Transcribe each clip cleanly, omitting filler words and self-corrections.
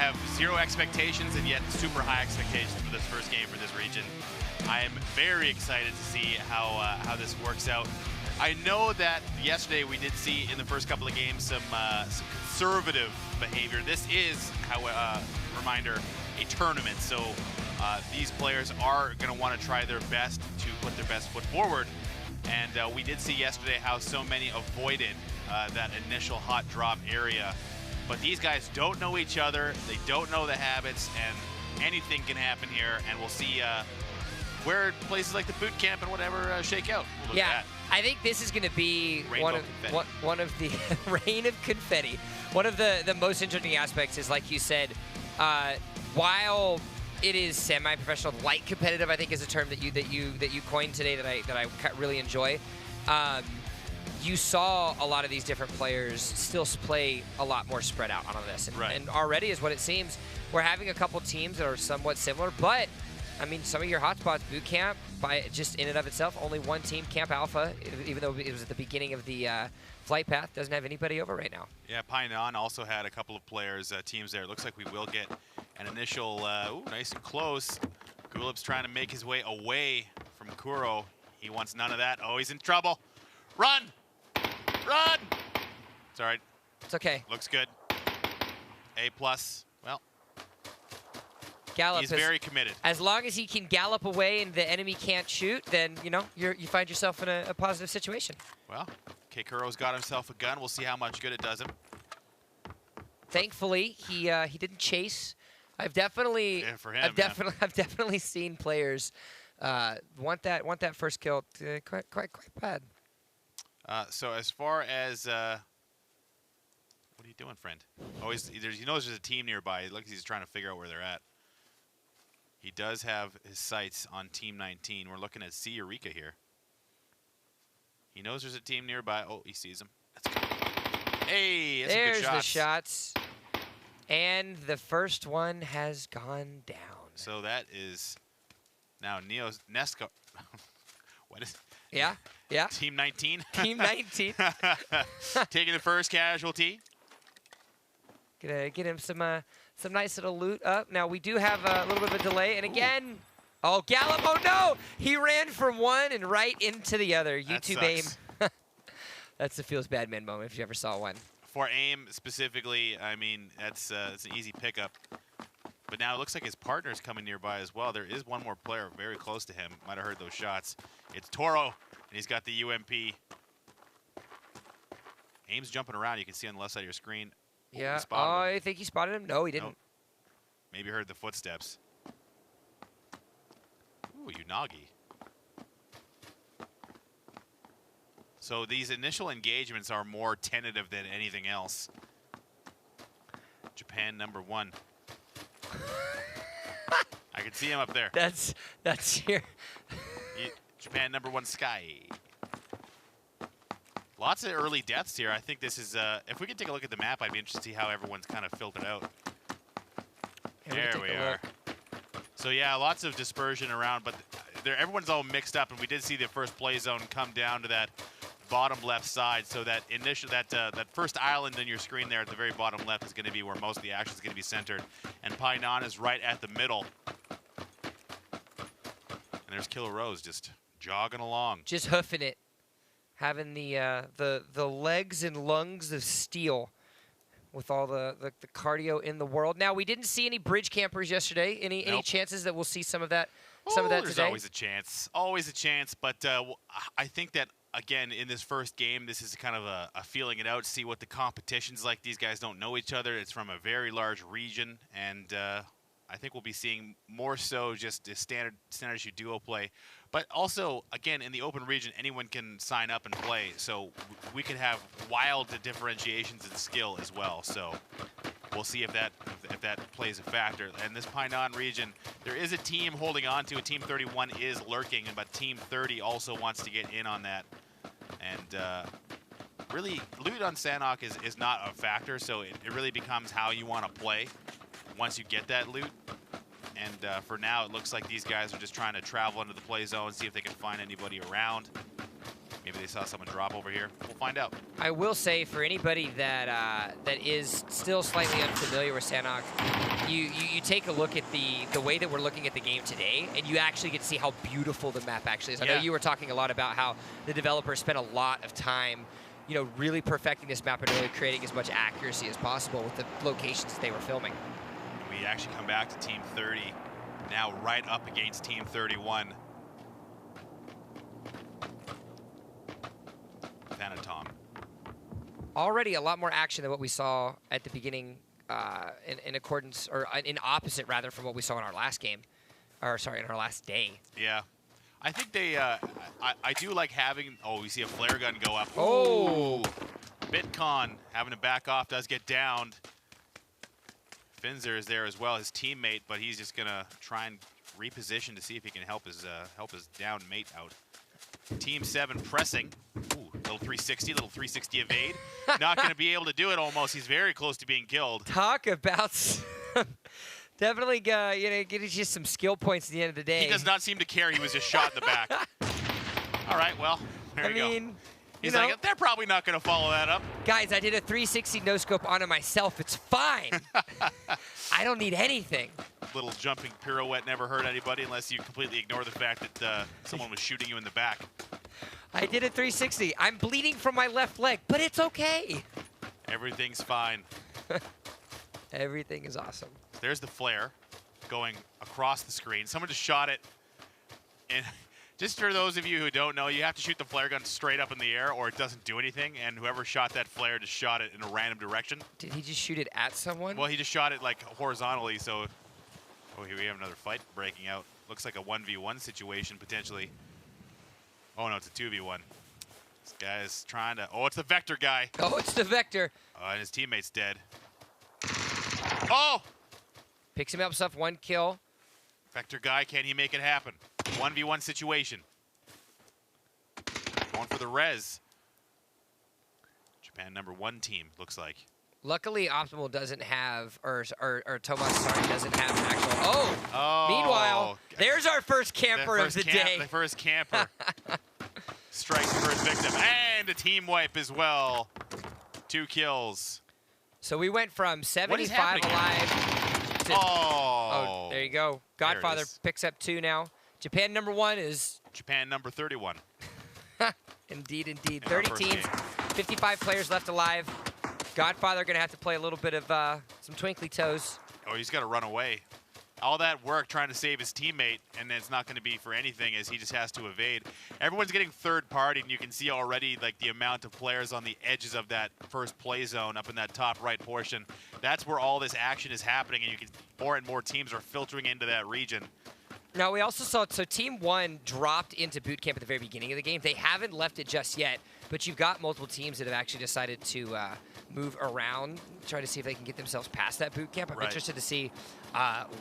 have zero expectations and yet super high expectations for this first game for this region. I am very excited to see how this works out. I know that yesterday we did see in the first couple of games some conservative behavior. This is, reminder, a tournament, so these players are going to want to try their best to put their best foot forward. And we did see yesterday how so many avoided that initial hot drop area. But these guys don't know each other, they don't know the habits, and anything can happen here, and we'll see where places like the boot camp and whatever shake out. We'll look at. I think this is going to be one of the rain of confetti. One of the most interesting aspects is, like you said, while it is semi-professional, light competitive, I think is a term that you coined today that I really enjoy. You saw a lot of these different players still play a lot more spread out on this. And already is what it seems. We're having a couple teams that are somewhat similar, but I mean, some of your hotspots, boot camp, by just in and of itself, only one team, Camp Alpha, even though it was at the beginning of the flight path, doesn't have anybody over right now. Yeah, Painan also had a couple of players, teams there. It looks like we will get an initial, nice and close. Gulib's trying to make his way away from Kuro. He wants none of that. Oh, he's in trouble. Run! Run! It's all right. It's okay. Looks good. A+. Well, Gallop he's very committed. As long as he can gallop away and the enemy can't shoot, then, you know, you find yourself in a positive situation. Well, Kuro's got himself a gun. We'll see how much good it does him. Thankfully, he didn't chase. I've definitely seen players want that first kill quite bad. So as far as what are you doing, friend? Oh, he knows there's a team nearby. It looks like he's trying to figure out where they're at. He does have his sights on Team 19. We're looking at C Eureka here. He knows there's a team nearby. Oh, he sees him. Let's go. Hey, that's there's some good shots. The shots. And the first one has gone down. So that is now Neo's Nesco. What is? Yeah. Team 19. Team 19. Taking the first casualty. Gonna get him some nice little loot up. Now we do have a little bit of a delay, and again, oh, Gallop! Oh no, he ran from one and right into the other. YouTube aim. That's the feels bad man moment if you ever saw one. For aim specifically, I mean that's an easy pickup. But now it looks like his partner's coming nearby as well. There is one more player very close to him. Might have heard those shots. It's Toro, and he's got the UMP. Aim's jumping around. You can see on the left side of your screen. Yeah. Oh, I think he spotted him. No, he didn't. Nope. Maybe heard the footsteps. Ooh, Unagi. So these initial engagements are more tentative than anything else. Japan #1. I can see him up there. That's here. Japan #1 Sky. Lots of early deaths here. I think this is, if we could take a look at the map, I'd be interested to see how everyone's kind of filtered out. There we are. So yeah, lots of dispersion around, but everyone's all mixed up, and we did see the first play zone come down to that bottom left side. So that that first island in your screen there at the very bottom left is going to be where most of the action is going to be centered, and Painan is right at the middle. And there's Killer Rose just jogging along, just hoofing it. Having the legs and lungs of steel with all the cardio in the world. Now, we didn't see any bridge campers yesterday. Any chances that we'll see some of that today? There's always a chance. Always a chance. But I think that, again, in this first game, this is kind of a feeling it out, see what the competition's like. These guys don't know each other. It's from a very large region. And I think we'll be seeing more so just a standard issue duo play. But also, again, in the open region, anyone can sign up and play. So we could have wild differentiations in skill as well. So we'll see if that plays a factor. And this Painan region, there is a team holding on to it. Team 31 is lurking, but Team 30 also wants to get in on that. And really, loot on Sanhok is not a factor. So it really becomes how you want to play once you get that loot. And for now, it looks like these guys are just trying to travel into the play zone, see if they can find anybody around. Maybe Maybe they saw someone drop over here. We'll find out. I will say, for anybody that that is still slightly unfamiliar with Sanhok, you take a look at the way that we're looking at the game today, and you actually get to see how beautiful the map actually is. I know you were talking a lot about how the developers spent a lot of time, you know, really perfecting this map and really creating as much accuracy as possible with the locations that they were filming. We actually come back to Team 30, now right up against Team 31. Thanatom. Already a lot more action than what we saw at the beginning, in accordance, or in opposite rather, from what we saw in our last game, or sorry, in our last day. Yeah, I think they. I do like having. Oh, we see a flare gun go up. Oh, ooh. Bitcon having to back off, does get downed. Finzer is there as well, his teammate, but he's just gonna try and reposition to see if he can help his down mate out. Team 7 pressing. Ooh, little 360, little 360 evade. Not going to be able to do it almost. He's very close to being killed. Talk about definitely you know, getting just some skill points at the end of the day. He does not seem to care. He was just shot in the back. All right, well, there you go. He's like, they're probably not going to follow that up. Guys, I did a 360 no-scope onto myself. It's fine. I don't need anything. Little jumping pirouette never hurt anybody unless you completely ignore the fact that someone was shooting you in the back. I did a 360. I'm bleeding from my left leg, but it's okay. Everything's fine. Everything is awesome. There's the flare going across the screen. Someone just shot it. And just for those of you who don't know, you have to shoot the flare gun straight up in the air or it doesn't do anything, and whoever shot that flare just shot it in a random direction. Did he just shoot it at someone? Well, he just shot it like horizontally, so... Oh, here we have another fight breaking out. Looks like a 1v1 situation, potentially. Oh, no, it's a 2v1. This guy's trying to... Oh, it's the Vector guy. Oh, it's the Vector. And his teammate's dead. Oh! Picks him up, stuff, 1 kill. Vector guy, can he make it happen? 1v1 situation. Going for the res. Japan #1 team, looks like. Luckily, Optimal doesn't have, or Tomas, sorry, doesn't have an actual... Oh! Meanwhile, there's our first camper of the day. The first camper. Strikes the first victim. And a team wipe as well. 2 kills. So we went from 75 alive to... Oh, there you go. Godfather picks up 2 now. Japan #1 is... Japan #31. Indeed, indeed. 30 teams, 55 players left alive. Godfather going to have to play a little bit of some twinkly toes. Oh, he's got to run away. All that work trying to save his teammate, and it's not going to be for anything as he just has to evade. Everyone's getting third party, and you can see already like the amount of players on the edges of that first play zone up in that top right portion. That's where all this action is happening, and you can more and more teams are filtering into that region. Now, we also saw, so Team 1 dropped into boot camp at the very beginning of the game. They haven't left it just yet, but you've got multiple teams that have actually decided to move around, try to see if they can get themselves past that boot camp. I'm interested to see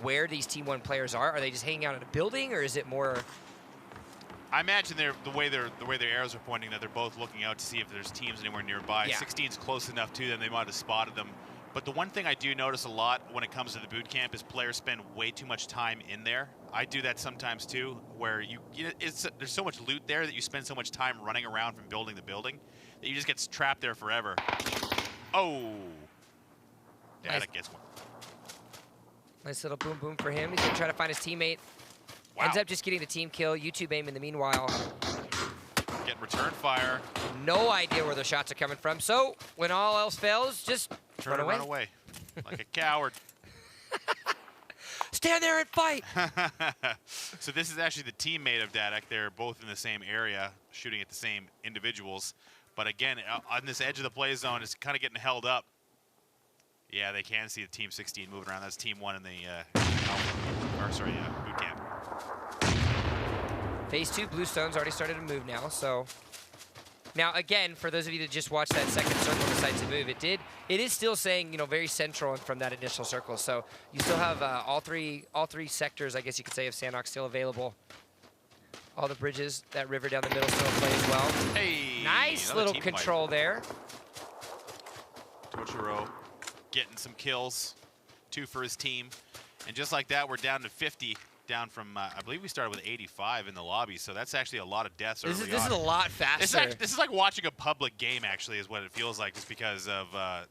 where these Team 1 players are. Are they just hanging out in a building, or is it more... I imagine the way their arrows are pointing, that they're both looking out to see if there's teams anywhere nearby. Yeah. 16's close enough to them, they might have spotted them. But the one thing I do notice a lot when it comes to the boot camp is players spend way too much time in there. I do that sometimes too, where there's so much loot there that you spend so much time running around from building to building that you just get trapped there forever. Oh, yeah, that gets one. Nice little boom boom for him. He's gonna try to find his teammate. Wow. Ends up just getting the team kill. YouTube aim in the meanwhile. Get return fire. No idea where the shots are coming from. So when all else fails, just run away like a coward. Stand there and fight. So this is actually the teammate of Dadak. They're both in the same area, shooting at the same individuals. But again, on this edge of the play zone, it's kind of getting held up. Yeah, they can see the Team 16 moving around. That's Team 1 in the boot camp. Phase 2 Bluestone's already started to move now. So now again, for those of you that just watched that second circle and decide to move, it is still saying, you know, very central from that initial circle. So you still have all three sectors, I guess you could say, of Sanhok still available. All the bridges, that river down the middle still in play as well. Hey, nice little control there. Tochiro getting some kills, 2 for his team. And just like that, we're down to 50 down from, I believe we started with 85 in the lobby, so that's actually a lot of deaths early on. This is a lot faster. This is like watching a public game, actually, is what it feels like, just because of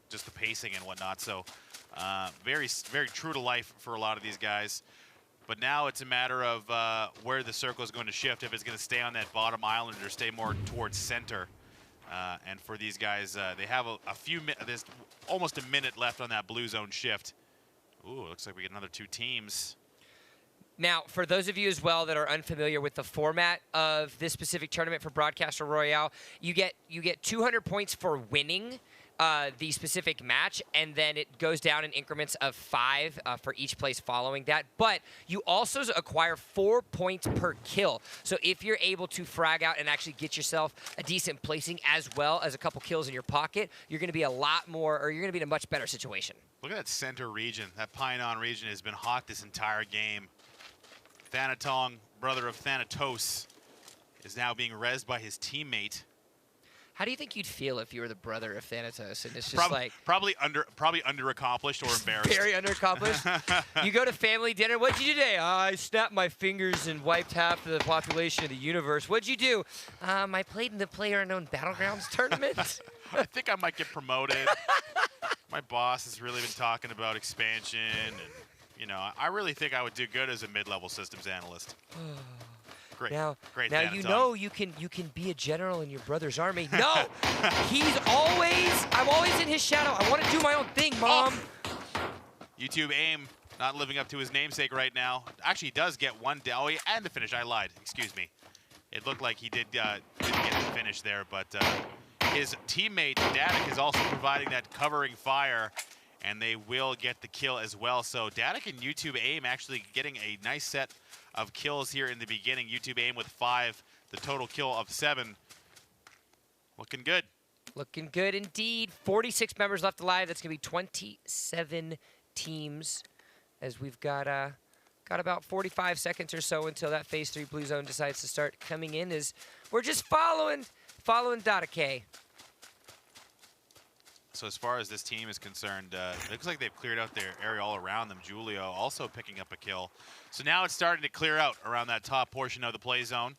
just the pacing and whatnot. So very, very true to life for a lot of these guys. But now it's a matter of where the circle is going to shift, if it's going to stay on that bottom island or stay more towards center. And for these guys, they have there's almost a minute left on that blue zone shift. Ooh, looks like we get another 2 teams. Now, for those of you as well that are unfamiliar with the format of this specific tournament for Broadcaster Royale, you get 200 points for winning the specific match, and then it goes down in increments of 5 for each place following that. But you also acquire 4 points per kill. So if you're able to frag out and actually get yourself a decent placing as well as a couple kills in your pocket, you're going to be a lot more, or you're going to be in a much better situation. Look at that center region. That Painan region has been hot this entire game. Thanatong, brother of Thanatos, is now being rezzed by his teammate. How do you think you'd feel if you were the brother of Thanatos and it's just probably underaccomplished or embarrassed? Very underaccomplished. You go to family dinner. What'd you do today? I snapped my fingers and wiped half of the population of the universe. What'd you do? I played in the PlayerUnknown Battlegrounds tournament. I think I might get promoted. My boss has really been talking about expansion, and you know, I really think I would do good as a mid-level systems analyst. Great. Now Thanatong. you know you can be a general in your brother's army. No, I'm always in his shadow. I want to do my own thing, Mom. Oh. YouTube aim not living up to his namesake right now. Actually, he does get one down. Oh, and the finish. I lied. Excuse me. It looked like he didn't get the finish there, but his teammate Datic is also providing that covering fire, and they will get the kill as well. So Datic and YouTube aim actually getting a nice set of kills here in the beginning. YouTube aim with 5, the total kill of 7. Looking good. Looking good indeed. 46 members left alive. That's going to be 27 teams, as we've got about 45 seconds or so until that Phase 3 Blue Zone decides to start coming in, as we're just following Datic. So as far as this team is concerned, it looks like they've cleared out their area all around them. Julio also picking up a kill. So now it's starting to clear out around that top portion of the play zone.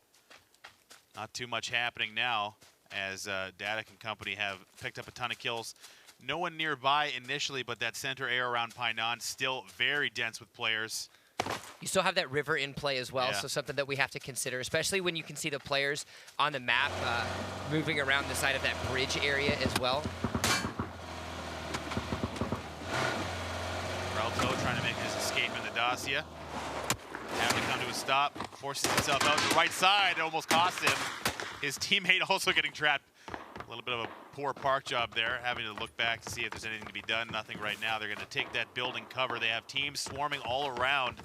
Not too much happening now, as Datic and company have picked up a ton of kills. No one nearby initially, but that center area around Painan still very dense with players. You still have that river in play as well, so something that we have to consider, especially when you can see the players on the map moving around the side of that bridge area as well. Trying to make his escape in the Dacia. Having to come to a stop, forces himself out to the right side. It almost cost him. His teammate also getting trapped. A little bit of a poor park job there, having to look back to see if there's anything to be done. Nothing right now. They're going to take that building cover. They have teams swarming all around.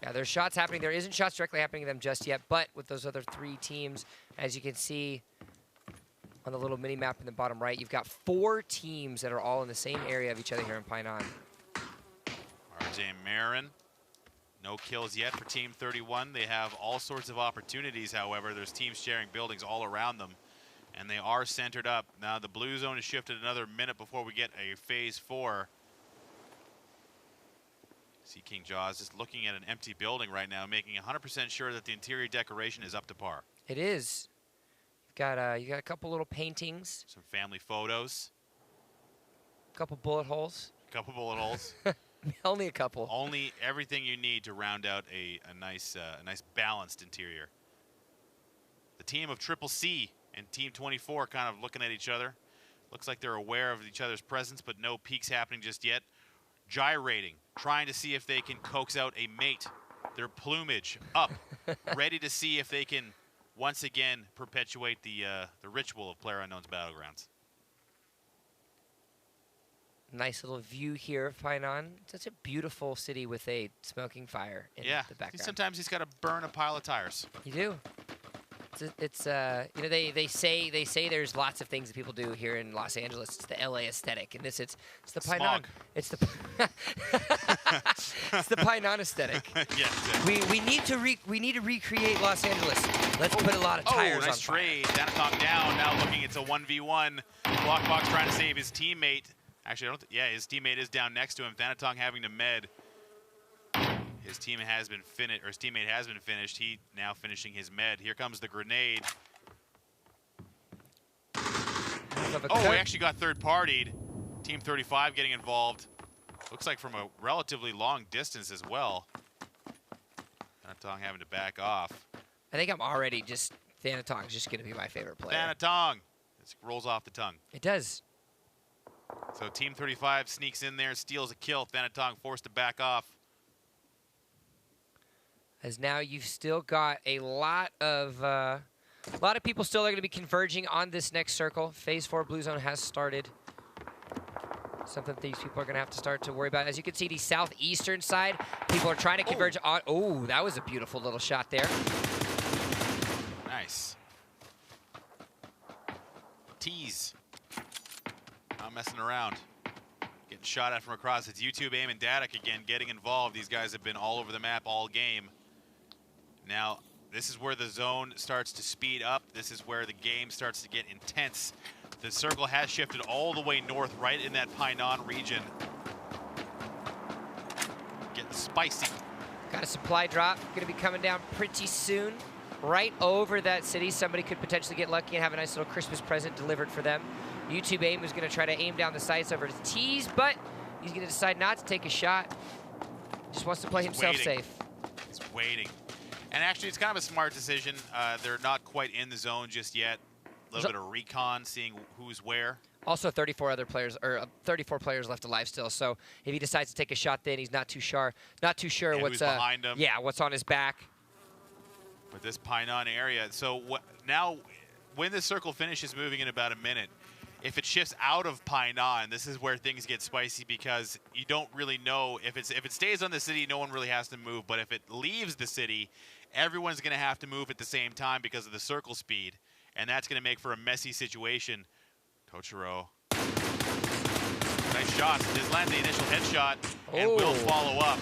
Yeah, there's shots happening. There isn't shots directly happening to them just yet, but with those other 3 teams, as you can see on the little mini map in the bottom right, you've got 4 teams that are all in the same area of each other here in Painan. RJ Marin, no kills yet for Team 31. They have all sorts of opportunities, however. There's teams sharing buildings all around them, and they are centered up. Now the blue zone has shifted another minute before we get a Phase 4. See King Jaws just looking at an empty building right now, making 100% sure that the interior decoration is up to par. It is. You got a couple little paintings. Some family photos. A couple bullet holes. Couple bullet holes. Only a couple. Only everything you need to round out a nice balanced interior. The team of Triple C and Team 24 kind of looking at each other. Looks like they're aware of each other's presence, but no peeks happening just yet. Gyrating, trying to see if they can coax out a mate. Their plumage up, ready to see if they can once again perpetuate the ritual of PlayerUnknown's Battlegrounds. Nice little view here of Painan. Such a beautiful city with a smoking fire in the background. Sometimes he's got to burn a pile of tires. You do. It's you know, they say there's lots of things that people do here in Los Angeles. It's the LA aesthetic, and it's the Painan. Smog. It's the it's the Painan aesthetic. Yeah, exactly. We need to recreate Los Angeles. Let's put a lot of tires on nice trade. Thanatong down. Now looking, it's a 1v1. Blockbox trying to save his teammate. Actually, his teammate is down next to him. Thanatong having to med. His team has been finished, or his teammate has been finished. He now finishing his med. Here comes the grenade. Oh, we actually got third-partied. Team 35 getting involved. Looks like from a relatively long distance as well. Thanatong having to back off. I think I'm already just, Thanatong's just going to be my favorite player. Thanatong. It rolls off the tongue. It does. So Team 35 sneaks in there, steals a kill. Thanatong forced to back off. As now you've still got a lot of people still are going to be converging on this next circle. Phase 4 Blue Zone has started. Something these people are going to have to start to worry about. As you can see, the southeastern side, people are trying to converge on. Oh, that was a beautiful little shot there. Nice. Tease. Not messing around. Getting shot at from across. It's YouTube Aim and Dadak again getting involved. These guys have been all over the map all game. Now, this is where the zone starts to speed up. This is where the game starts to get intense. The circle has shifted all the way north, right in that Painan region. Getting spicy. Got a supply drop. Going to be coming down pretty soon. Right over that city. Somebody could potentially get lucky and have a nice little Christmas present delivered for them. YouTube Aim is going to try to aim down the sights over to Tease, but he's going to decide not to take a shot. Just wants to play himself safe. He's waiting. And actually, it's kind of a smart decision. They're not quite in the zone just yet. A little bit of recon, seeing who's where. Also, 34 other players, or 34 players left alive still. So if he decides to take a shot, then he's not too sure. What's behind him. Yeah, what's on his back. With this Painan area. So now, when the circle finishes moving in about a minute, if it shifts out of Painan, this is where things get spicy because you don't really know if it stays on the city, no one really has to move. But if it leaves the city, everyone's going to have to move at the same time because of the circle speed. And that's going to make for a messy situation. Tochiro. Nice shot. Just lands the initial headshot and will follow up.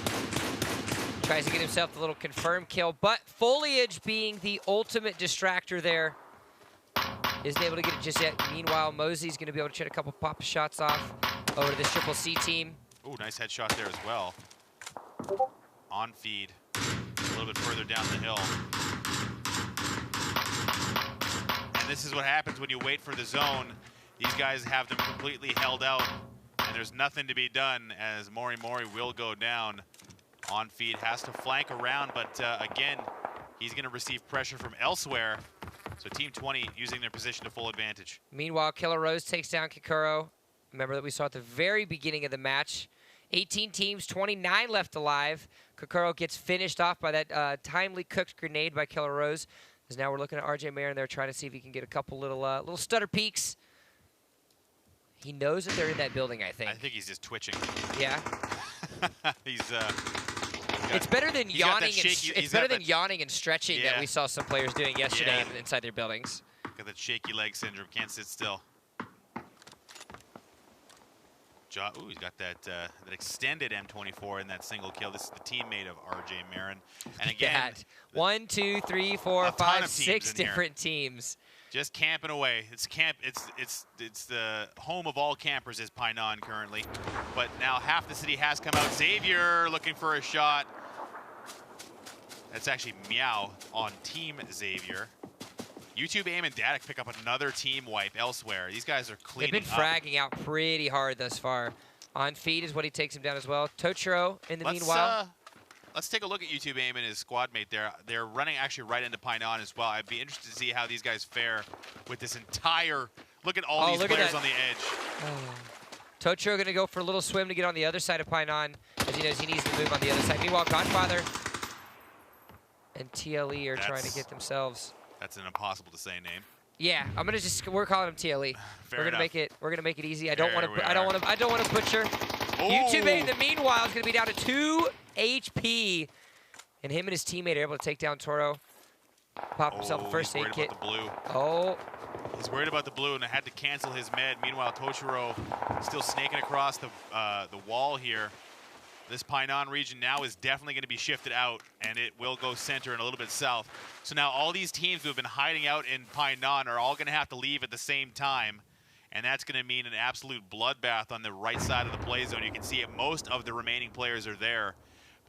Tries to get himself the little confirmed kill, but Foliage being the ultimate distractor there. Isn't able to get it just yet. Meanwhile, Mosey's going to be able to get a couple pop shots off over to this Triple C team. Ooh, nice headshot there as well. On feed. A little bit further down the hill. And this is what happens when you wait for the zone. These guys have them completely held out, and there's nothing to be done as Mori will go down. On feed has to flank around, but again, he's going to receive pressure from elsewhere. So Team 20 using their position to full advantage. Meanwhile, Killer Rose takes down Kikuro. Remember that we saw at the very beginning of the match. 18 teams, 29 left alive. Kikuro gets finished off by that timely cooked grenade by Killer Rose. As now we're looking at RJ Marin there trying to see if he can get a couple little stutter peeks. He knows that they're in that building, I think. I think he's just twitching. Yeah. He's it's better than yawning. It's better than yawning and stretching that we saw some players doing yesterday inside their buildings. Got that shaky leg syndrome. Can't sit still. Ooh, he's got that extended M24 in that single kill. This is the teammate of RJ Marin. And again, 1, 2, 3, 4, 5, 6 different teams. Just camping away. It's the home of all campers is Painan currently. But now half the city has come out. Xavier looking for a shot. That's actually Meow on Team Xavier. YouTube Aim and Dadak pick up another team wipe elsewhere. These guys are cleaning up. They've been fragging out pretty hard thus far. On feed is what he takes him down as well. Tochiro in the meanwhile. Let's take a look at YouTube Aim and his squad mate there. They're running actually right into Painan as well. I'd be interested to see how these guys fare with this entire... Look at all these players on the edge. Tochiro going to go for a little swim to get on the other side of Painan, as he knows he needs to move on the other side. Meanwhile, Godfather and TLE are trying to get themselves... That's an impossible to say name. Yeah, we're calling him TLE. We're gonna make it easy. I don't want to butcher. YouTube Aim in the meanwhile is going to be down to 2 HP, and him and his teammate are able to take down Toro. Pop himself a first aid kit. He's worried about the blue and had to cancel his med. Meanwhile, Tochiro still snaking across the wall here. This Painan region now is definitely going to be shifted out, and it will go center and a little bit south. So now all these teams who have been hiding out in Painan are all going to have to leave at the same time, and that's going to mean an absolute bloodbath on the right side of the play zone. You can see it. Most of the remaining players are there.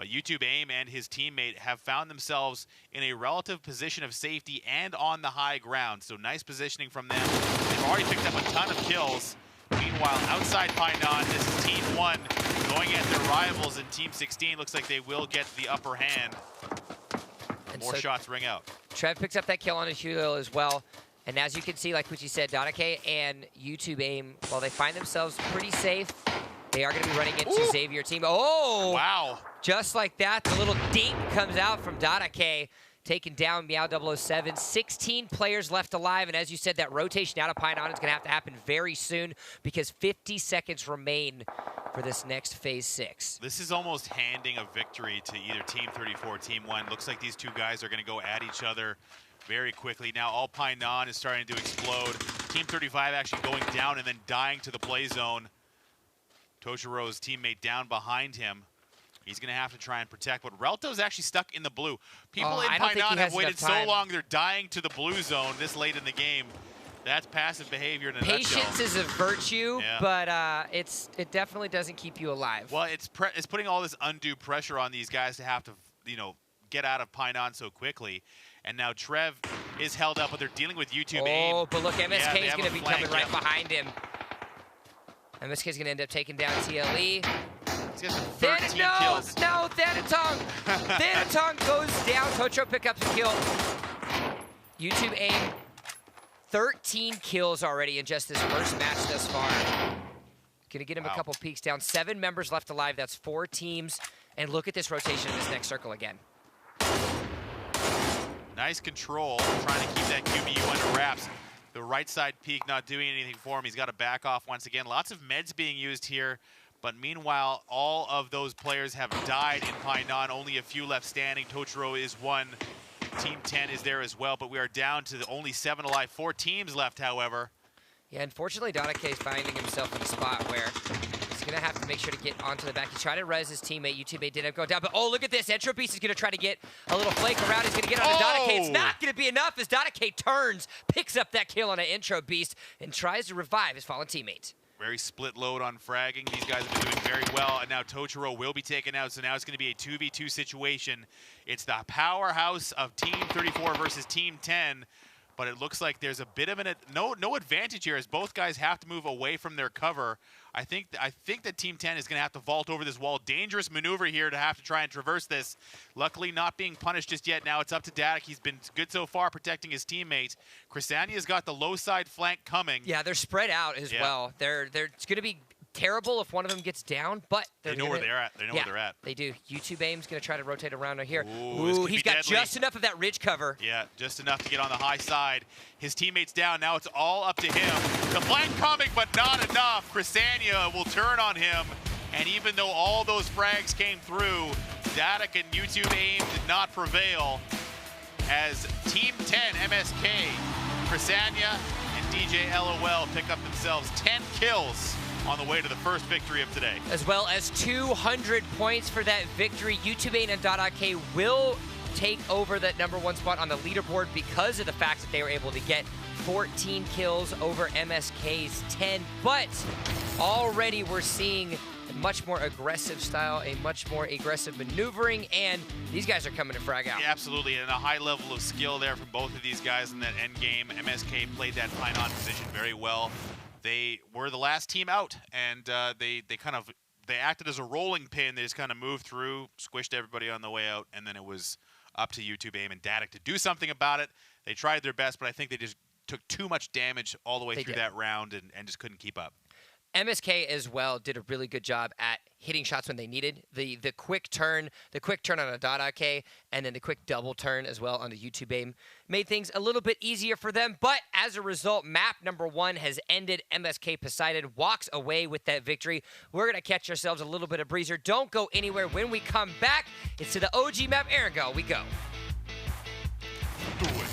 But YouTube Aim and his teammate have found themselves in a relative position of safety and on the high ground. So nice positioning from them. They've already picked up a ton of kills. Meanwhile, outside Painan, this is Team 1 going at their rivals in Team 16. Looks like they will get the upper hand. More shots ring out. Trev picks up that kill on his Hilo as well. And as you can see, like Kuchi said, Dodake and YouTube Aim, while they find themselves pretty safe, they are going to be running into Xavier team. Oh! Wow. Just like that, the little dink comes out from Dodake, taking down Meow 007. 16 players left alive, and as you said, that rotation out of Painan is going to have to happen very soon because 50 seconds remain for this next Phase 6. This is almost handing a victory to either Team 34 or Team 1. Looks like these two guys are going to go at each other very quickly. Now all Painan is starting to explode. Team 35 actually going down and then dying to the play zone. Toshiro's teammate down behind him. He's going to have to try and protect, but Relto's actually stuck in the blue. People in Painan have waited so long, they're dying to the blue zone this late in the game. That's passive behavior in a nutshell. Patience is a virtue, but it definitely doesn't keep you alive. Well, it's putting all this undue pressure on these guys to have to, get out of Painan so quickly. And now Trev is held up, but they're dealing with YouTube Aim. Oh, but look, MSK is going to be coming right behind him. MSK is going to end up taking down TLE. He's got 13 kills. No, Thanatong. Thanatong goes down. Tocho pick up the kill. YouTube Aim, 13 kills already in just this first match thus far. Gonna get him a couple peeks down. 7 members left alive. That's 4 teams. And look at this rotation in this next circle again. Nice control, trying to keep that QBU under wraps. The right side peak not doing anything for him. He's got to back off once again. Lots of meds being used here. But meanwhile, all of those players have died in Painan. Only a few left standing. Tochiro is one. Team 10 is there as well. But we are down to only 7 alive. 4 teams left, however. Yeah, unfortunately, Dodake is finding himself in a spot where he's going to have to make sure to get onto the back. He's trying to res his teammate. YouTube did not go down. But, oh, look at this. Entro Beast is going to try to get a little flake around. He's going to get onto Dodake. It's not going to be enough as Dodake turns, picks up that kill on an Intro Beast, and tries to revive his fallen teammate. Very split load on fragging. These guys have been doing very well, and now Tochiro will be taken out, so now it's going to be a 2v2 situation. It's the powerhouse of Team 34 versus Team 10, but it looks like there's a bit of no advantage here as both guys have to move away from their cover. I think that Team 10 is going to have to vault over this wall. Dangerous maneuver here to have to try and traverse this. Luckily not being punished just yet. Now it's up to Dadak. He's been good so far protecting his teammate. Chrysania's got the low side flank coming. Yeah, they're spread out as well. It's going to be terrible if one of them gets down, but they know where they're at. They know where they're at. They do. YouTube Aim's going to try to rotate around here. Ooh, he's got deadly. just enough of that ridge cover. Yeah, just enough to get on the high side. His teammate's down. Now it's all up to him. The flank coming, but not enough. Chrysania will turn on him, and even though all those frags came through, Dadak and YouTube Aim did not prevail as Team 10 MSK, Chrysania, and DJ LOL pick up themselves 10 kills on the way to the first victory of today. As well as 200 points for that victory. YouTube and Dodake will take over that #1 spot on the leaderboard because of the fact that they were able to get 14 kills over MSK's 10. But already we're seeing a much more aggressive style, a much more aggressive maneuvering, and these guys are coming to frag out. Yeah, absolutely, and a high level of skill there from both of these guys in that end game. MSK played that Painan position very well. They were the last team out, and they acted as a rolling pin. They just kind of moved through, squished everybody on the way out, and then it was up to YouTube Aim and Dadak to do something about it. They tried their best, but I think they just took too much damage all the way through that round and just couldn't keep up. MSK as well did a really good job at hitting shots when they needed. The quick turn on a Dodake, and then the quick double turn as well on the YouTube Aim made things a little bit easier for them. But as a result, map #1 has ended. MSK Poseidon walks away with that victory. We're going to catch ourselves a little bit of breezer. Don't go anywhere. When we come back, it's to the OG map. Aaron, go. We go. Do it.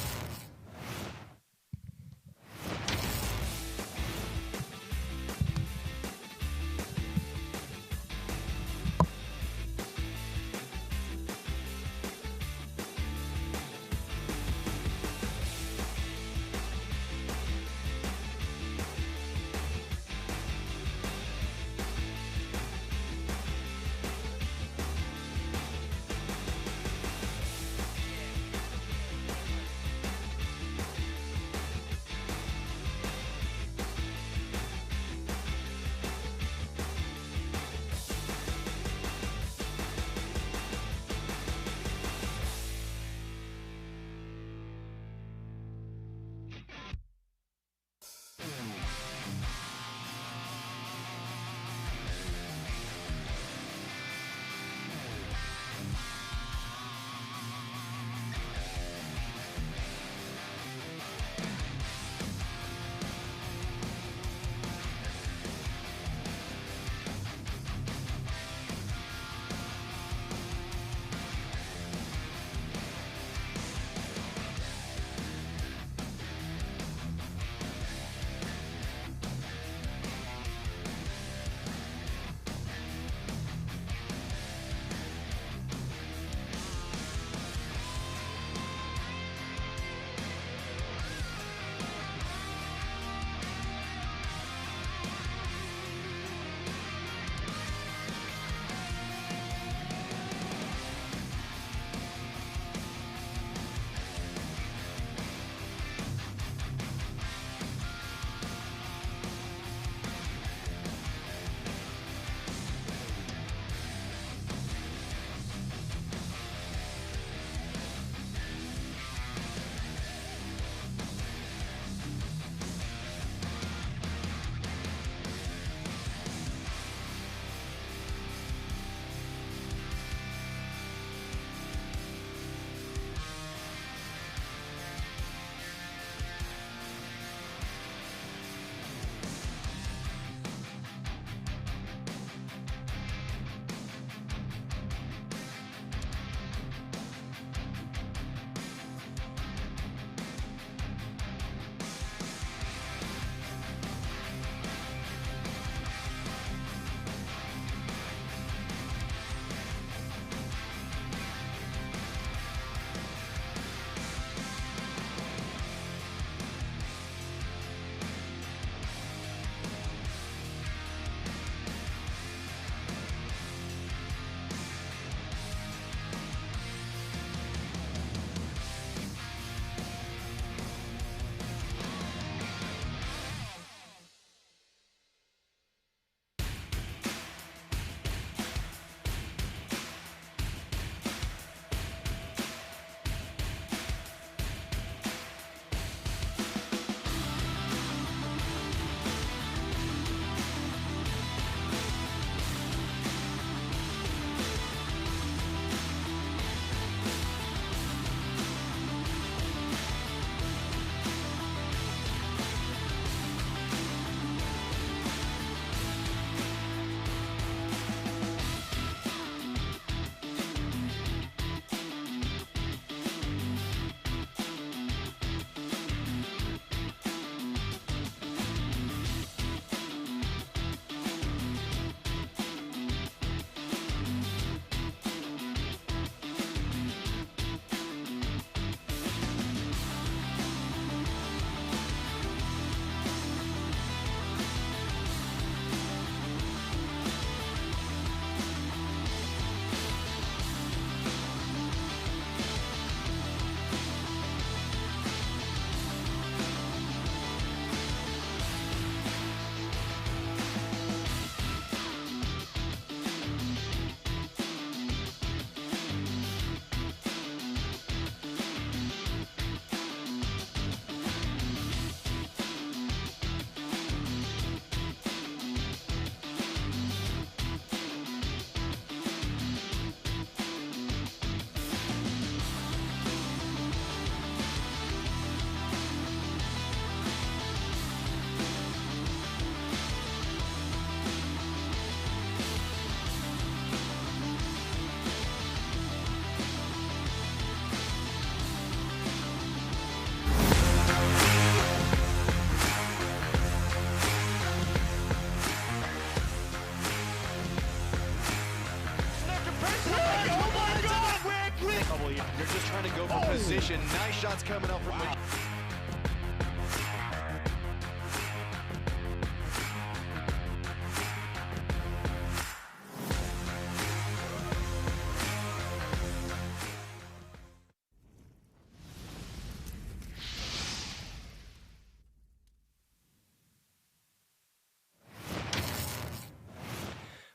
You're just trying to go for position. Nice shots coming up from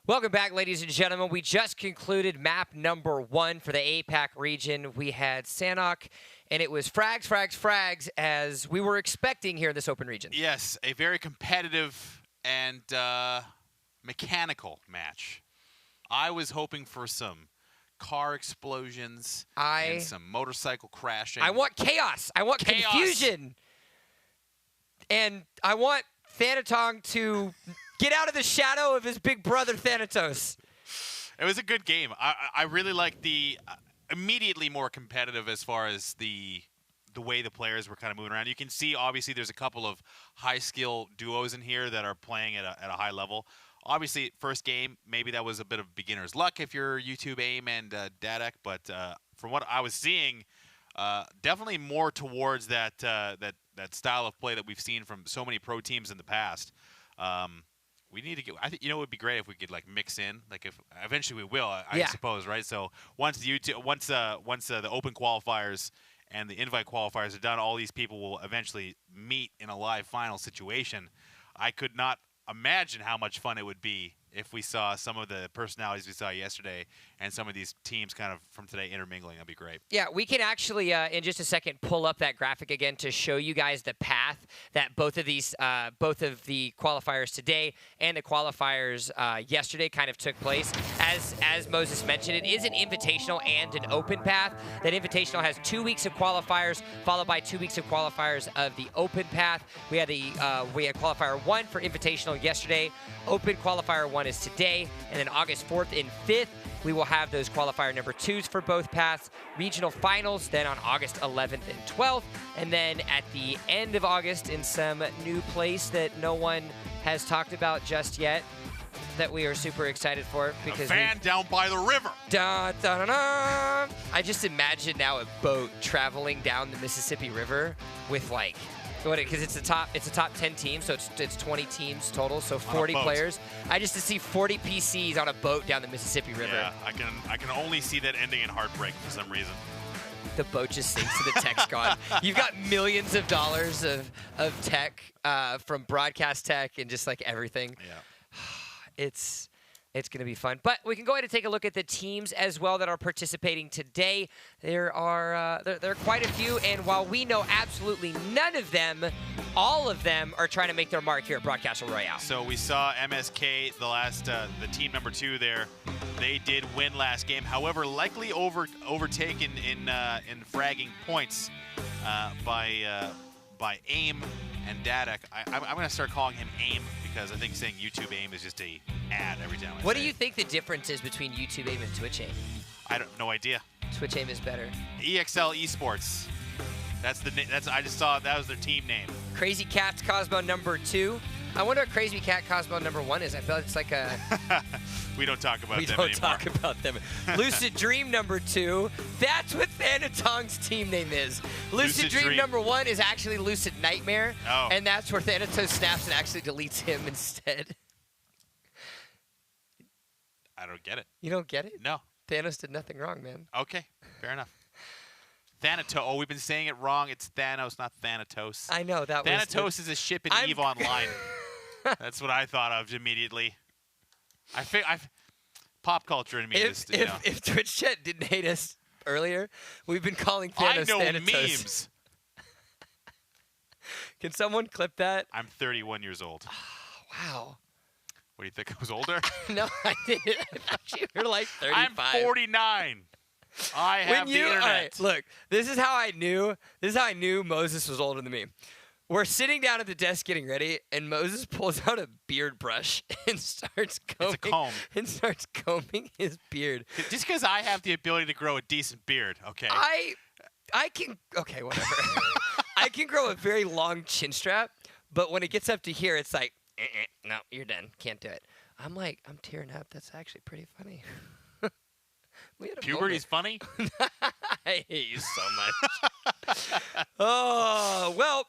Welcome back, ladies and gentlemen. We just concluded map number 1 for the APAC region. We had Sanhok, and it was frags, frags, frags, as we were expecting here in this open region. Yes, a very competitive and mechanical match. I was hoping for some car explosions and some motorcycle crashing. I want chaos. I want confusion. And I want Thanatong to get out of the shadow of his big brother Thanatos. It was a good game. I really liked the immediately more competitive as far as the way the players were kind of moving around. You can see, obviously, there's a couple of high-skill duos in here that are playing at a high level. Obviously, first game, maybe that was a bit of beginner's luck if you're YouTube AIM and Dadek, but from what I was seeing, definitely more towards that style of play that we've seen from so many pro teams in the past. We need to get. I think it would be great if we could like mix in. Like if eventually we will, I suppose, right? So once the open qualifiers and the invite qualifiers are done, all these people will eventually meet in a live final situation. I could not imagine how much fun it would be if we saw some of the personalities we saw yesterday and some of these teams kind of from today intermingling. That'd be great. Yeah, we can actually, in just a second, pull up that graphic again to show you guys the path that both of the qualifiers today and the qualifiers yesterday kind of took place. As Moses mentioned, it is an invitational and an open path. That invitational has 2 weeks of qualifiers, followed by 2 weeks of qualifiers of the open path. We had qualifier 1 for invitational yesterday. Open qualifier 1 is today, and then August 4th and 5th, we will have those qualifier number 2s for both paths. Regional finals then on August 11th and 12th, and then at the end of August in some new place that no one has talked about just yet, that we are super excited for. Because a van down by the river. Da, da, da, da. I just imagine now a boat traveling down the Mississippi River with like, because it's a top 10 team, so it's 20 teams total, so 40 players. I just to see 40 PCs on a boat down the Mississippi River. Yeah, I can only see that ending in heartbreak for some reason. The boat just sinks to the tech's gone. You've got millions of dollars of tech from broadcast tech and just like everything. Yeah. It's going to be fun. But we can go ahead and take a look at the teams as well that are participating today. There are quite a few, and while we know absolutely none of them, all of them are trying to make their mark here at Broadcaster Royale. So we saw MSK, the team number 2 there. They did win last game. However, likely overtaken in fragging points by AIM and Dadek. I'm going to start calling him AIM because I think saying YouTube AIM is just a ad every time I say What do you think the difference is between YouTube AIM and Twitch AIM? No idea. Twitch AIM is better. EXL Esports. I just saw that was their team name. Crazy Cats Cosmo number 2. I wonder what Crazy Cat Cosmo number 1 is. I feel like it's like a... We don't talk about them anymore. We don't talk about them. Lucid Dream number 2. That's what Thanatong's team name is. Lucid Dream number 1 is actually Lucid Nightmare. Oh. And that's where Thanatos snaps and actually deletes him instead. I don't get it. You don't get it? No. Thanos did nothing wrong, man. Okay, fair enough. Thanatos. Oh, we've been saying it wrong. It's Thanos, not Thanatos. I know that. Thanatos is a ship in EVE Online. That's what I thought of immediately. Pop culture in me. If Twitch chat didn't hate us earlier, we've been calling Thanos Thanatos. I know memes. Can someone clip that? I'm 31 years old. Wow. What do you think? I was older? No, I didn't. I thought you were like 35. I'm 49. I have the internet. All right, look, this is how I knew Moses was older than me. We're sitting down at the desk getting ready, and Moses pulls out a beard brush and starts combing. It's a comb. And starts combing his beard. Just because I have the ability to grow a decent beard, okay? I can. Okay, whatever. I can grow a very long chin strap, but when it gets up to here, it's like, no, you're done. Can't do it. I'm tearing up. That's actually pretty funny. Puberty's funny? I hate you so much. Oh, well,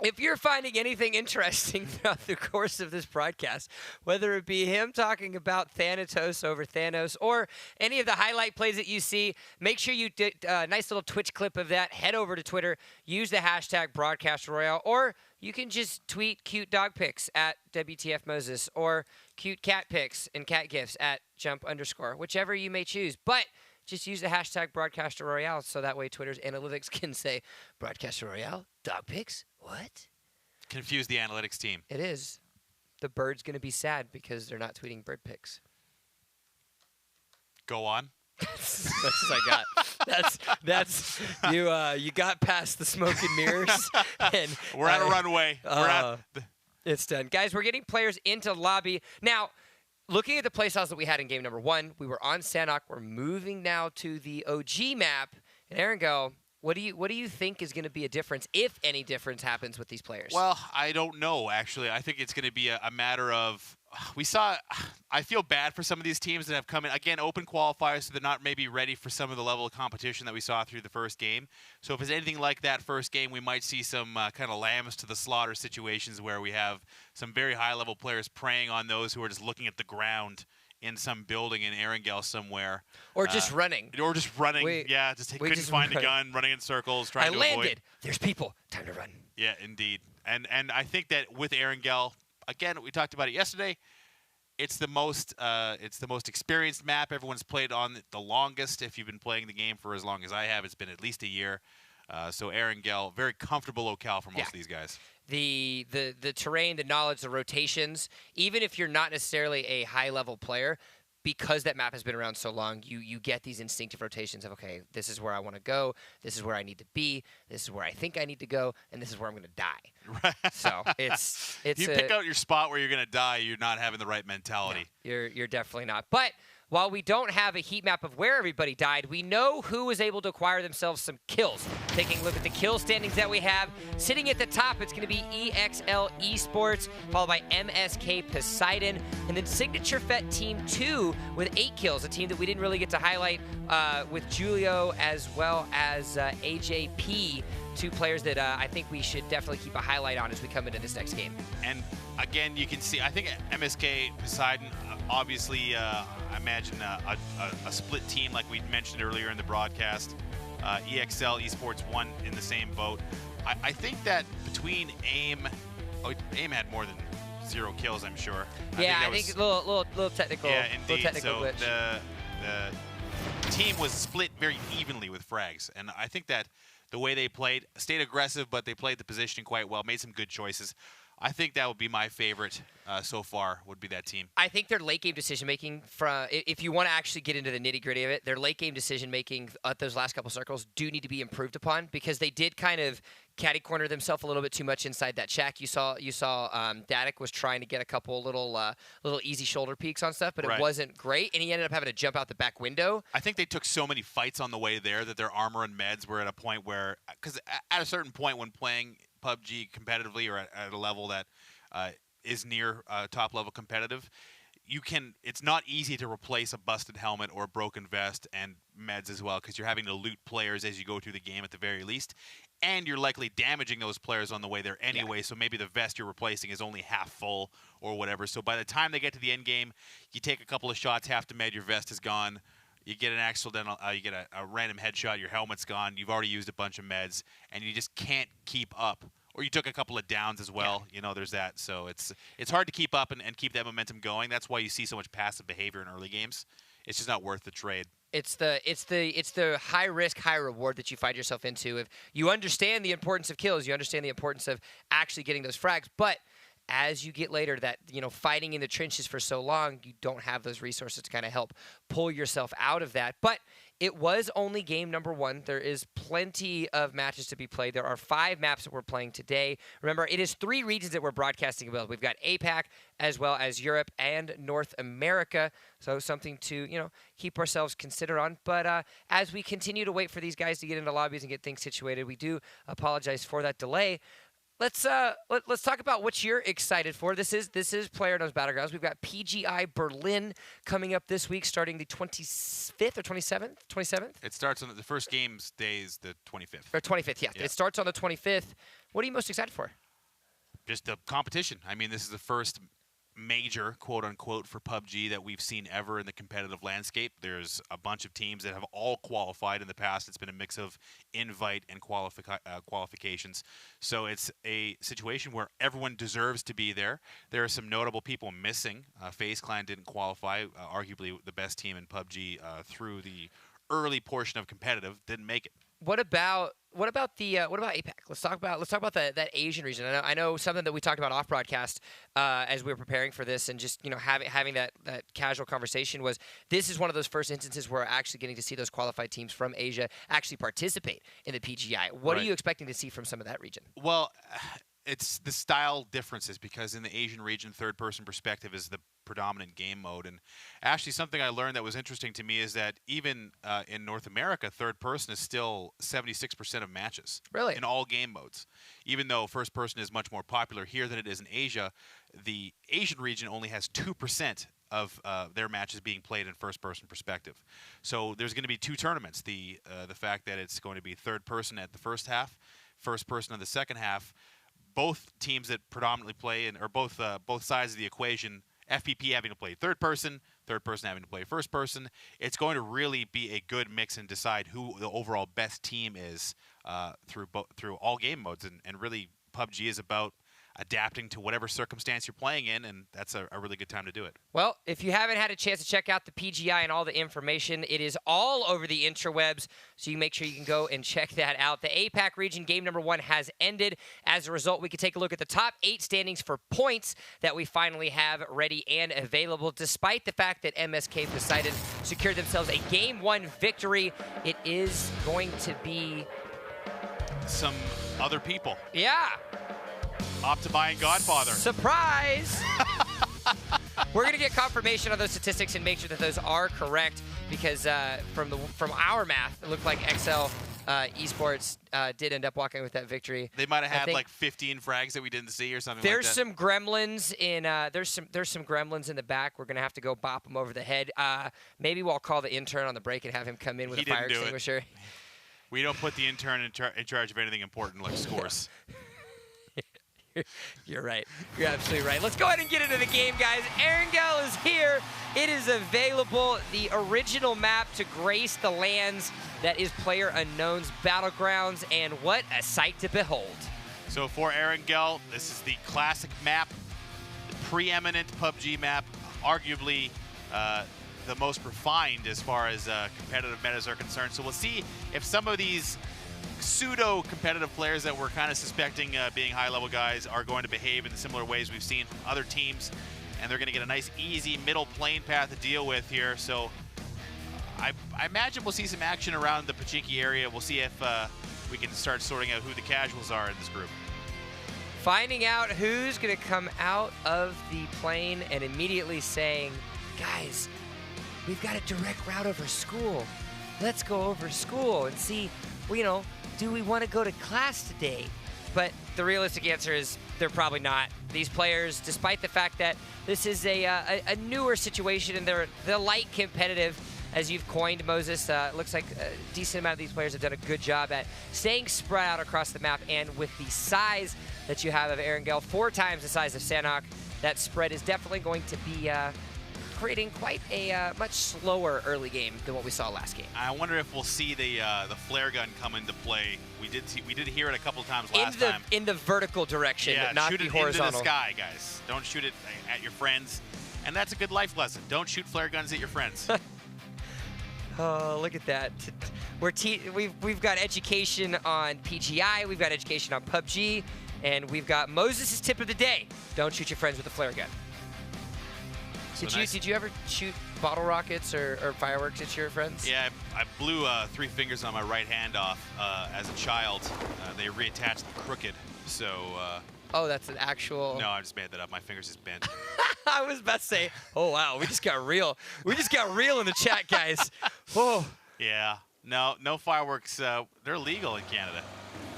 if you're finding anything interesting throughout the course of this broadcast, whether it be him talking about Thanatos over Thanos or any of the highlight plays that you see, make sure you did a nice little Twitch clip of that. Head over to Twitter, use the hashtag Broadcast Royale, or you can just tweet cute dog pics at WTF Moses or cute cat pics and cat gifs at @jump_, whichever you may choose. But just use the hashtag Broadcaster Royale so that way Twitter's analytics can say, Broadcaster Royale, dog pics? What? Confuse the analytics team. It is. The bird's going to be sad because they're not tweeting bird pics. Go on. That's as much as I got. That's you got past the smoke and mirrors. And we're at a runway. It's done. Guys, we're getting players into lobby. Now, looking at the playstyles that we had in game number 1, we were on Sanhok. We're moving now to the OG map. And Erangel, what do you think is going to be a difference, if any difference happens with these players? Well, I don't know, actually. I think it's going to be a matter of I feel bad for some of these teams that have come in. Again, open qualifiers, so they're not maybe ready for some of the level of competition that we saw through the first game. So if it's anything like that first game, we might see some kind of lambs to the slaughter situations where we have some very high-level players preying on those who are just looking at the ground in some building in Erangel somewhere. Or just running. Or just running. Couldn't find a gun, running in circles, trying to avoid. I landed. There's people. Time to run. Yeah, indeed. And I think that with Erangel, again, we talked about it yesterday, it's the most experienced map. Everyone's played on the longest. If you've been playing the game for as long as I have, it's been at least a year. So Erangel, very comfortable locale for most of these guys. The terrain, the knowledge, the rotations, even if you're not necessarily a high-level player, because that map has been around so long, you get these instinctive rotations of, okay, this is where I want to go, this is where I need to be, this is where I think I need to go, and this is where I'm going to die. Right. So it's you pick out your spot where you're going to die, you're not having the right mentality. No, you're definitely not. But while we don't have a heat map of where everybody died, we know who was able to acquire themselves some kills. Taking a look at the kill standings that we have, sitting at the top, it's going to be EXL Esports, followed by MSK Poseidon, and then Signature Fet Team 2 with 8 kills, a team that we didn't really get to highlight with Julio as well as AJP, 2 players that I think we should definitely keep a highlight on as we come into this next game. And again, you can see, I think MSK Poseidon, obviously, I imagine a split team like we mentioned earlier in the broadcast. EXL Esports 1 in the same boat. I think that between AIM had more than 0 kills, I'm sure. I think a little technical. Yeah, indeed. Little technical glitch. The team was split very evenly with frags, and I think that the way they played, stayed aggressive, but they played the positioning quite well, made some good choices. I think that would be my favorite so far, would be that team. I think their late-game decision-making, if you want to actually get into the nitty-gritty of it, their late-game decision-making at those last couple circles do need to be improved upon, because they did kind of catty-corner themselves a little bit too much inside that shack. You saw Datic was trying to get a couple little easy shoulder peeks on stuff, but it wasn't great, and he ended up having to jump out the back window. I think they took so many fights on the way there that their armor and meds were at a point where, because at a certain point when playing PUBG competitively or at a level that is near top level competitive, it's not easy to replace a busted helmet or a broken vest and meds as well, because you're having to loot players as you go through the game at the very least, and you're likely damaging those players on the way there anyway. So maybe the vest you're replacing is only half full or whatever. So by the time they get to the end game, you take a couple of shots, half the med, your vest is gone. You get an accidental, you get a random headshot, your helmet's gone, you've already used a bunch of meds, and you just can't keep up. Or you took a couple of downs as well. You know, there's that. So it's hard to keep up and keep that momentum going. That's why you see so much passive behavior in early games. It's just not worth the trade. It's the high risk, high reward that you find yourself into. If you understand the importance of kills, you understand the importance of actually getting those frags, but as you get later, that fighting in the trenches for so long, you don't have those resources to kind of help pull yourself out of that. But it was only game number 1. There is plenty of matches to be played. There are 5 maps that we're playing today. Remember, it is 3 regions that we're broadcasting about. We've got APAC as well as Europe and North America. So something to keep ourselves considered on. But as we continue to wait for these guys to get into lobbies and get things situated, we do apologize for that delay. let's talk about what you're excited for. This is PlayerUnknown's Battlegrounds. We've got PGI Berlin coming up this week, starting the 25th or 27th. 27th. It starts on the first game's day is the 25th. Or 25th, yeah. It starts on the 25th. What are you most excited for? Just the competition. I mean, this is the first major, quote-unquote, for PUBG that we've seen ever in the competitive landscape. There's a bunch of teams that have all qualified in the past. It's been a mix of invite and qualifications. So it's a situation where everyone deserves to be there. There are some notable people missing. FaZe Clan didn't qualify. Arguably the best team in PUBG through the early portion of competitive didn't make it. What about APAC? Let's talk about that Asian region. I know something that we talked about off broadcast as we were preparing for this, and just having that casual conversation was this is one of those first instances where we're actually getting to see those qualified teams from Asia actually participate in the PGI. What are you expecting to see from some of that region? Well, it's the style differences, because in the Asian region, third-person perspective is the predominant game mode. And actually something I learned that was interesting to me is that even in North America, third-person is still 76% of matches. Really? In all game modes. Even though first-person is much more popular here than it is in Asia, the Asian region only has 2% of their matches being played in first-person perspective. So there's going to be two tournaments. The fact that it's going to be third-person at the first half, first-person in the second half. Both teams that predominantly play, or both sides of the equation, FPP having to play third person having to play first person. It's going to really be a good mix and decide who the overall best team is through all game modes. And really, PUBG is about adapting to whatever circumstance you're playing in, and that's a really good time to do it. Well, if you haven't had a chance to check out the PGI and all the information, it is all over the interwebs, so you make sure you can go and check that out. The APAC region game number 1 has ended. As a result, we can take a look at the top 8 standings for points that we finally have ready and available. Despite the fact that MSK Poseidon secured themselves a Game 1 victory, it is going to be some other people. Yeah. Optibai and Godfather. Surprise! We're going to get confirmation on those statistics and make sure that those are correct, because from our math, it looked like XL Esports did end up walking with that victory. They might have had like 15 frags that we didn't see or something there's like that. Some gremlins in there's some gremlins in the back. We're going to have to go bop them over the head. Maybe we'll call the intern on the break and have him come in with a fire extinguisher. We don't put the intern in charge of anything important like scores. You're right. You're absolutely right. Let's go ahead and get into the game, guys. Erangel is here. It is available. The original map to grace the lands that is PlayerUnknown's Battlegrounds, and what a sight to behold. So for Erangel, this is the classic map, the preeminent PUBG map, arguably the most refined as far as competitive metas are concerned. So we'll see if some of these pseudo-competitive players that we're kind of suspecting being high-level guys are going to behave in similar ways we've seen other teams, and they're going to get a nice, easy middle plane path to deal with here. So I imagine we'll see some action around the Pachinki area. We'll see if we can start sorting out who the casuals are in this group. Finding out who's going to come out of the plane and immediately saying, guys, we've got a direct route over school. Let's go over school and see, do we want to go to class today? But the realistic answer is they're probably not. These players, despite the fact that this is a newer situation and they're light competitive, as you've coined, Moses, looks like a decent amount of these players have done a good job at staying spread out across the map. And with the size that you have of Erangel, 4 times the size of Sanhok, that spread is definitely going to be creating quite a much slower early game than what we saw last game. I wonder if we'll see the flare gun come into play. We did hear it a couple times last time. In the vertical direction, not the horizontal. Shoot it into the sky, guys. Don't shoot it at your friends. And that's a good life lesson. Don't shoot flare guns at your friends. Oh, look at that. We've got education on PGI, we've got education on PUBG, and we've got Moses' tip of the day. Don't shoot your friends with a flare gun. Did you ever shoot bottle rockets or fireworks at your friends? Yeah, I blew 3 fingers on my right hand off as a child. They reattached them crooked, so... oh, that's an actual... No, I just made that up. My fingers just bent. I was about to say, oh, wow, we just got real. We just got real in the chat, guys. Oh. Yeah. No fireworks. They're legal in Canada.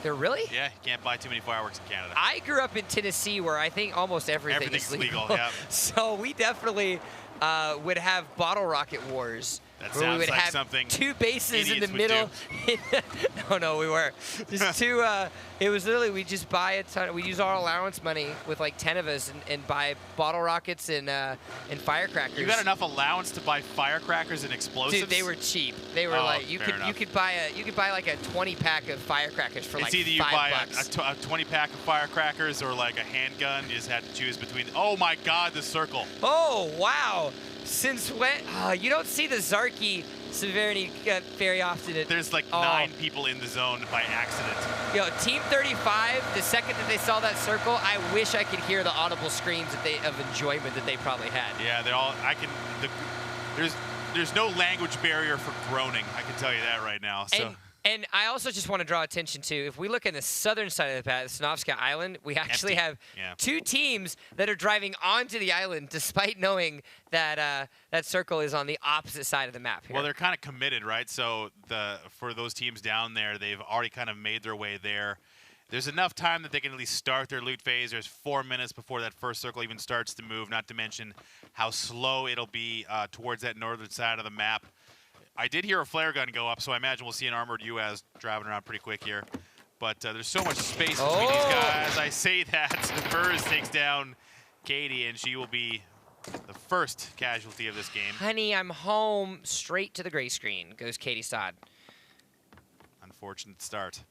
They're really? Yeah, you can't buy too many fireworks in Canada. I grew up in Tennessee where I think almost everything is legal. Yeah. So we definitely would have bottle rocket wars. That where we sounds would like have something 2 bases in the idiots would middle. No, we were. Just 2, it was literally, we just buy a ton, we use our allowance money with like 10 of us and buy bottle rockets and firecrackers. You got enough allowance to buy firecrackers and explosives? Dude, they were cheap. They were like, you could buy like a 20-pack of firecrackers for like $5. It's either you buy a 20-pack of firecrackers or like a handgun. You just had to choose between. Oh my God, the circle. Oh, wow. Since when? You don't see the Zarky severity very often. There's like 9 people in the zone by accident. Yo, Team 35, the second that they saw that circle, I wish I could hear the audible screams of enjoyment that they probably had. Yeah, they're all, there's no language barrier for groaning, I can tell you that right now. So. And I also just want to draw attention to, if we look in the southern side of the path, Sanofska Island, we actually have 2 teams that are driving onto the island despite knowing that that circle is on the opposite side of the map here. Well, they're kind of committed, right? So for those teams down there, they've already kind of made their way there. There's enough time that they can at least start their loot phase. There's 4 minutes before that first circle even starts to move, not to mention how slow it'll be towards that northern side of the map. I did hear a flare gun go up, so I imagine we'll see an armored UAZ driving around pretty quick here. But there's so much space between these guys. I say that. Furs takes down Katie, and she will be the first casualty of this game. Honey, I'm home. Straight to the gray screen goes Katie Stodd. Unfortunate start.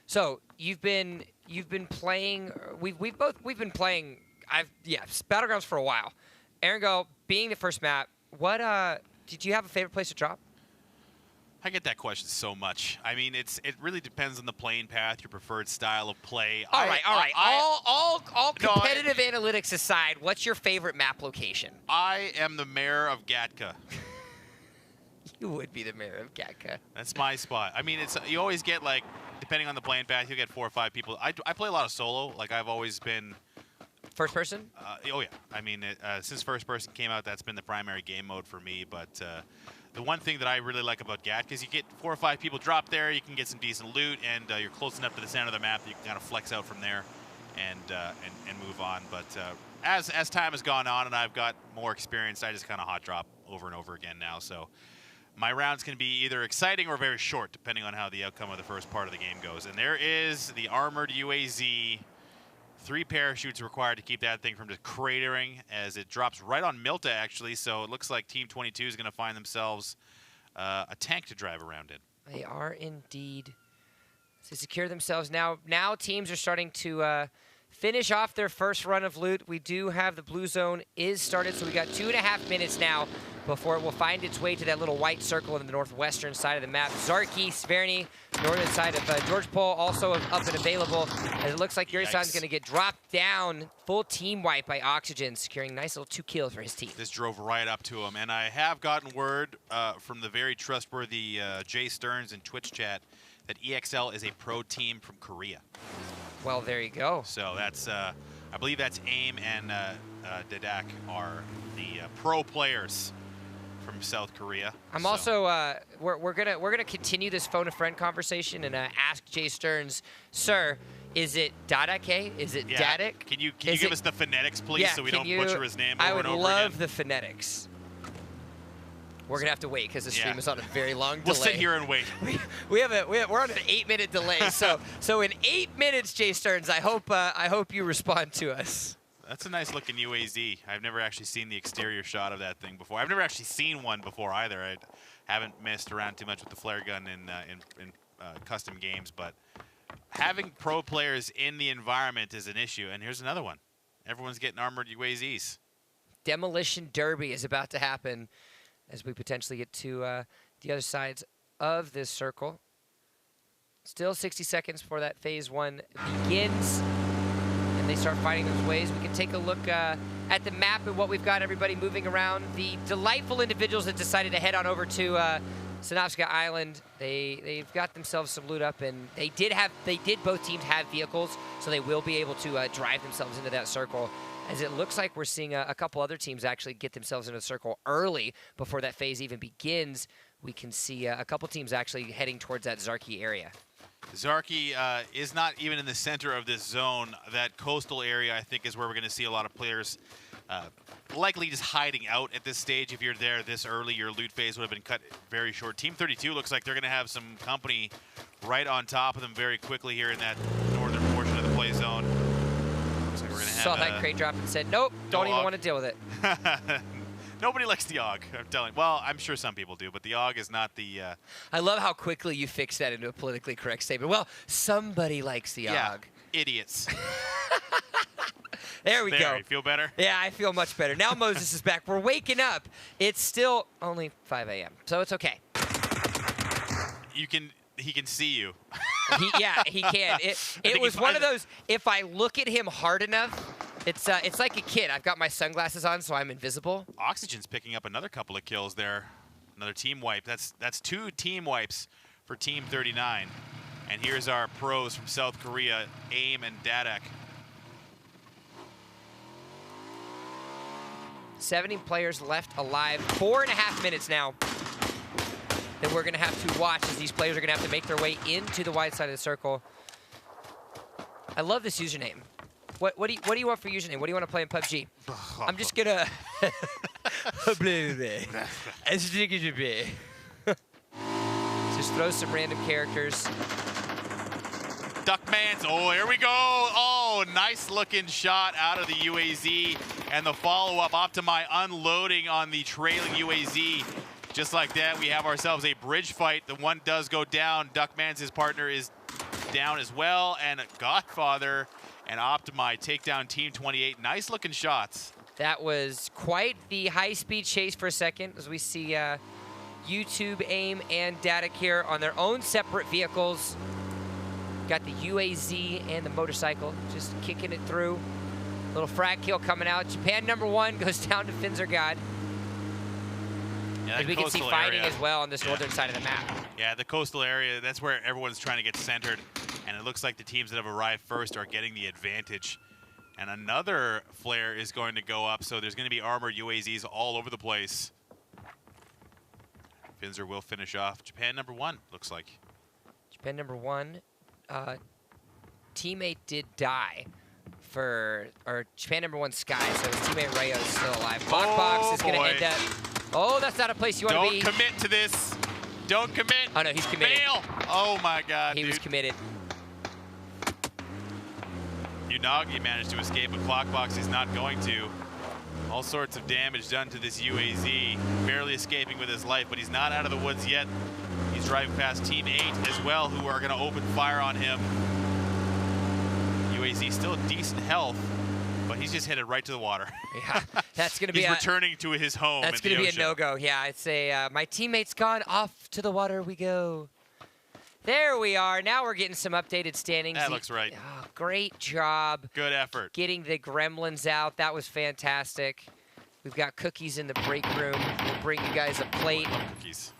So you've been playing. We've been playing. Battlegrounds for a while. Erangel, being the first map, what did you have a favorite place to drop? I get that question so much. I mean, it really depends on the playing path, your preferred style of play. All right. All competitive analytics aside, what's your favorite map location? I am the mayor of Gatka. You would be the mayor of Gatka. That's my spot. I mean, you always get, like, depending on the playing path, you get 4 or 5 people. I play a lot of solo. Like, I've always been... First person? Oh, yeah. I mean, since first person came out, that's been the primary game mode for me. But the one thing that I really like about Gatka is you get 4 or 5 people drop there, you can get some decent loot, and you're close enough to the center of the map that you can kind of flex out from there and move on. But as time has gone on and I've got more experience, I just kind of hot drop over and over again now. So my rounds can be either exciting or very short, depending on how the outcome of the first part of the game goes. And there is the armored UAZ. 3 parachutes required to keep that thing from just cratering as it drops right on Milta, actually. So it looks like Team 22 is going to find themselves a tank to drive around in. They are indeed. To secure themselves now. Now teams are starting to finish off their first run of loot. We do have the blue zone is started, so we got 2.5 minutes now before it will find its way to that little white circle in the northwestern side of the map. Zarky, Sverny, northern side of George Pole also up and available. As it looks like Yurisan's going to get dropped down. Full team wipe by Oxygen, securing nice little 2 kills for his team. This drove right up to him, and I have gotten word from the very trustworthy Jay Stearns in Twitch chat that EXL is a pro team from Korea. Well, there you go. So that's, I believe that's AIM and Dedak are the pro players from South Korea. I'm also we're gonna continue this phone a friend conversation and ask Jay Stearns, sir, is it Dadake? Is it Dadak? Can you give us the phonetics, please, so we don't butcher his name over and over again? I would love the phonetics. We're gonna have to wait because the stream is on a very long delay. We'll sit here and wait. We're on an 8-minute delay. So in 8 minutes, Jay Stearns, I hope you respond to us. That's a nice looking UAZ. I've never actually seen the exterior shot of that thing before. I've never actually seen one before either. I haven't messed around too much with the flare gun in custom games, but having pro players in the environment is an issue. And here's another one. Everyone's getting armored UAZs. Demolition Derby is about to happen as we potentially get to the other sides of this circle. Still 60 seconds before that phase 1 begins. And they start finding those ways. We can take a look at the map and what we've got everybody moving around. The delightful individuals that decided to head on over to Sanofska Island, they've got themselves some loot up, and both teams have vehicles, so they will be able to drive themselves into that circle. As it looks like we're seeing a couple other teams actually get themselves into the circle early before that phase even begins. We can see a couple teams actually heading towards that Zarky area. Zarky is not even in the center of this zone. That coastal area, I think, is where we're going to see a lot of players likely just hiding out at this stage. If you're there this early, your loot phase would have been cut very short. Team 32 looks like they're going to have some company right on top of them very quickly here in that northern portion of the play zone. Looks like we're going to have saw that crate drop and said, nope, don't even want to deal with it. Nobody likes the AUG, I'm telling you. Well, I'm sure some people do, but the AUG is not the... I love how quickly you fix that into a politically correct statement. Well, somebody likes the AUG. Idiots. There we go. You feel better? Yeah, I feel much better. Now Moses is back. We're waking up. It's still only 5 a.m., so it's okay. He can see you. He can. It was one of those, if I look at him hard enough, it's like a kid. I've got my sunglasses on, so I'm invisible. Oxygen's picking up another couple of kills there. Another team wipe. That's 2 team wipes for Team 39. And here's our pros from South Korea, AIM and Dadak. 70 players left alive. 4.5 minutes now that we're going to have to watch as these players are going to have to make their way into the wide side of the circle. I love this username. What do you want for username? What do you want to play in PUBG? I'm just going to... Just throw some random characters. Duckmans, oh, here we go. Oh, nice looking shot out of the UAZ. And the follow-up, Optimi unloading on the trailing UAZ. Just like that, we have ourselves a bridge fight. The one does go down. Duckmans, his partner, is down as well. And Godfather and Optimi take down Team 28. Nice looking shots. That was quite the high-speed chase for a second as we see YouTube, AIM, and Dadak here on their own separate vehicles. Got the UAZ and the motorcycle just kicking it through. Little frag kill coming out. Japan #1 goes down to Finzergod. Yeah, as we can see fighting as well on this northern side of the map. Yeah, the coastal area, that's where everyone's trying to get centered. And it looks like the teams that have arrived first are getting the advantage. And another flare is going to go up, so there's going to be armored UAZs all over the place. Finzer will finish off Japan #1, looks like. Japan #1. Teammate did die for, or Japan #1 Sky, so his teammate Rayo is still alive. Box is going to end up. Oh, that's not a place you want to be. Don't commit to this. Don't commit. Oh, no, he's committed. Fail. Oh, my God, He was committed. Unagi managed to escape, but Clockbox is not going to. All sorts of damage done to this UAZ. Barely escaping with his life, but he's not out of the woods yet. He's driving past Team 8 as well, who are going to open fire on him. UAZ still decent health, but he's just headed right to the water. Yeah, that's going to be he's returning to his home. That's going to be a no-go. Yeah, I'd say my teammate's gone. Off to the water we go. There we are. Now we're getting some updated standings. That looks right. Oh, great job. Good effort. Getting the gremlins out. That was fantastic. We've got cookies in the break room. We'll bring you guys a plate. I love cookies.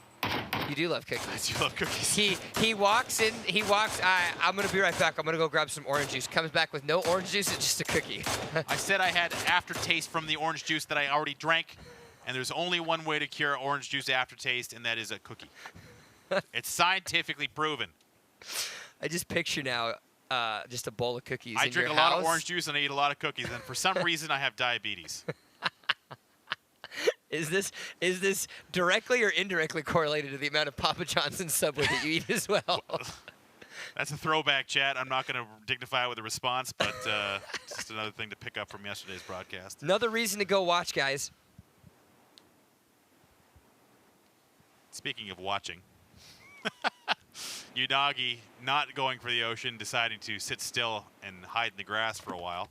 You do love cookies. You love cookies. He walks in. He walks. I'm going to be right back. I'm going to go grab some orange juice. Comes back with no orange juice. It's just a cookie. I said I had aftertaste from the orange juice that I already drank. And there's only one way to cure orange juice aftertaste, and that is a cookie. It's scientifically proven. I just picture now just a bowl of cookies. I drink a lot of orange juice and I eat a lot of cookies, and for some reason I have diabetes. Is this directly or indirectly correlated to the amount of Papa John's Subway that you eat as well? That's a throwback, chat. I'm not going to dignify it with a response, but just another thing to pick up from yesterday's broadcast. Another reason to go watch, guys. Speaking of watching, Unagi not going for the ocean, deciding to sit still and hide in the grass for a while.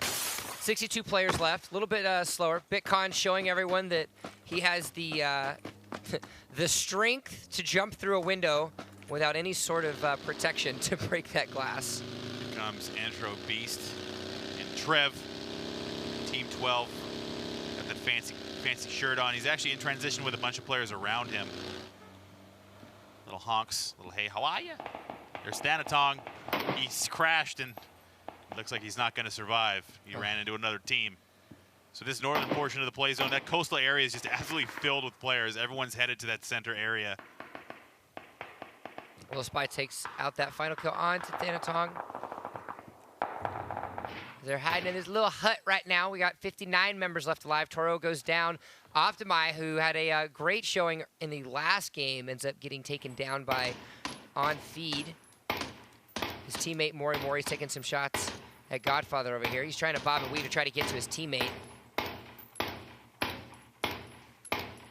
62 players left, a little bit slower. Bitcon showing everyone that he has the the strength to jump through a window without any sort of protection to break that glass. Here comes Antro Beast and Trev, Team 12. Got that fancy shirt on. He's actually in transition with a bunch of players around him. Little honks, little hey, how are ya? There's Thanatong. He's crashed and looks like he's not going to survive. He ran into another team. So this northern portion of the play zone, that coastal area is just absolutely filled with players. Everyone's headed to that center area. Little Spy takes out that final kill on to Thanatong. They're hiding in his little hut right now. We got 59 members left alive. Toro goes down. Optimi, who had a great showing in the last game, ends up getting taken down by On Feed. His teammate Mori's taking some shots at Godfather over here. He's trying to bob and weave to try to get to his teammate.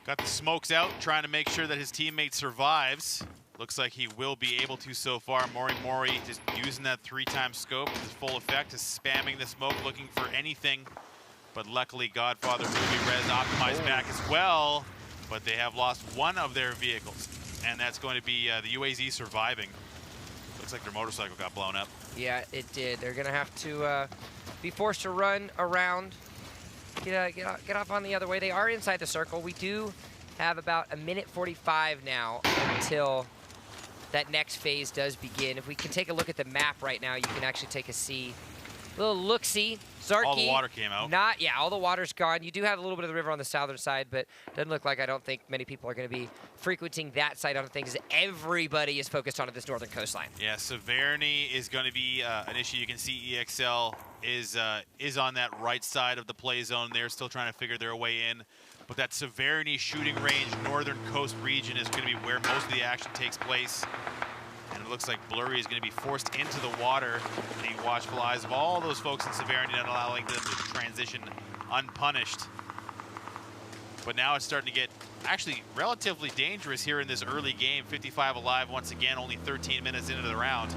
Got the smokes out, trying to make sure that his teammate survives. Looks like he will be able to so far. Mori just using that 3-time scope to full effect, is spamming the smoke, looking for anything. But luckily, Godfather will be res optimized back as well. But they have lost one of their vehicles, and that's going to be the UAZ surviving. Looks like their motorcycle got blown up. Yeah, it did. They're going to have to be forced to run around, get off on the other way. They are inside the circle. We do have about 1:45 now until that next phase does begin. If we can take a look at the map right now, you can actually take a little look-see. Zarky. All the water came out. All the water's gone. You do have a little bit of the river on the southern side, but doesn't look like, I don't think many people are going to be frequenting that side on things. Everybody is focused on this northern coastline. Yeah, Severny is going to be an issue. You can see EXL is on that right side of the play zone. They're still trying to figure their way in. But that Severny shooting range, northern coast region, is going to be where most of the action takes place. And it looks like Blurry is going to be forced into the water, being watchful eyes of all those folks in Severny, not allowing them to transition unpunished. But now it's starting to get actually relatively dangerous here in this early game. 55 alive once again, only 13 minutes into the round.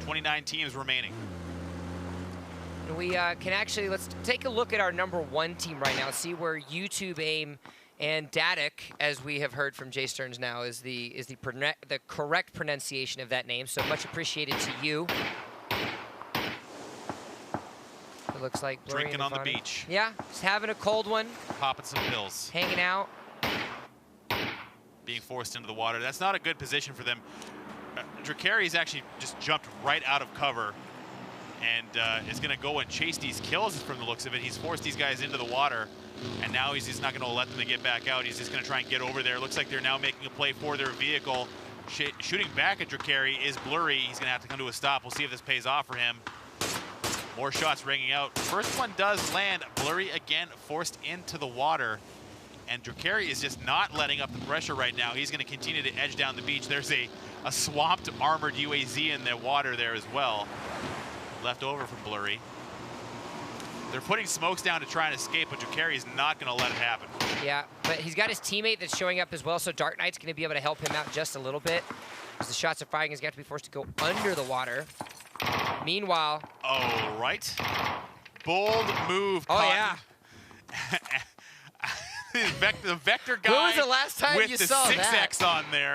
29 teams remaining. And we can actually, let's take a look at our #1 team right now, see where YouTube, AIM, and Datic, as we have heard from Jay Stearns now, is the correct pronunciation of that name. So much appreciated to you. It looks like drinking on the beach. Yeah, just having a cold one. Popping some pills. Hanging out. Being forced into the water. That's not a good position for them. Dracari's actually just jumped right out of cover and is going to go and chase these kills from the looks of it. He's forced these guys into the water, and now he's just not going to let them get back out. He's just going to try and get over there. Looks like they're now making a play for their vehicle. Shooting back at Dracari is Blurry. He's going to have to come to a stop. We'll see if this pays off for him. More shots ringing out. First one does land. Blurry again forced into the water, and Dracari is just not letting up the pressure right now. He's going to continue to edge down the beach. There's a swamped armored UAZ in the water there as well. Left over from Blurry. They're putting smokes down to try and escape, but Dracari is not going to let it happen. Yeah, but he's got his teammate that's showing up as well, so Dark Knight's going to be able to help him out just a little bit. As the shots are firing, he's going to have to be forced to go under the water. Meanwhile... Oh, right. Bold move. Oh, yeah. The Vector guy when was the last time with you the saw 6X on there.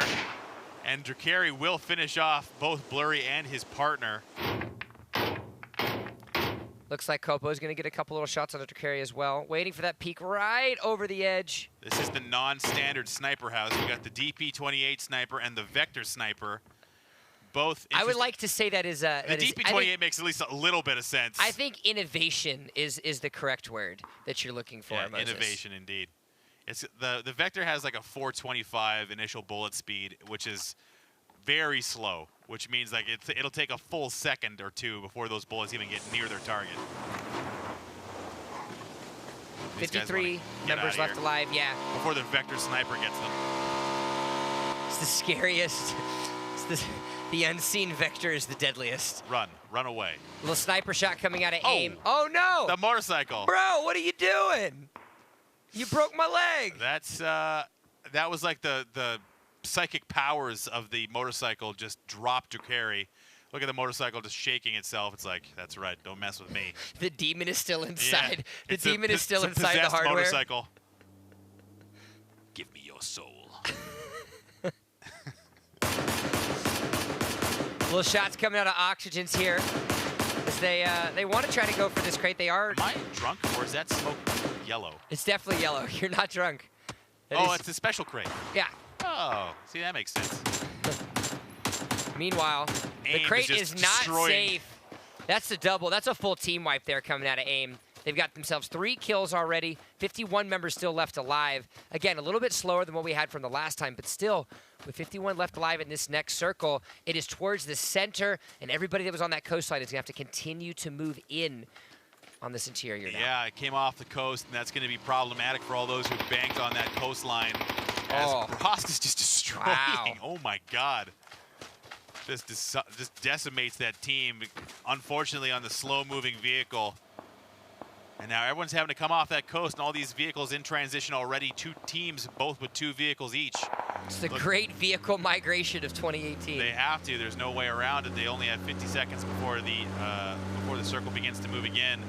And Dracari will finish off both Blurry and his partner. Looks like Kopo's going to get a couple little shots on the Dracari as well. Waiting for that peek right over the edge. This is the non-standard sniper house. We got the DP-28 sniper and the Vector sniper. Both. I would like to say that is the DP-28 makes at least a little bit of sense. I think innovation is the correct word that you're looking for. Yeah, innovation indeed. It's the Vector has like a 425 initial bullet speed, which is very slow, which means like it'll take a full second or two before those bullets even get near their target. 53 members left alive, yeah. Before the Vector sniper gets them. It's the scariest. It's the unseen Vector is the deadliest. Run away. Little sniper shot coming out of aim. Oh no! The motorcycle. Bro, what are you doing? You broke my leg. That was like the psychic powers of the motorcycle just dropped Dracari. Look at the motorcycle just shaking itself. It's like, that's right, don't mess with me. The demon is still inside. Yeah, the demon is still inside the hardware. Motorcycle. Give me your soul. Little shots coming out of Oxygens here. As they want to try to go for this crate. They are. Am I drunk, or is that smoke yellow? It's definitely yellow. You're not drunk. It's a special crate. Yeah. Oh, see, that makes sense. Meanwhile, the crate is not safe. That's the double. That's a full team wipe there coming out of AIM. They've got themselves 3 kills already, 51 members still left alive. Again, a little bit slower than what we had from the last time, but still, with 51 left alive in this next circle, it is towards the center, and everybody that was on that coastline is going to have to continue to move in on this interior now. Yeah, it came off the coast, and that's going to be problematic for all those who banked on that coastline. As Brosk is just destroying. Wow. Oh, my God. Just decimates that team, unfortunately, on the slow-moving vehicle. And now everyone's having to come off that coast, and all these vehicles in transition already. 2 teams, both with 2 vehicles each. It's the great vehicle migration of 2018. They have to. There's no way around it. They only have 50 seconds before the circle begins to move again.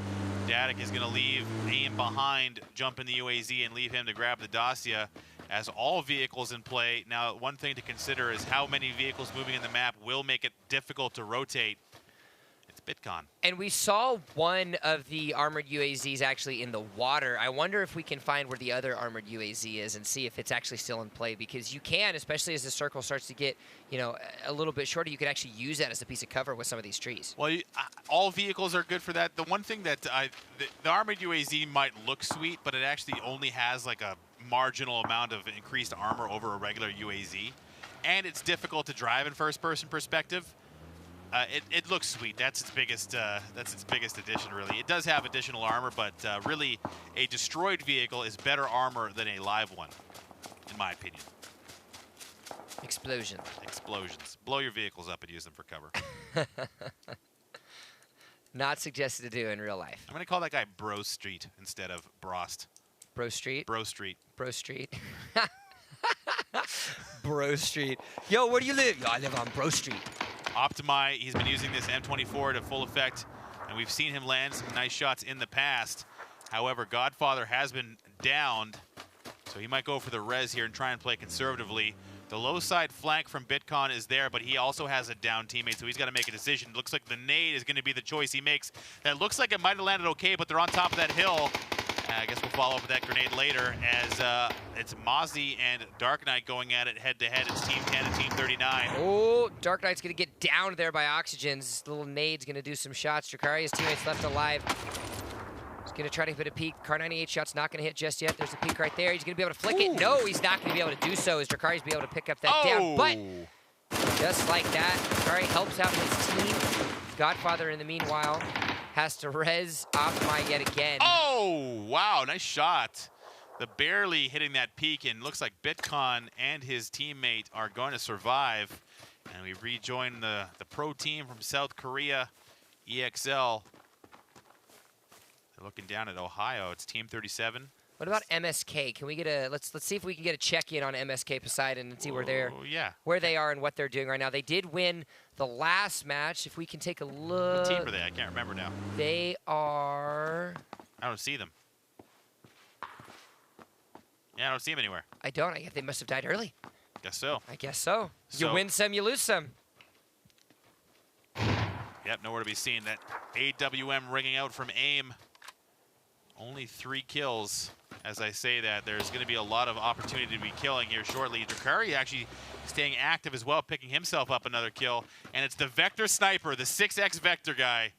Datic is going to leave AIM behind, jump in the UAZ, and leave him to grab the Dacia. As all vehicles in play. Now, one thing to consider is how many vehicles moving in the map will make it difficult to rotate. It's BitCon. And we saw one of the armored UAZs actually in the water. I wonder if we can find where the other armored UAZ is and see if it's actually still in play, because you can, especially as the circle starts to get, you know, a little bit shorter, you could actually use that as a piece of cover with some of these trees. Well, all vehicles are good for that. The one thing that the armored UAZ might look sweet, but it actually only has like a marginal amount of increased armor over a regular UAZ, and it's difficult to drive in first-person perspective. It looks sweet. That's its biggest addition, really. It does have additional armor, but really, a destroyed vehicle is better armor than a live one, in my opinion. Explosion. Explosions. Blow your vehicles up and use them for cover. Not suggested to do in real life. I'm gonna call that guy Bro Street instead of Brost. Bro Street? Bro Street. Bro Street. Bro Street. Yo, where do you live? Yo, I live on Bro Street. Optimi, he's been using this M24 to full effect, and we've seen him land some nice shots in the past. However, Godfather has been downed, so he might go for the res here and try and play conservatively. The low side flank from BitCon is there, but he also has a down teammate, so he's got to make a decision. Looks like the nade is going to be the choice he makes. That looks like it might have landed okay, but they're on top of that hill. I guess we'll follow up with that grenade later, as it's Mozzie and Dark Knight going at it head-to-head. It's Team 10 and Team 39. Oh, Dark Knight's going to get downed there by Oxygen. This little nade's going to do some shots. Drakaria's teammates left alive. He's going to try to hit a peek. Car 98 shot's not going to hit just yet. There's a peek right there. He's going to be able to flick it. No, he's not going to be able to do so, as Drakaria's be able to pick up that down. But just like that, Drakari helps out his team. Godfather, in the meanwhile, has to res Optimi yet again. Oh, wow, nice shot. The barely hitting that peak, and looks like BitCon and his teammate are going to survive. And we rejoin the pro team from South Korea, EXL. They're looking down at Ohio. It's Team 37. What about MSK? Can we get a let's see if we can get a check-in on MSK Poseidon and see where they are and what they're doing right now. They did win the last match. If we can take a look. What team are they? I can't remember now. They are. I don't see them. Yeah, I don't see them anywhere. I don't. I guess they must have died early. Guess so. I guess so. You win some, you lose some. Yep, nowhere to be seen. That AWM ringing out from AIM. Only 3 kills. As I say that, there's going to be a lot of opportunity to be killing here shortly. Drakari actually staying active as well, picking himself up another kill. And it's the Vector Sniper, the 6X Vector guy,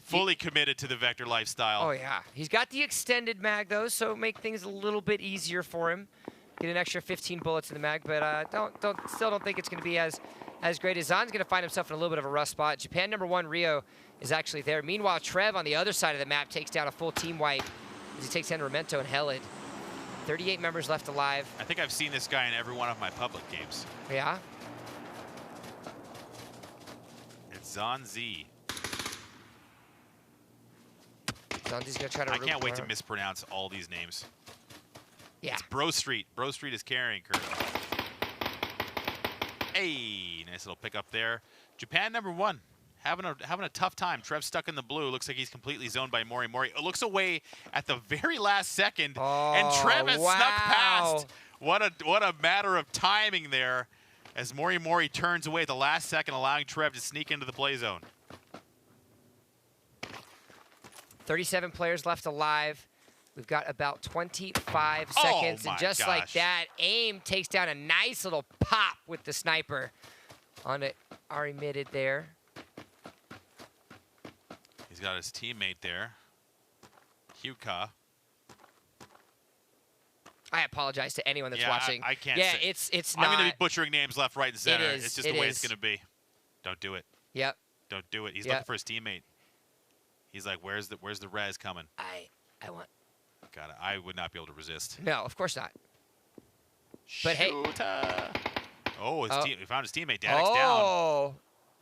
fully committed to the Vector lifestyle. Oh, yeah. He's got the extended mag, though, so make things a little bit easier for him. Get an extra 15 bullets in the mag, but still don't think it's going to be as great. As Zan's going to find himself in a little bit of a rough spot. Japan #1 Rio is actually there. Meanwhile, Trev on the other side of the map takes down a full team wipe as he takes down Memento and Helid. 38 members left alive. I think I've seen this guy in every one of my public games. Yeah? It's Zan Z. Zanzi's going to try to I can't wait to mispronounce all these names. Yeah. It's Bro Street. Bro Street is carrying currently. Hey, nice little pick up there. Japan #1. Having a tough time. Trev stuck in the blue. Looks like he's completely zoned by Mori. Mori looks away at the very last second, and Trev has snuck past. What a matter of timing there, as Mori turns away at the last second, allowing Trev to sneak into the play zone. 37 players left alive. We've got about 25 seconds, and just like that, AIM takes down a nice little pop with the sniper on it. Ari mitted there. He's got his teammate there. Huka. I apologize to anyone that's yeah, watching. I can't yeah, say. it's not. I'm going to be butchering names left, right, and center. Is, it's just the way it's going to be. Don't do it. Yep. Don't do it. He's Yep. looking for his teammate. He's like, where's the res coming? I want. God, I would not be able to resist. No, of course not. But hey. Oh, he found his teammate. Daddick's down. Oh,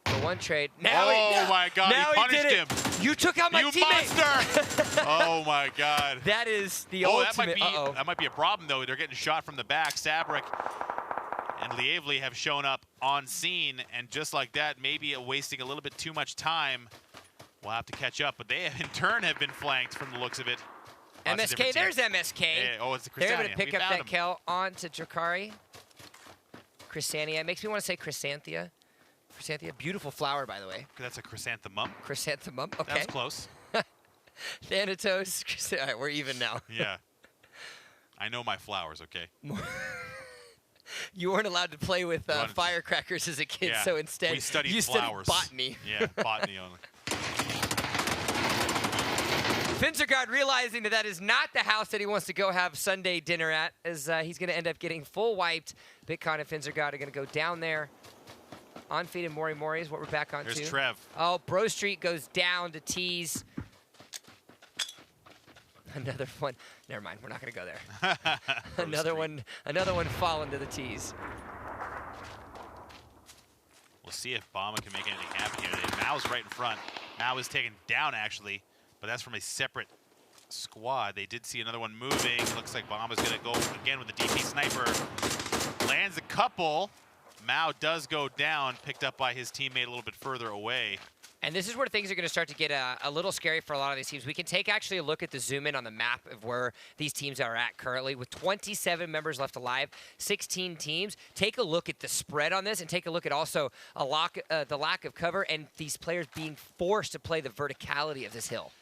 the one trade. Now my God, now he punished him. You took out my teammate. Monster! Oh my God. That is the ultimate. That might be a problem though. They're getting shot from the back. Sabrick and Lievely have shown up on scene, and just like that, maybe wasting a little bit too much time. We'll have to catch up, but they in turn have been flanked from the looks of it. MSK, there's MSK. Yeah, it's the They're able to Chrysania. pick up that kill onto Drakari. Chrysania. It makes me want to say Chrysanthia. Chrysanthia. Beautiful flower, by the way. That's a chrysanthemum. Chrysanthemum. Okay. That was close. Thanatos. All right, we're even now. Yeah. I know my flowers, okay? You weren't allowed to play with firecrackers as a kid, yeah. so instead you studied flowers. Botany. Yeah, botany only. Finstergaard realizing that is not the house that he wants to go have Sunday dinner at, as he's going to end up getting full wiped. Bitcon and Finstergaard are going to go down there. On feet and Mori Mori is what we're back on to. There's Trev. Oh, Bro Street goes down to tease. Another one. Never mind. We're not going to go there. another one falling to the tees. We'll see if Bama can make anything happen here. Mao's right in front. Mao is taken down, actually, but that's from a separate squad. They did see another one moving. Looks like Bama's going to go again with the DP sniper. Lands a couple. Mao does go down, picked up by his teammate a little bit further away. And this is where things are going to start to get a little scary for a lot of these teams. We can take actually a look at the zoom in on the map of where these teams are at currently. With 27 members left alive, 16 teams. Take a look at the spread on this, and take a look at also the lack of cover and these players being forced to play the verticality of this hill.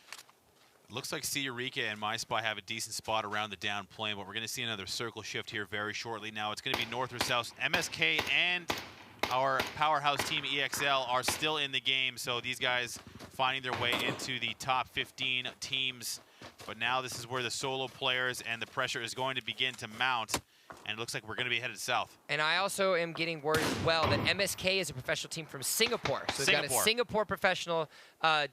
Looks like Eureka and MySpy have a decent spot around the down plane, but we're going to see another circle shift here very shortly. Now it's going to be north or south. MSK and our powerhouse team EXL are still in the game, so these guys finding their way into the top 15 teams. But now this is where the solo players and the pressure is going to begin to mount. And it looks like we're going to be headed south. And I also am getting word as well that MSK is a professional team from Singapore. So we've got a Singapore professional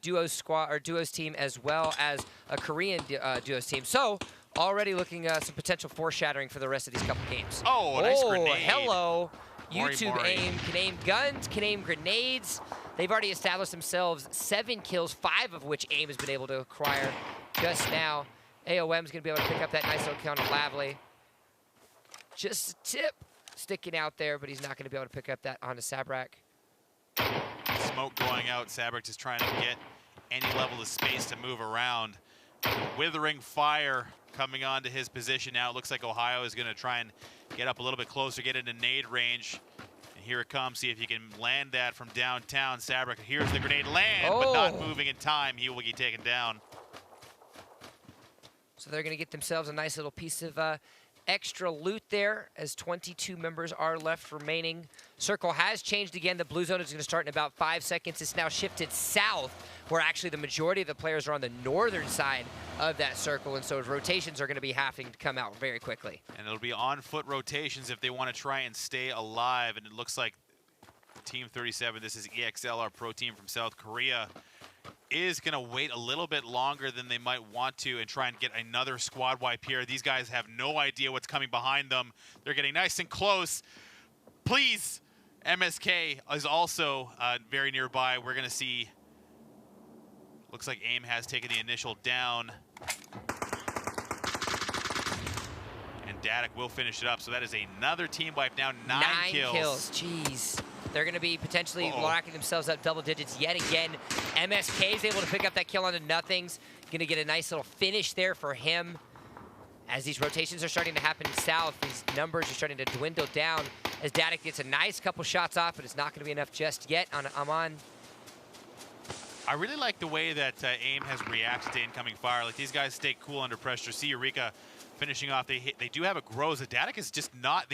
duos squad or duos team, as well as a Korean duos team. So already looking some potential foreshadowing for the rest of these couple games. Oh, nice grenade. Hello. Mori YouTube Mori. aim can aim guns, can aim grenades. They've already established themselves 7 kills, 5 of which AIM has been able to acquire just now. AOM is going to be able to pick up that nice little kill on Lavely. Just a tip sticking out there, but he's not going to be able to pick up that onto Sabrak. Smoke going out. Sabrak just trying to get any level of space to move around. Withering fire coming onto his position now. It looks like Ohio is going to try and get up a little bit closer, get into nade range. And here it comes. See if he can land that from downtown. Sabrak, here's the grenade land, but not moving in time. He will get taken down. So they're going to get themselves a nice little piece of extra loot there, as 22 members are left remaining. Circle has changed again. The blue zone is going to start in about 5 seconds. It's now shifted south, where actually the majority of the players are on the northern side of that circle, and so rotations are going to be having to come out very quickly. And it'll be on-foot rotations if they want to try and stay alive, and it looks like Team 37, this is EXL, our pro team from South Korea, is going to wait a little bit longer than they might want to and try and get another squad wipe here. These guys have no idea what's coming behind them. They're getting nice and close. Please, MSK is also very nearby. We're going to see, looks like AIM has taken the initial down. And Daddick will finish it up. So that is another team wipe now, 9 kills. 9 kills, jeez. They're going to be potentially locking themselves up double digits yet again. MSK is able to pick up that kill onto Nothings. Going to get a nice little finish there for him. As these rotations are starting to happen south, these numbers are starting to dwindle down. As Daddick gets a nice couple shots off, but it's not going to be enough just yet on Aman. I really like the way that AIM has reacted to incoming fire. Like, these guys stay cool under pressure. See Eureka finishing off. They do have a Groza. Daddick is just not.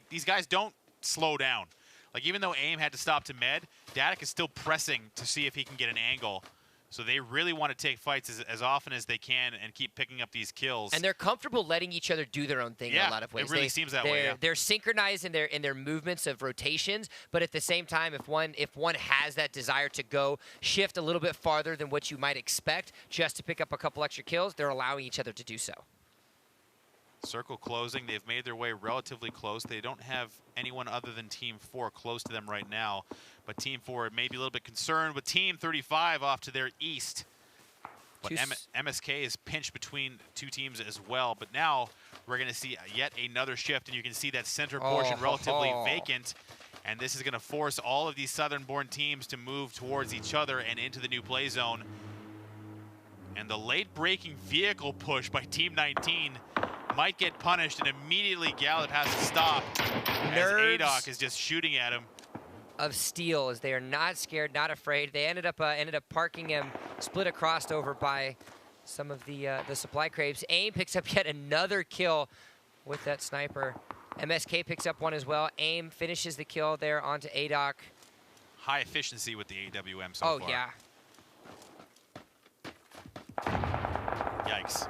These guys don't slow down. Like, even though AIM had to stop to med, Daddick is still pressing to see if he can get an angle. So they really want to take fights as often as they can and keep picking up these kills. And they're comfortable letting each other do their own thing in a lot of ways. It really seems that way. They're synchronized in their movements of rotations, but at the same time, if one has that desire to go shift a little bit farther than what you might expect just to pick up a couple extra kills, they're allowing each other to do so. Circle closing. They've made their way relatively close. They don't have anyone other than Team 4 close to them right now. But Team 4 may be a little bit concerned with Team 35 off to their east. But MSK is pinched between two teams as well. But now we're going to see yet another shift. And you can see that center portion relatively vacant. And this is going to force all of these Southern-born teams to move towards each other and into the new play zone. And the late-breaking vehicle push by Team 19 might get punished, and immediately Gallup has to stop as ADOC is just shooting at him. Of steel, as they are not scared, not afraid. They ended up parking him, split across over by some of the supply crates. AIM picks up yet another kill with that sniper. MSK picks up one as well. AIM finishes the kill there onto ADOC. High efficiency with the AWM so far. Oh, yeah. Yikes.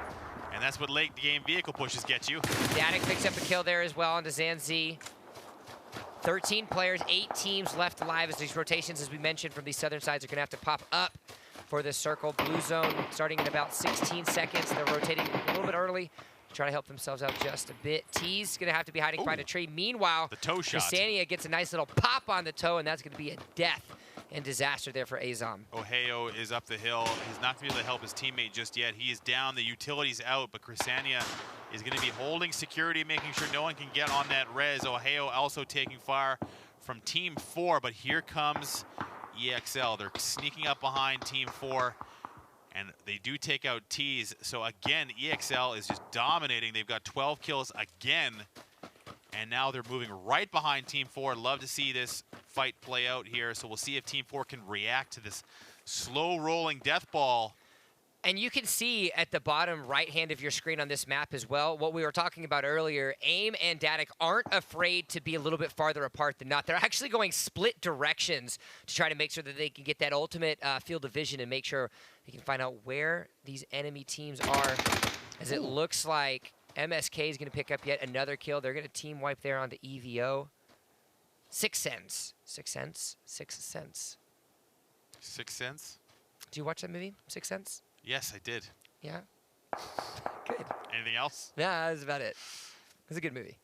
And that's what late game vehicle pushes get you. Danik picks up a kill there as well onto Zanzi. 13 players, 8 teams left alive as these rotations, as we mentioned, from these southern sides are going to have to pop up for this circle. Blue zone starting in about 16 seconds. They're rotating a little bit early to try to help themselves out just a bit. T's going to have to be hiding behind a tree. Meanwhile, the toe shot. Ksania gets a nice little pop on the toe, and that's going to be a death and disaster there for Azam. Ohio is up the hill. He's not going to be able to help his teammate just yet. He is down. The utility's out, but Ksania is going to be holding security, making sure no one can get on that res. Ohio also taking fire from Team 4, but here comes EXL. They're sneaking up behind Team 4, and they do take out T's. So again, EXL is just dominating. They've got 12 kills again, and now they're moving right behind Team 4. Love to see this fight play out here, so we'll see if Team 4 can react to this slow-rolling death ball. And you can see at the bottom right hand of your screen on this map as well, what we were talking about earlier, AIM and Danik aren't afraid to be a little bit farther apart than not. They're actually going split directions to try to make sure that they can get that ultimate field of vision and make sure they can find out where these enemy teams are. As it looks like MSK is going to pick up yet another kill. They're going to team wipe there onto EVO. 6 cents. 6 cents. 6 cents. 6 cents? Do you watch that movie, 6 Cents? Yes, I did. Yeah? Good. Anything else? Yeah, that's about it. It was a good movie.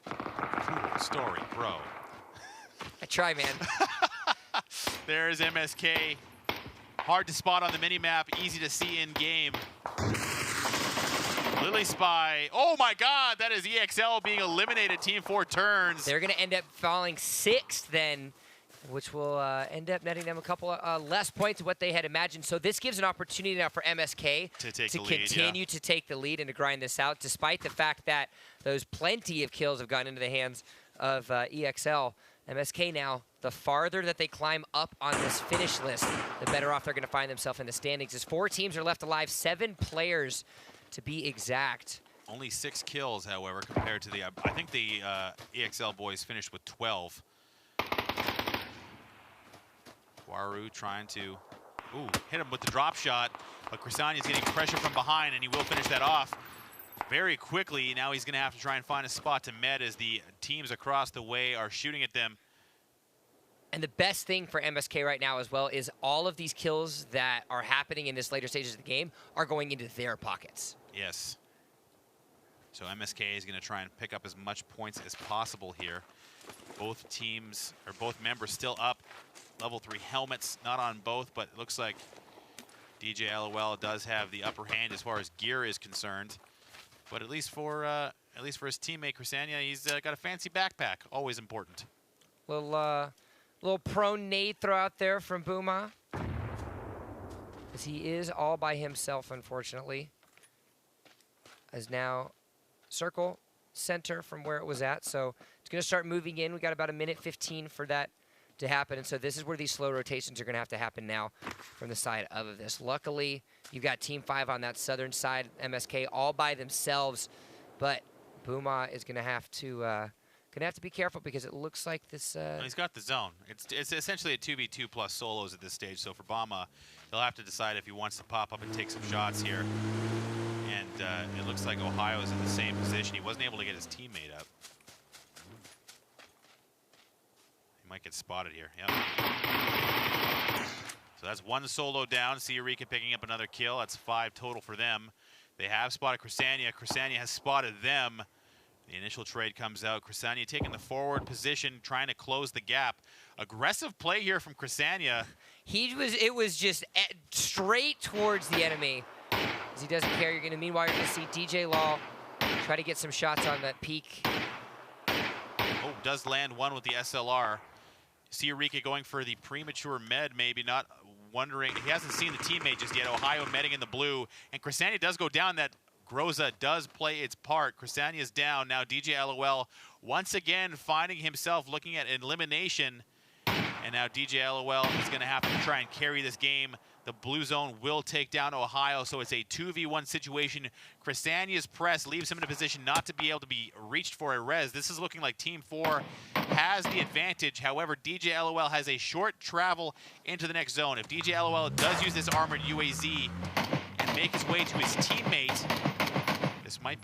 Cool story, bro. I try, man. There's MSK. Hard to spot on the mini-map, easy to see in-game. Lily Spy. Oh my god, that is EXL being eliminated. Team 4 turns. They're going to end up falling 6th then, which will end up netting them a couple less points of what they had imagined. So this gives an opportunity now for MSK to continue to take the lead and to grind this out, despite the fact that those plenty of kills have gone into the hands of EXL. MSK now, the farther that they climb up on this finish list, the better off they're going to find themselves in the standings. As 4 teams are left alive, 7 players to be exact. Only 6 kills, however, compared to the... I think the EXL boys finished with 12. Waru trying to hit him with the drop shot, but Ksania's getting pressure from behind, and he will finish that off very quickly. Now he's going to have to try and find a spot to med as the teams across the way are shooting at them. And the best thing for MSK right now as well is all of these kills that are happening in this later stages of the game are going into their pockets. Yes. So MSK is going to try and pick up as much points as possible here. Both teams, or both members still up. Level 3 helmets, not on both, but it looks like DJ LOL does have the upper hand as far as gear is concerned. But at least for his teammate Ksania, he's got a fancy backpack. Always important. Little prone nade throw out there from Booma, as he is all by himself, unfortunately. As now circle center from where it was at, so it's going to start moving in. We got about 1:15 for that to happen, and so this is where these slow rotations are going to have to happen now from the side of this. Luckily, you've got Team 5 on that southern side, MSK all by themselves, but Booma is going to have to Gonna have to be careful because it looks like this. Well, he's got the zone. It's essentially a 2v2 plus solos at this stage. So for Bama, he'll have to decide if he wants to pop up and take some shots here. And it looks like Ohio's in the same position. He wasn't able to get his teammate up. He might get spotted here. Yep. So that's one solo down. Eureka picking up another kill. That's 5 total for them. They have spotted Cresania. Cresania has spotted them. The initial trade comes out. Cresania taking the forward position, trying to close the gap. Aggressive play here from Cresania. It was just straight towards the enemy. As he doesn't care. Meanwhile, you're going to see DJ Law try to get some shots on that peak. Oh, does land one with the SLR. Eureka going for the premature med, maybe not wondering. He hasn't seen the teammate just yet. Ohio medding in the blue. And Cresania does go down. That Groza does play its part. Cresania's down. Now DJ LOL once again finding himself looking at elimination. And now DJ LOL is going to have to try and carry this game. The blue zone will take down Ohio, so it's a 2v1 situation. Cresania's press leaves him in a position not to be able to be reached for a res. This is looking like Team 4 has the advantage. However, DJ LOL has a short travel into the next zone. If DJ LOL does use this armored UAZ and make his way to his teammate, this might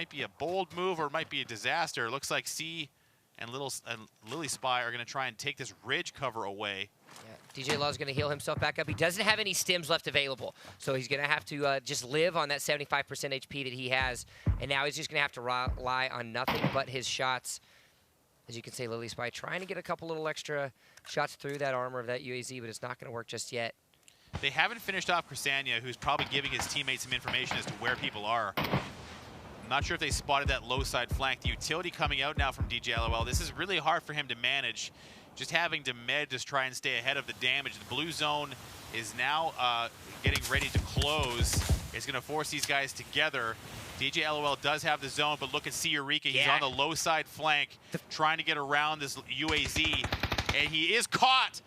be a bold move or it might be a disaster. It looks like C and Lily Spy are going to try and take this ridge cover away. Yeah, DJ Law's going to heal himself back up. He doesn't have any stims left available, so he's going to have to just live on that 75% HP that he has, and now he's just going to have to rely on nothing but his shots. As you can see, Lily Spy trying to get a couple little extra shots through that armor of that UAZ, but it's not going to work just yet. They haven't finished off Cresania, who's probably giving his teammates some information as to where people are. I'm not sure if they spotted that low side flank. The utility coming out now from DJ LOL. This is really hard for him to manage. Just having to just try and stay ahead of the damage. The blue zone is now getting ready to close. It's going to force these guys together. DJ LOL does have the zone, but look at Eureka. He's on the low side flank, trying to get around this UAZ, and he is caught.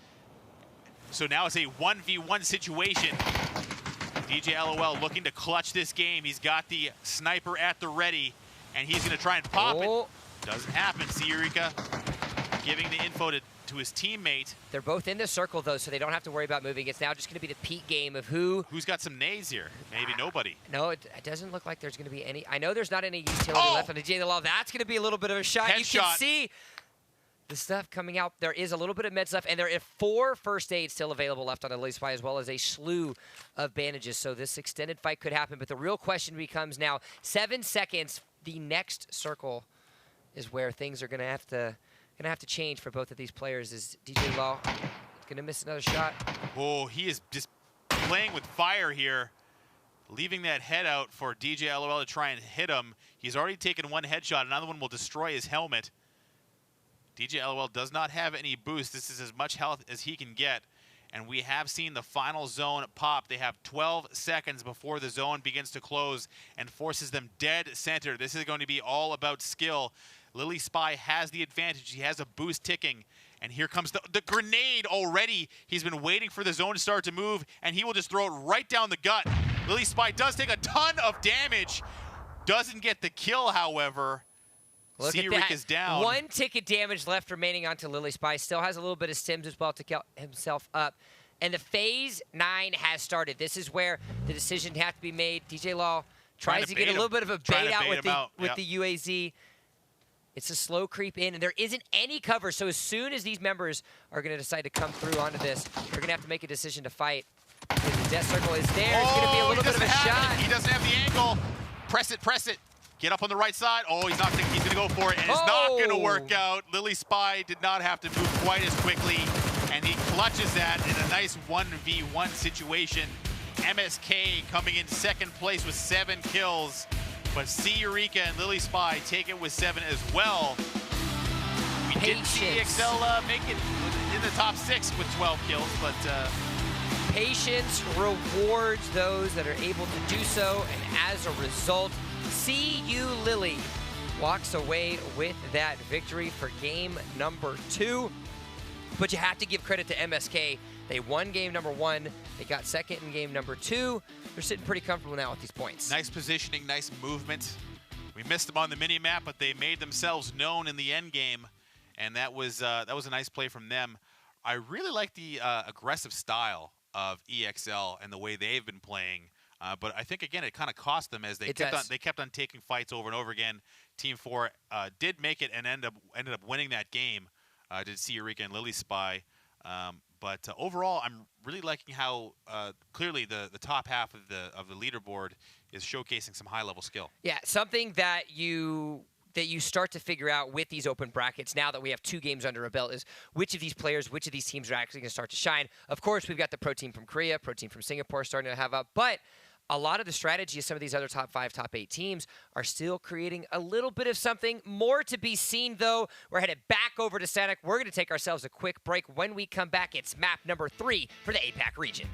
So now it's a 1v1 situation. DJ LOL looking to clutch this game. He's got the sniper at the ready, and he's going to try and pop it. Doesn't happen. Eureka giving the info to his teammate. They're both in the circle, though, so they don't have to worry about moving. It's now just going to be the peak game of who's got some nades here. Maybe nobody. No, it doesn't look like there's going to be any. I know there's not any utility left on the DJ LOL. That's going to be a little bit of a shot. Headshot. You can see the stuff coming out. There is a little bit of meds left, and there are 4 first aids still available left on the Lily Spy, as well as a slew of bandages. So this extended fight could happen, but the real question becomes now, 7 seconds, the next circle is where things are going to have to change for both of these players. Is DJ Law going to miss another shot? Oh, he is just playing with fire here, leaving that head out for DJ LOL to try and hit him. He's already taken 1 headshot. Another one will destroy his helmet. DJ LOL does not have any boost. This is as much health as he can get. And we have seen the final zone pop. They have 12 seconds before the zone begins to close and forces them dead center. This is going to be all about skill. Lily Spy has the advantage. He has a boost ticking. And here comes the grenade already. He's been waiting for the zone to start to move, and he will just throw it right down the gut. Lily Spy does take a ton of damage. Doesn't get the kill, however. Eureka's down. 1 tick of damage left remaining onto Lily Spy. Still has a little bit of stims as well to kill himself up. And the phase 9 has started. This is where the decision has to be made. DJ Law tries to get a little bit of a bait out with the UAZ. It's a slow creep in, and there isn't any cover. So as soon as these members are going to decide to come through onto this, they're going to have to make a decision to fight. The death circle is there. It's going to be a little bit of a shot. He doesn't have the angle. Press it, press it. Get up on the right side. Oh, he's going to go for it, and it's not going to work out. Lily Spy did not have to move quite as quickly, and he clutches that in a nice 1v1 situation. MSK coming in 2nd place with 7 kills, but Eureka and Lily Spy take it with 7 as well. We didn't see EXL make it in the top 6 with 12 kills, but patience rewards those that are able to do so, and as a result, CU Lily walks away with that victory for game number 2. But you have to give credit to MSK. They won game number 1. They got 2nd in game number 2. They're sitting pretty comfortable now with these points. Nice positioning, nice movement. We missed them on the mini map, but they made themselves known in the end game, and that was a nice play from them. I really like the aggressive style of EXL and the way they've been playing. But I think again it kind of cost them as they kept on taking fights over and over again. Team 4 did make it and ended up winning that game. Did see Eureka and Lily Spy. But overall, I'm really liking how clearly the top half of the leaderboard is showcasing some high-level skill. Yeah, something that you start to figure out with these open brackets now that we have 2 games under our belt is which of these players, which of these teams are actually going to start to shine. Of course, we've got the pro team from Korea, pro team from Singapore starting to have up, but a lot of the strategy of some of these other top 5, top 8 teams are still creating a little bit of something. More to be seen, though. We're headed back over to Sanic. We're going to take ourselves a quick break. When we come back, it's map number 3 for the APAC region.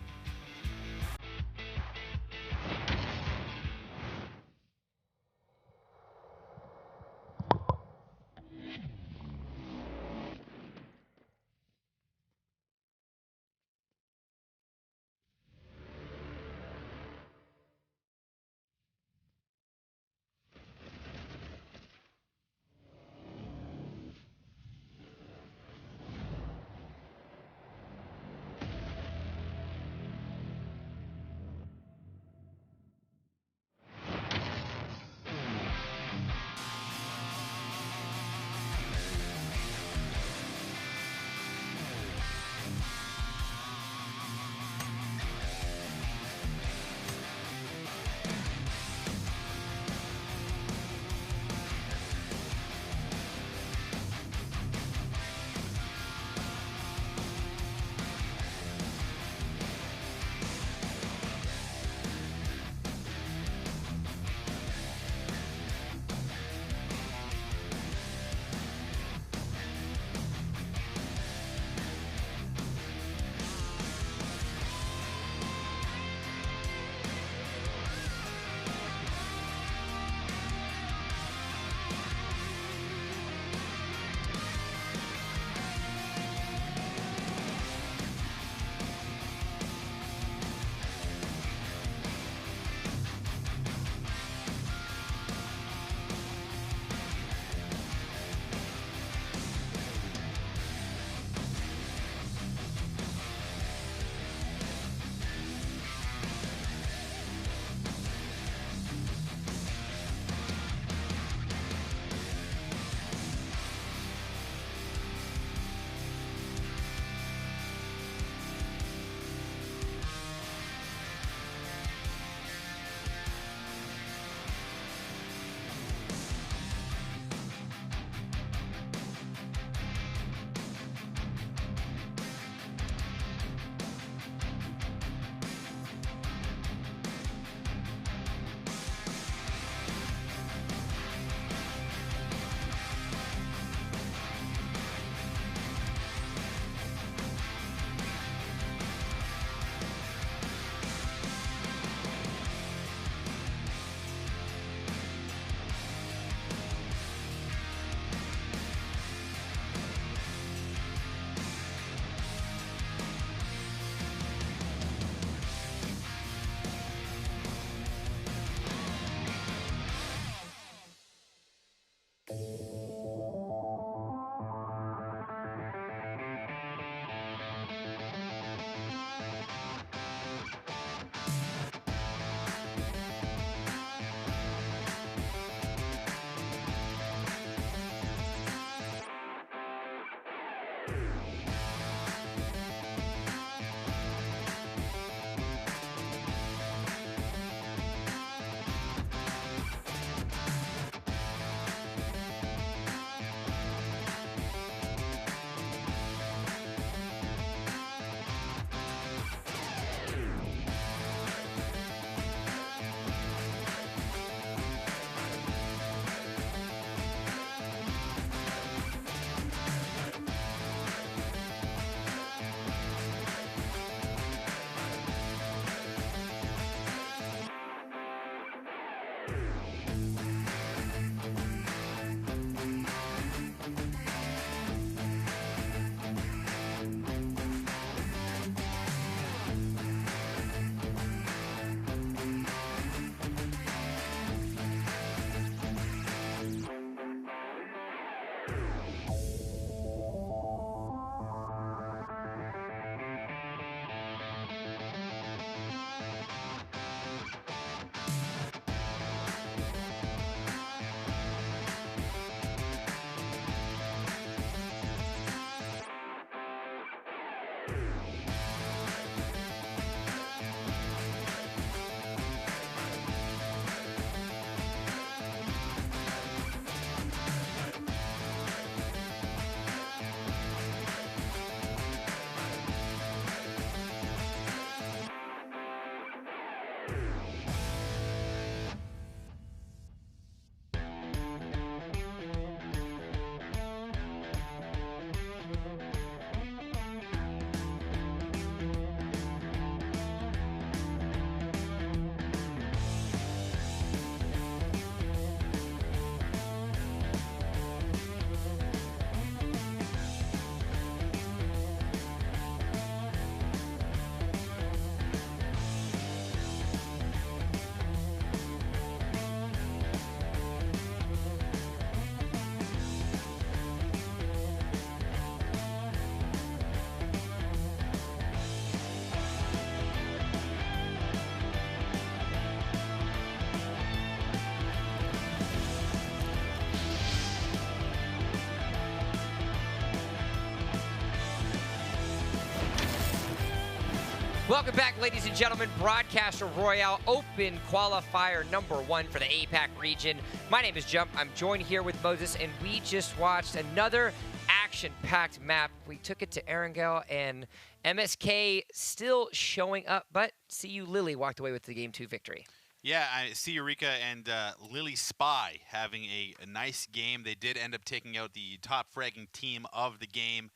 Welcome back, ladies and gentlemen. Broadcaster Royale Open Qualifier #1 for the APAC region. My name is Jump. I'm joined here with Moses, and we just watched another action-packed map. We took it to Erangel, and MSK still showing up, but CU Lily walked away with the Game 2 victory. Yeah, I see Eureka and Lily Spy having a nice game. They did end up taking out the top fragging team of the game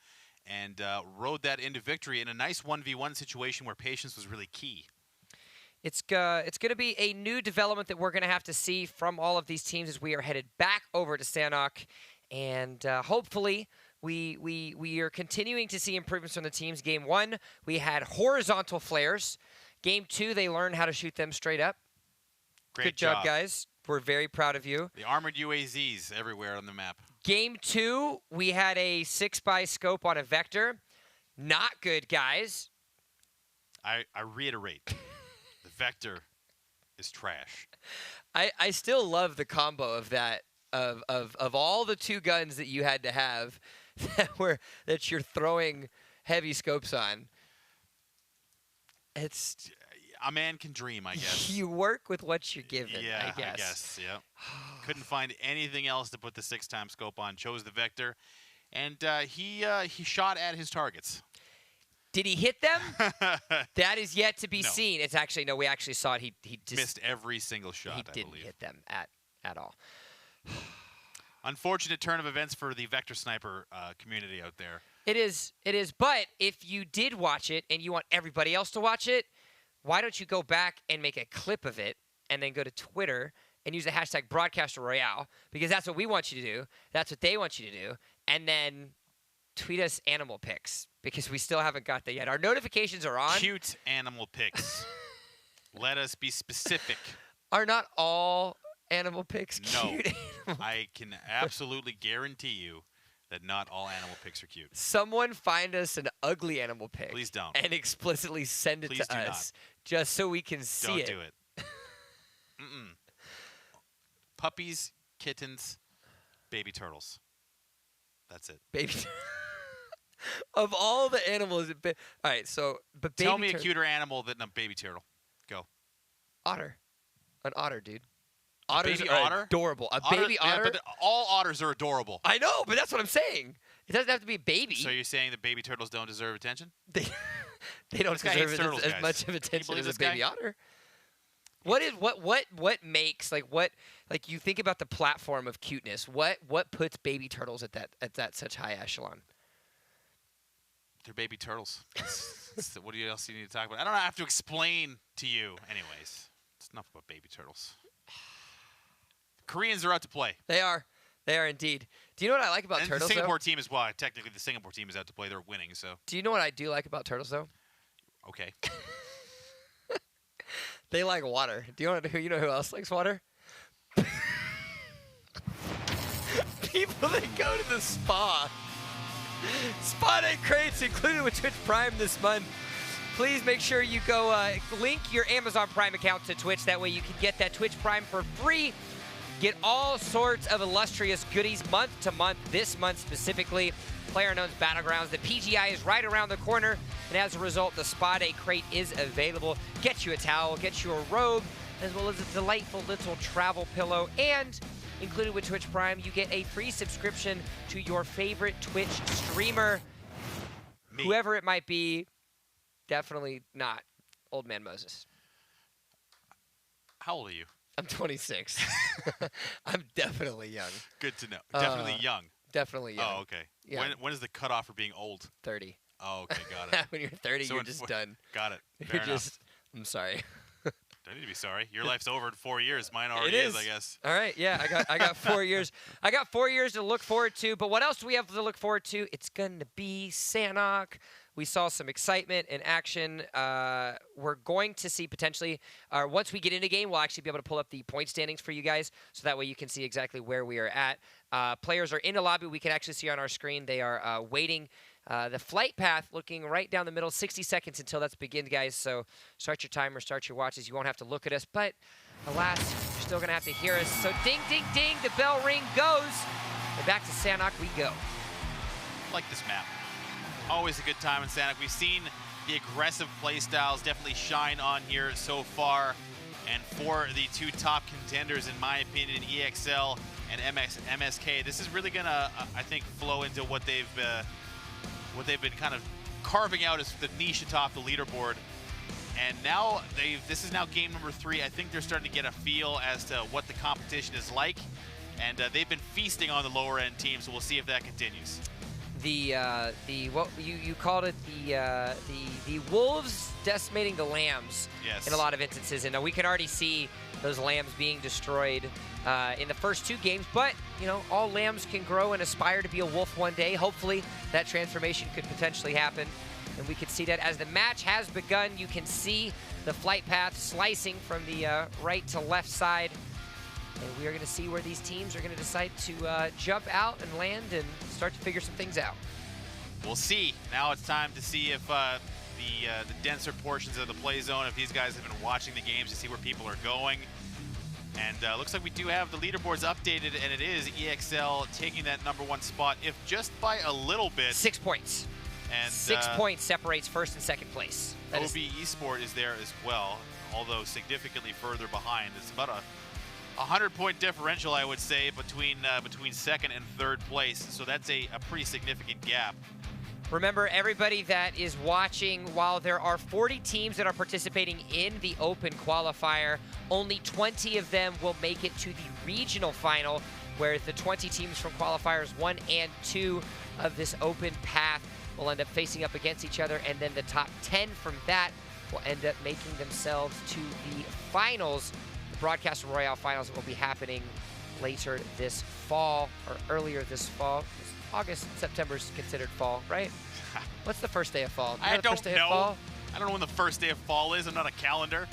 and rode that into victory in a nice 1v1 situation where patience was really key. It's going to be a new development that we're going to have to see from all of these teams as we are headed back over to Sanok. And hopefully we are continuing to see improvements from the teams. Game 1, we had horizontal flares. Game 2, they learned how to shoot them straight up. Great Good job, guys. We're very proud of you. The armored UAZs everywhere on the map. Game 2, we had a 6x scope on a Vector. Not good, guys. I reiterate, the Vector is trash. I still love the combo of that, of all the 2 guns that you had to have that you're throwing heavy scopes on. It's a man can dream, I guess. You work with what you're given, yeah, I guess. Yeah. Couldn't find anything else to put the 6x scope on. Chose the Vector, and he shot at his targets. Did he hit them? That is yet to be No. seen. It's actually, no, we actually saw it. He just missed every single shot, He I didn't believe. hit them at all. Unfortunate turn of events for the Vector Sniper community out there. It is. But if you did watch it and you want everybody else to watch it, why don't you go back and make a clip of it and then go to Twitter and use the hashtag Broadcaster Royale, because that's what we want you to do. That's what they want you to do. And then tweet us animal pics, because we still haven't got that yet. Our notifications are on. Cute animal pics. Let us be specific. Are not all animal pics cute? No. I can absolutely guarantee you that not all animal pics are cute. Someone find us an ugly animal pic. Please don't. And explicitly send it Please to do us, just so we can see Don't it. do it. Puppies, kittens, baby turtles. That's it. Baby. Of all the animals, all right. So, but baby Tell me a cuter animal than a baby turtle. Go. Otter, an otter, dude. Otters baby are otter? adorable. A baby otter. Yeah, but all otters are adorable. I know, but that's what I'm saying. It doesn't have to be a baby. So you're saying that baby turtles don't deserve attention? They don't This guy deserve hates it turtles, as guys. much of Can you attention believe as a this guy? baby otter. What makes like you think about the platform of cuteness? What puts baby turtles at that such high echelon? They're baby turtles. What else do you need to talk about? I don't have to explain to you. Anyways, it's enough about baby turtles. Koreans are out to play. They are indeed. Do you know what I like about And turtles? the Singapore team is technically the Singapore team is out to play. They're winning, so. Do you know what I do like about turtles though? Okay. They like water. Do you know who else likes water? People that go to the spa. Spa day crates included with Twitch Prime this month. Please make sure you go link your Amazon Prime account to Twitch. That way you can get that Twitch Prime for free. Get all sorts of illustrious goodies month to month. This month specifically, PlayerUnknown's Battlegrounds. The PGI is right around the corner, and as a result, the Spa Day crate is available. Get you a towel, get you a robe, as well as a delightful little travel pillow. And included with Twitch Prime, you get a free subscription to your favorite Twitch streamer. Me. Whoever it might be, definitely not Old Man Moses. How old are you? I'm 26. I'm definitely young. Good to know. Definitely young. Definitely young. Oh, okay. Yeah. When is the cutoff for being old? 30. Oh, okay, got it. When you're 30, So you're in just done. Got it. You're Fair enough. just, I'm sorry. Don't need to be sorry. Your life's over in 4 years. Mine already is. I guess. All right, yeah, I got 4 years. I got 4 years to look forward to. But what else do we have to look forward to? It's going to be Sanok. We saw some excitement and action. We're going to see potentially, once we get into game, we'll actually be able to pull up the point standings for you guys, so that way you can see exactly where we are at. Players are in the lobby. We can actually see on our screen they are waiting. The flight path looking right down the middle, 60 seconds until that's begins, guys. So start your timer, start your watches. You won't have to look at us, but alas, you're still going to have to hear us. So ding, ding, ding, the bell ring goes. And back to Sanok we go. I like this map. Always a good time in Sanok. We've seen The aggressive play styles definitely shine on here so far. And for the two top contenders, in my opinion, EXL and MSK, this is really gonna, I think, flow into what they've been kind of carving out as the niche atop the leaderboard. And now this is now game number 3. I think they're starting to get a feel as to what the competition is like, and they've been feasting on the lower end team. So we'll see if that continues. The what you called it, the wolves decimating the lambs. Yes. In a lot of instances, and we can already see those lambs being destroyed in the first 2 games. But you know, all lambs can grow and aspire to be a wolf one day. Hopefully, that transformation could potentially happen, and we could see that as the match has begun. You can see the flight path slicing from the right to left side. And we are going to see where these teams are going to decide to jump out and land and start to figure some things out. We'll see. Now it's time to see if the denser portions of the play zone, if these guys have been watching the games to see where people are going. And looks like we do have the leaderboards updated, and it is EXL taking that #1 spot, if just by a little bit. 6 points. And 6 points separates first and second place. OB Esport is there as well, although significantly further behind. It's about a 100-point differential, I would say, between second and third place. So that's a pretty significant gap. Remember, everybody that is watching, while there are 40 teams that are participating in the Open Qualifier, only 20 of them will make it to the regional final, where the 20 teams from Qualifiers 1 and 2 of this Open path will end up facing up against each other, and then the top 10 from that will end up making themselves to the finals. The Broadcast Royale finals will be happening later this fall, or earlier this fall. August, September is considered fall, right? What's the first day of fall? I don't know. I don't know when the first day of fall is. I'm not a calendar.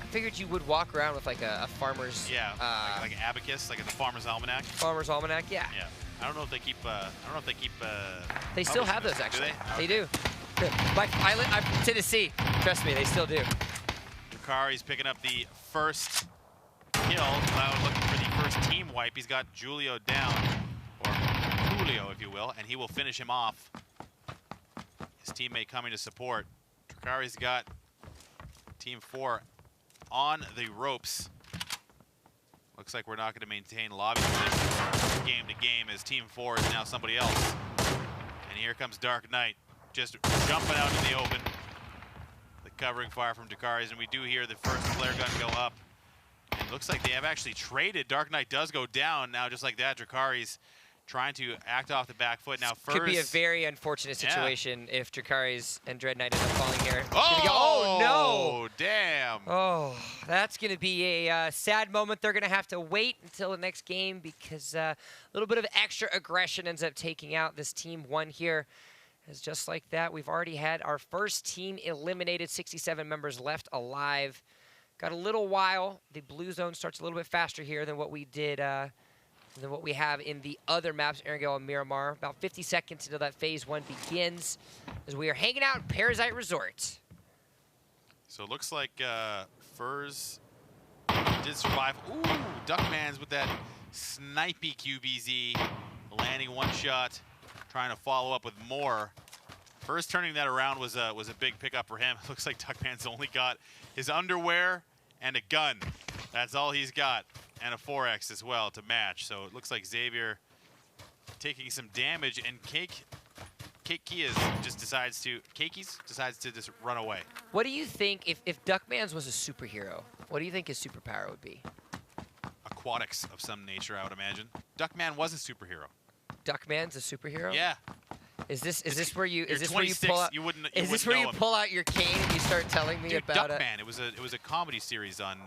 I figured you would walk around with like a farmer's... Yeah, like an abacus, like a Farmer's Almanac. Farmer's Almanac, yeah. Yeah. I don't know if they keep. They still have those, actually. Do they? Okay. They do. I'm from Tennessee. Trust me, they still do. Drakari's picking up the first kill. Cloud looking for the first team wipe. He's got Julio down, or Julio, if you will, and he will finish him off. His teammate coming to support. Drakari's got Team 4 on the ropes. Looks like we're not going to maintain lobby position game to game, as Team 4 is now somebody else. And here comes Dark Knight, just jumping out in the open. The covering fire from Drakari's, and we do hear the first flare gun go up. It looks like they have actually traded. Dark Knight does go down now, just like that. Drakari's trying to act off the back foot. Now first, could be a very unfortunate situation if Drakari's and Dread Knight end up falling here. Oh, no! Damn! Oh, that's going to be a sad moment. They're going to have to wait until the next game, because a little bit of extra aggression ends up taking out this Team 1 here. As just like that, we've already had our first team eliminated. 67 members left alive. Got a little while. The blue zone starts a little bit faster here than what we did. Than what we have in the other maps, Erangel and Miramar. About 50 seconds until that phase 1 begins, as we are hanging out in Parasite Resort. So it looks like Furs did survive. Ooh, Duckman's with that snipey QBZ, landing one shot, trying to follow up with more. Furs turning that around was a big pickup for him. It looks like Duckman's only got his underwear and a gun. That's all he's got. And a 4X as well to match. So it looks like Xavier taking some damage, and Keikis decides to just run away. What do you think, if Duckman's was a superhero, what do you think his superpower would be? Aquatics of some nature, I would imagine. Duckman was a superhero. Duckman's a superhero? Yeah. Is this where you pull out your cane and you start telling me about Duckman? It was a comedy series on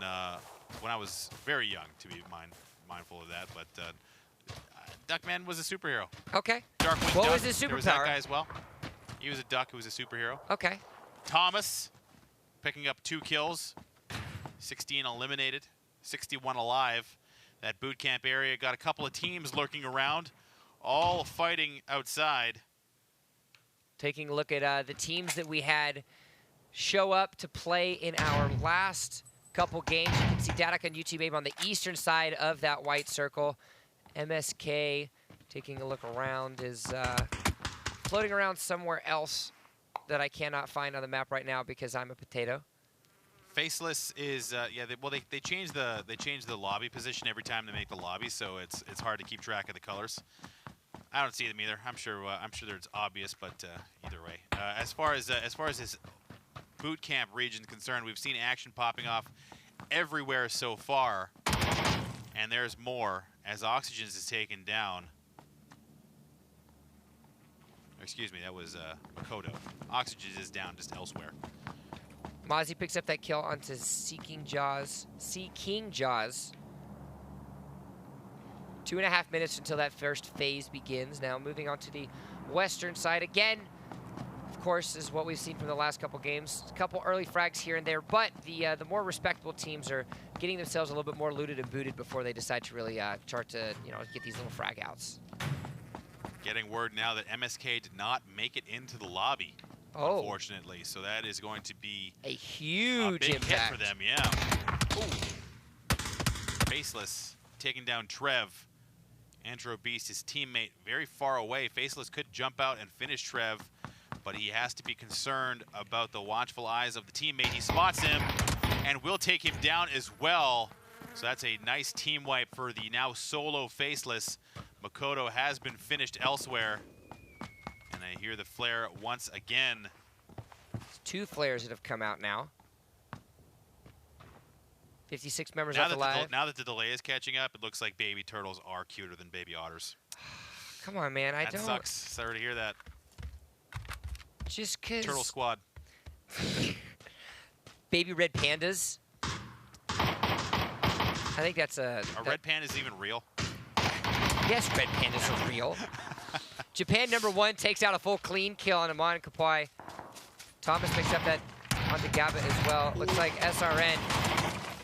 when I was very young, to be mindful of that. But Duckman was a superhero. Okay. Darkwing what Duck, was his superpower? There was that guy as well. He was a duck who was a superhero. Okay. Thomas picking up 2 kills, 16 eliminated, 61 alive. That boot camp area got a couple of teams lurking around, all fighting outside. Taking a look at the teams that we had show up to play in our last couple games. You can see Dadak on YouTube Abe on the eastern side of that white circle. MSK, taking a look around, is floating around somewhere else. that I cannot find on the map right now because I'm a potato. Faceless is they change the lobby position every time they make the lobby, so it's hard to keep track of the colors. I don't see them either. I'm sure it's obvious, but either way, as far as his boot camp region is concerned, we've seen action popping off everywhere so far, and there's more as Oxygens is taken down. Excuse me, that was Makoto. Oxygens is down just elsewhere. Mozzie picks up that kill onto Seeking Jaws. 2.5 minutes until that first phase begins. Now moving on to the western side again. Of course, is what we've seen from the last couple games. A couple early frags here and there, but the more respectable teams are getting themselves a little bit more looted and booted before they decide to really start to get these little frag outs. Getting word now that MSK did not make it into the lobby, unfortunately. So that is going to be a huge big impact hit for them. Yeah. Ooh. Faceless taking down Trev. Andro Beast, his teammate, very far away. Faceless could jump out and finish Trev, but he has to be concerned about the watchful eyes of the teammate. He spots him and will take him down as well. So that's a nice team wipe for the now solo Faceless. Makoto has been finished elsewhere. And I hear the flare once again. It's 2 flares that have come out now. 56 members left alive. Now that the delay is catching up, it looks like baby turtles are cuter than baby otters. Come on, man. That sucks. Sorry to hear that. Just because. Turtle Squad. Baby red pandas. I think that's a... Are red pandas even real? Yes, red pandas are real. Japan #1 takes out a full clean kill on Amon Kapai. Thomas picks up that onto Gaba as well. Looks like SRN.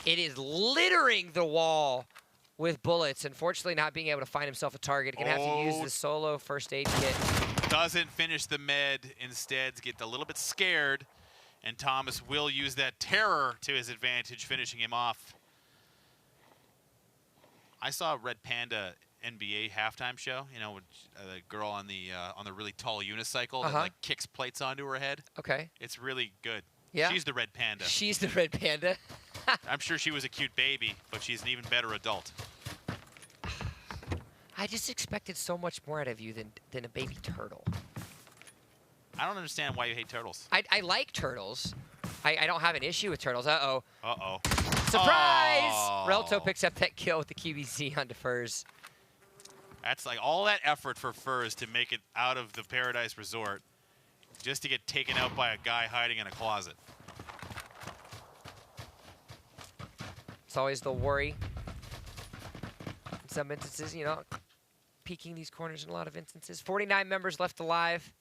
It is littering the wall with bullets. Unfortunately, not being able to find himself a target. Gonna have to use the solo first aid kit. Doesn't finish the med. Instead, gets a little bit scared. And Thomas will use that terror to his advantage, finishing him off. I saw a Red Panda NBA halftime show. You know, with the girl on the really tall unicycle that like kicks plates onto her head. Okay. It's really good. Yeah. She's the Red Panda. She's the Red Panda. I'm sure she was a cute baby, but she's an even better adult. I just expected so much more out of you than a baby turtle. I don't understand why you hate turtles. I like turtles. I don't have an issue with turtles. Uh-oh. Uh-oh. Surprise! Oh. Relto picks up that kill with the QBZ onto Furs. That's like all that effort for Furs to make it out of the Paradise Resort just to get taken out by a guy hiding in a closet. It's always the worry. In some instances, you know, peeking these corners in a lot of instances. 49 members left alive.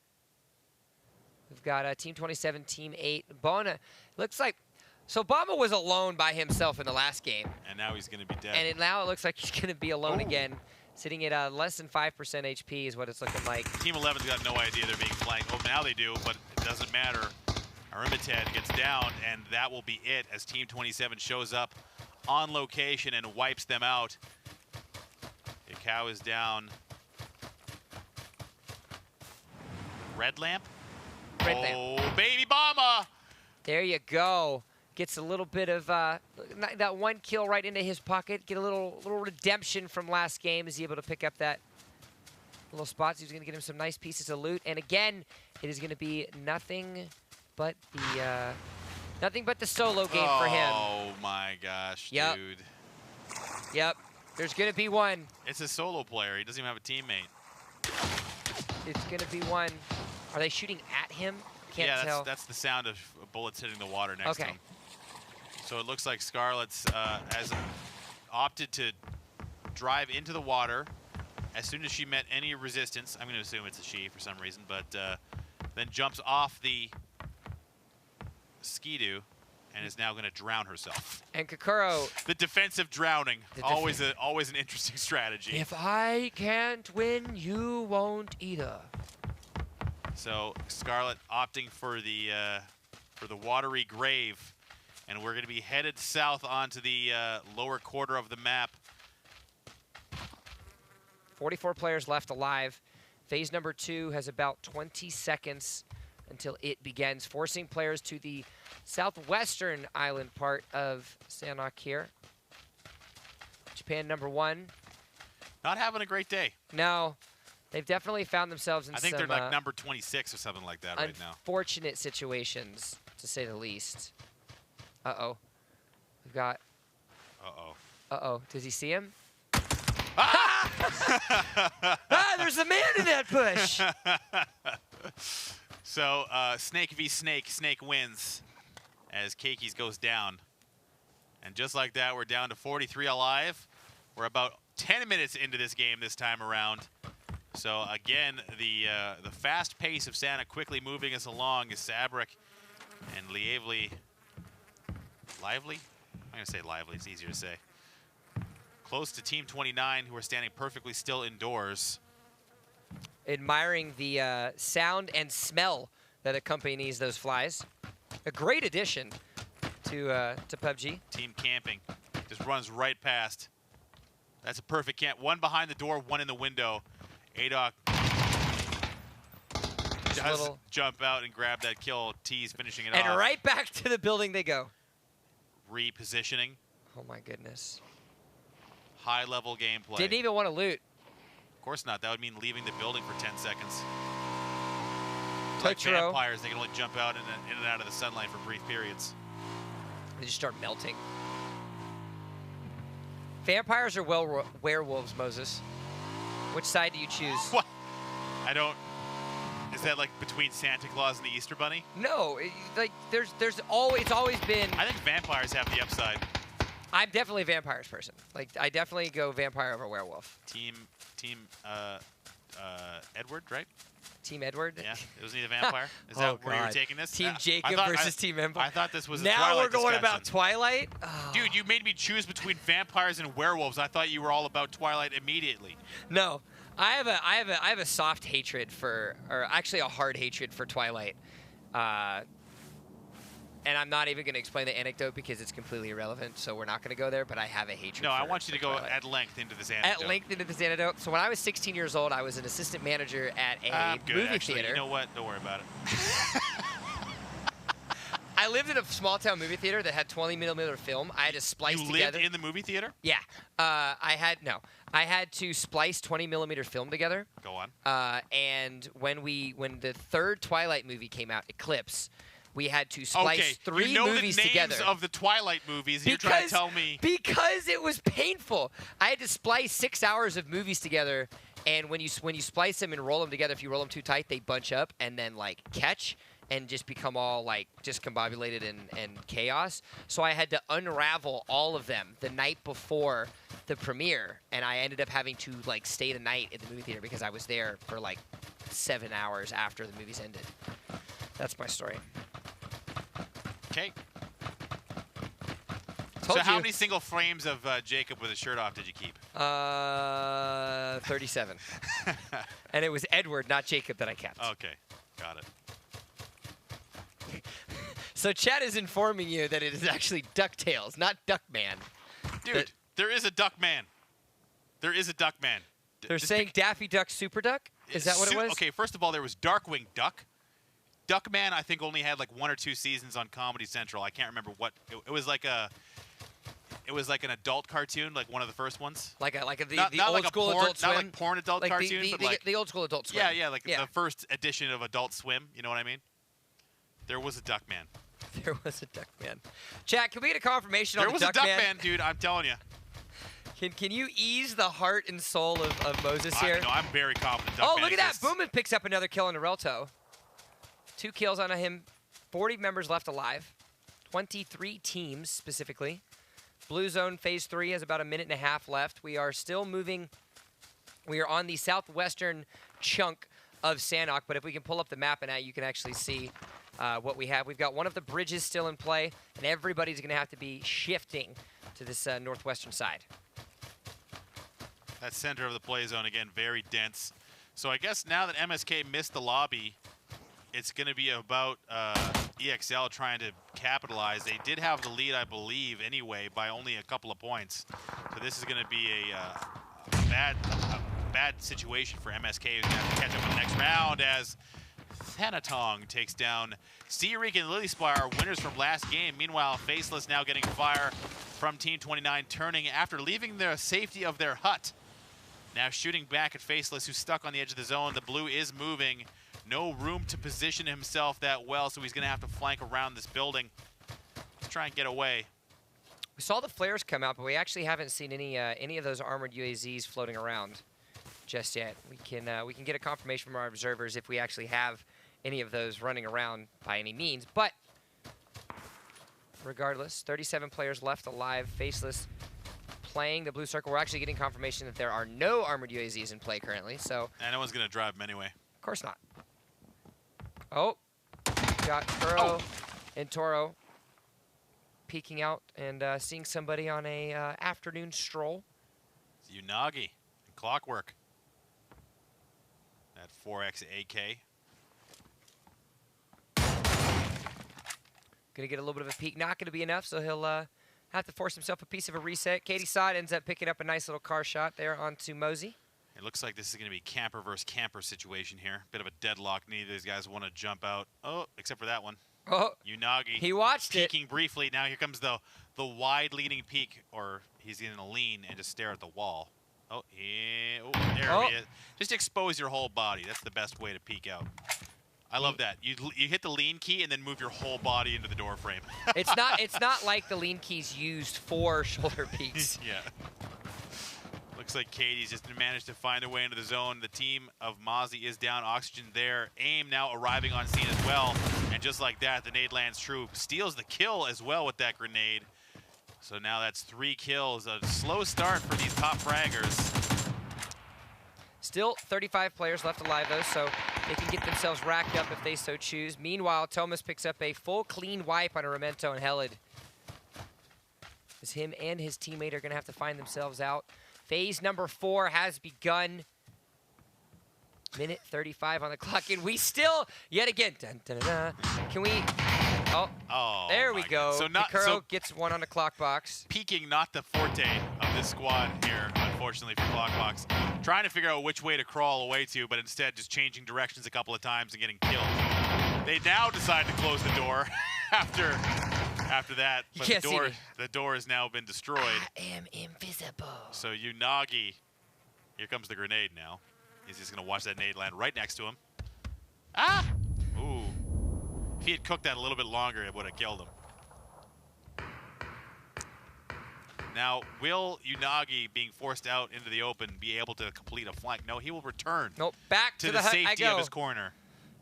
We've got Team 27, Team 8. Bona, looks like, so Bama was alone by himself in the last game. And now he's going to be dead. And now it looks like he's going to be alone again. Sitting at less than 5% HP is what it's looking like. Team 11's got no idea they're being flanked. Oh, now they do, but it doesn't matter. Arimated gets down, and that will be it as Team 27 shows up on location and wipes them out. The cow is down. Red lamp? Red lamp. Oh, baby Bama! There you go. Gets a little bit of that one kill right into his pocket. Get a little redemption from last game. Is he able to pick up that little spot? So he's going to get him some nice pieces of loot. And again, it is going to be nothing but the solo game for him. Oh my gosh, dude. Yep. There's going to be one. It's a solo player. He doesn't even have a teammate. It's going to be one. Are they shooting at him? Can't tell. That's the sound of bullets hitting the water next to him. So it looks like Scarlet's has opted to drive into the water as soon as she met any resistance. I'm going to assume it's a she for some reason, but then jumps off the skidoo and is now going to drown herself. And Kakuro. The defensive drowning, always an interesting strategy. If I can't win, you won't either. So Scarlet opting for the watery grave, and we're going to be headed south onto the lower quarter of the map. 44 players left alive. Phase number 2 has about 20 seconds until it begins, forcing players to the southwestern island part of Sanok here. Japan #1. Not having a great day. No, they've definitely found themselves in I think some, they're like number 26 or something like that right now. Unfortunate situations, to say the least. Uh-oh. We've got... Uh-oh. Uh-oh. Does he see him? Ah! There's a man in that bush! So, Snake v. Snake. Snake wins as Keikis goes down. And just like that, we're down to 43 alive. We're about 10 minutes into this game this time around. So, again, the fast pace of Santa quickly moving us along is Sabric and Lively. Lively? I'm going to say Lively. It's easier to say. Close to Team 29, who are standing perfectly still indoors. Admiring the sound and smell that accompanies those flies. A great addition to PUBG. Team camping just runs right past. That's a perfect camp. One behind the door, one in the window. Adok does jump out and grab that kill. T's finishing it off. And right back to the building they go. Repositioning. Oh my goodness. High-level gameplay. Didn't even want to loot. Of course not. That would mean leaving the building for 10 seconds. Like Like vampires, they can only jump out in and out of the sunlight for brief periods. They just start melting. Vampires or werewolves, Moses? Which side do you choose? What? I don't... Is that like between Santa Claus and the Easter Bunny? No, like it's always been... I think vampires have the upside. I'm definitely a vampires person. Like, I definitely go vampire over werewolf. Team Edward, right? Team Edward? Yeah, wasn't he the vampire? Is that where you were taking this? Team Jacob versus Team Empire. I thought this was a now Twilight we're going discussion. about Twilight? Oh. Dude, you made me choose between vampires and werewolves. I thought you were all about Twilight immediately. No, I have a soft hatred for, or actually a hard hatred for Twilight. And I'm not even going to explain the anecdote because it's completely irrelevant, so we're not going to go there, but I have a hatred No, for I want you to go Twilight. at length into this anecdote. At length into this anecdote. So when I was 16 years old, I was an assistant manager at a movie theater. You know what? Don't worry about it. I lived in a small-town movie theater that had 20mm film. I had to splice together. You lived in the movie theater? Yeah. I had to splice 20mm film together. Go on. And when the third Twilight movie came out, Eclipse, we had to splice three movies the names together. of the Twilight movies, and you're trying to tell me... Because it was painful. I had to splice 6 hours of movies together, and when you splice them and roll them together, if you roll them too tight, they bunch up and then, like, catch and just become all, like, discombobulated and chaos. So I had to unravel all of them the night before the premiere, and I ended up having to, like, stay the night at the movie theater because I was there for, like, 7 hours after the movies ended. That's my story. Okay. So how many single frames of Jacob with his shirt off did you keep? 37. And it was Edward, not Jacob, that I kept. Okay. Got it. So chat is informing you that it is actually DuckTales, not Duckman. Dude, there is a Duckman. There is a Duckman. They're saying Daffy Duck Super Duck? Is that what it was? Okay, first of all, there was Darkwing Duck. Duckman, I think, only had like 1 or 2 seasons on Comedy Central. I can't remember what. It was like an adult cartoon, like one of the first ones. The old like school porn, Adult Swim? Not like porn adult cartoon, but like the old school Adult Swim. Yeah, the first edition of Adult Swim. You know what I mean? There was a Duckman. There was a Duckman. Chat, can we get a confirmation on the Duckman? There was a Duckman, dude. I'm telling you. Can you ease the heart and soul of Moses here? No, I'm very confident. Oh, look at that! Boomin picks up another kill on Narelto. 2 kills on him. 40 members left alive. 23 teams specifically. Blue Zone Phase 3 has about a minute and a half left. We are still moving. We are on the southwestern chunk of Sanok, but if we can pull up the map and you can actually see what we have. We've got one of the bridges still in play, and everybody's going to have to be shifting to this northwestern side. That center of the play zone, again, very dense. So I guess now that MSK missed the lobby, it's going to be about EXL trying to capitalize. They did have the lead, I believe, anyway, by only a couple of points. So this is going to be a bad situation for MSK, who's going to have to catch up in the next round as Thanatong takes down Seareek and Lily Spire, winners from last game. Meanwhile, Faceless now getting fire from Team 29, turning after leaving the safety of their hut. Now shooting back at Faceless, who's stuck on the edge of the zone. The blue is moving. No room to position himself that well, so he's going to have to flank around this building. Let's try and get away. We saw the flares come out, but we actually haven't seen any of those armored UAZs floating around just yet. We can get a confirmation from our observers if we actually have any of those running around by any means. But regardless, 37 players left alive. Faceless playing the blue circle. We're actually getting confirmation that there are no armored UAZs in play currently. So and no one's going to drive them anyway. Of course not. Oh, got Kuro and Toro peeking out and seeing somebody on a afternoon stroll. It's Unagi and Clockwork. That 4X AK. Gonna get a little bit of a peek. Not gonna be enough, so he'll have to force himself a piece of a reset. Katie Sod ends up picking up a nice little car shot there onto Mosey. It looks like this is going to be camper versus camper situation here. Bit of a deadlock. Neither of these guys want to jump out. Oh, except for that one. Oh, Unagi. He watched it. Peeking briefly. Now here comes the wide leading peek, or he's going to lean and just stare at the wall. Oh, yeah. Oh, there he is. Just expose your whole body. That's the best way to peek out. I love that. You hit the lean key and then move your whole body into the door frame. It's not like the lean key's used for shoulder peeks. Yeah. Looks like Katie's just managed to find a way into the zone. The team of Mozzie is down. Oxygen there. AIM now arriving on scene as well. And just like that, the nade lands true. Steals the kill as well with that grenade. So now that's 3 kills. A slow start for these top fraggers. Still 35 players left alive, though, so they can get themselves racked up if they so choose. Meanwhile, Thomas picks up a full clean wipe on a Memento and Helid. As him and his teammate are going to have to find themselves out. Phase number 4 has begun. Minute 35 on the clock, and we still, yet again, dun, dun, dun, dun. Can we, oh there we go. So Mikuro gets one on the clock box. Peeking, not the forte of this squad here, unfortunately, for clock box. Trying to figure out which way to crawl away to, but instead just changing directions a couple of times and getting killed. They now decide to close the door after that, but the door has now been destroyed. I am invisible. So Unagi, here comes the grenade now. He's just going to watch that nade land right next to him. Ah! Ooh. If he had cooked that a little bit longer, it would have killed him. Now, will Unagi, being forced out into the open, be able to complete a flank? No, he will return. Nope, back to the hut safety I go. of his corner.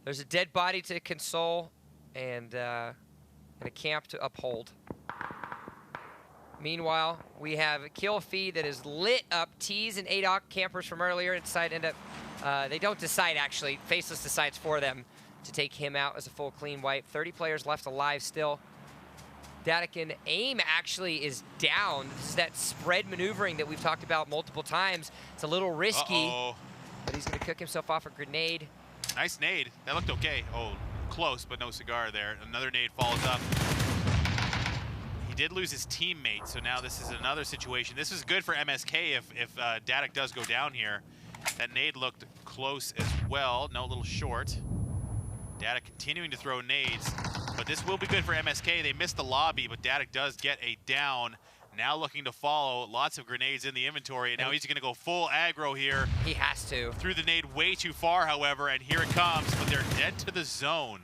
There's a dead body to console and a camp to uphold. Meanwhile, we a kill feed that is lit up. Tease and ADOC campers from earlier decide end up, they don't decide actually. Faceless decides for them to take him out as a full clean wipe. 30 players left alive still. Datikin AIM actually is down. This is that spread maneuvering that we've talked about multiple times. It's a little risky, but he's gonna cook himself off a grenade. Nice nade, that looked okay. Oh, close, but no cigar there. Another nade falls up. He did lose his teammate, so now this is another situation. This is good for MSK if Datic does go down here. That nade looked close as well. No, a little short. Datic continuing to throw nades, but this will be good for MSK. They missed the lobby, but Datic does get a down. Now looking to follow. Lots of grenades in the inventory, and now he's going to go full aggro here. He has to. Threw the nade way too far, however, and here it comes, but they're dead to the zone.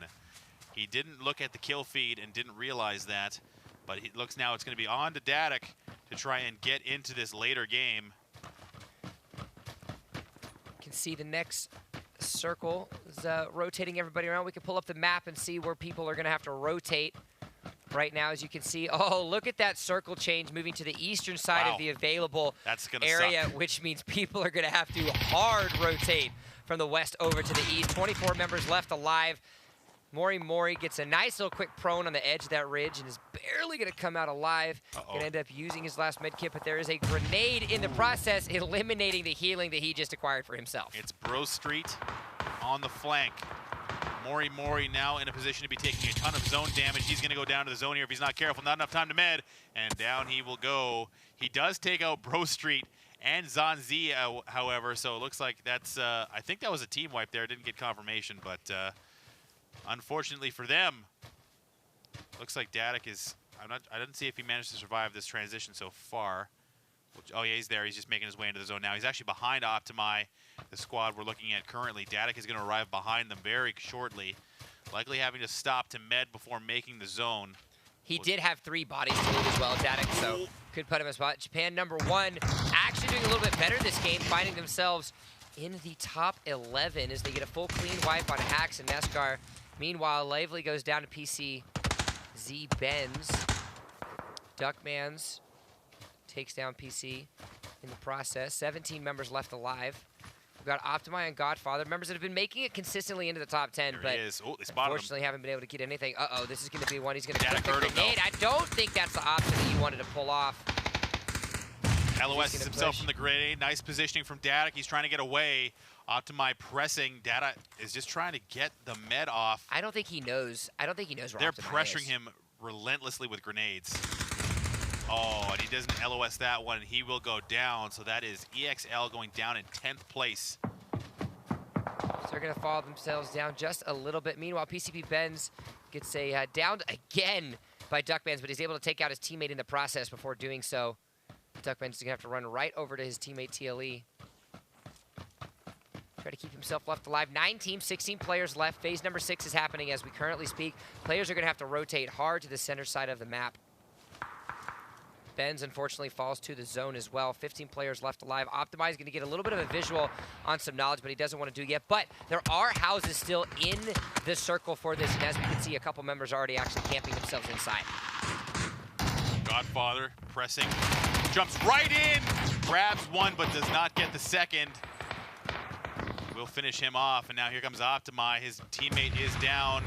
He didn't look at the kill feed and didn't realize that. But it looks now it's going to be on to Datic to try and get into this later game. You can see the next circle is rotating everybody around. We can pull up the map and see where people are going to have to rotate right now. As you can see, oh, look at that circle change moving to the eastern side of the available area, which means people are going to have to hard rotate from the west over to the east. 24 members left alive. Mori gets a nice little quick prone on the edge of that ridge and is barely going to come out alive. Going to end up using his last med kit, but there is a grenade in the process, eliminating the healing that he just acquired for himself. It's Bro Street on the flank. Mori now in a position to be taking a ton of zone damage. He's going to go down to the zone here if he's not careful. Not enough time to med, and down he will go. He does take out Bro Street and Zanzi, however, so it looks like that's, I think that was a team wipe there. Didn't get confirmation, but unfortunately for them, looks like Dadak is. I didn't see if he managed to survive this transition so far. Oh yeah, he's there. He's just making his way into the zone now. He's actually behind Optimi, the squad we're looking at currently. Dadak is going to arrive behind them very shortly, likely having to stop to med before making the zone. He did have 3 bodies to loot as well, Dadak, so could put him in a spot. Japan #1 actually doing a little bit better this game, finding themselves in the top 11 as they get a full clean wipe on Hax and Neskar. Meanwhile, Lively goes down to PC. Z Benz. Duckmans takes down PC in the process. 17 members left alive. We've got Optimi and Godfather, members that have been making it consistently into the top 10, but unfortunately haven't been able to get anything. Uh-oh, this is going to be one. He's going to click the grenade. I don't think that's the option that you wanted to pull off. LOS himself from the grenade. Nice positioning from Dadak. He's trying to get away. Optimi pressing. Dadak is just trying to get the med off. I don't think he knows. I don't think he knows where They're Optimi pressuring is. him relentlessly with grenades. Oh, and he doesn't LOS that one, and he will go down. So that is EXL going down in 10th place. So they're going to fall themselves down just a little bit. Meanwhile, PCP Benz gets a downed again by Duckmans, but he's able to take out his teammate in the process before doing so. Duckmans is going to have to run right over to his teammate TLE. Try to keep himself left alive. 9 teams, 16 players left. Phase number 6 is happening as we currently speak. Players are going to have to rotate hard to the center side of the map. Benz, unfortunately, falls to the zone as well. 15 players left alive. Optimi is going to get a little bit of a visual on some knowledge, but he doesn't want to do yet. But there are houses still in the circle for this, and as we can see, a couple members already actually camping themselves inside. Godfather pressing, jumps right in, grabs one, but does not get the second. We'll finish him off, and now here comes Optimi. His teammate is down.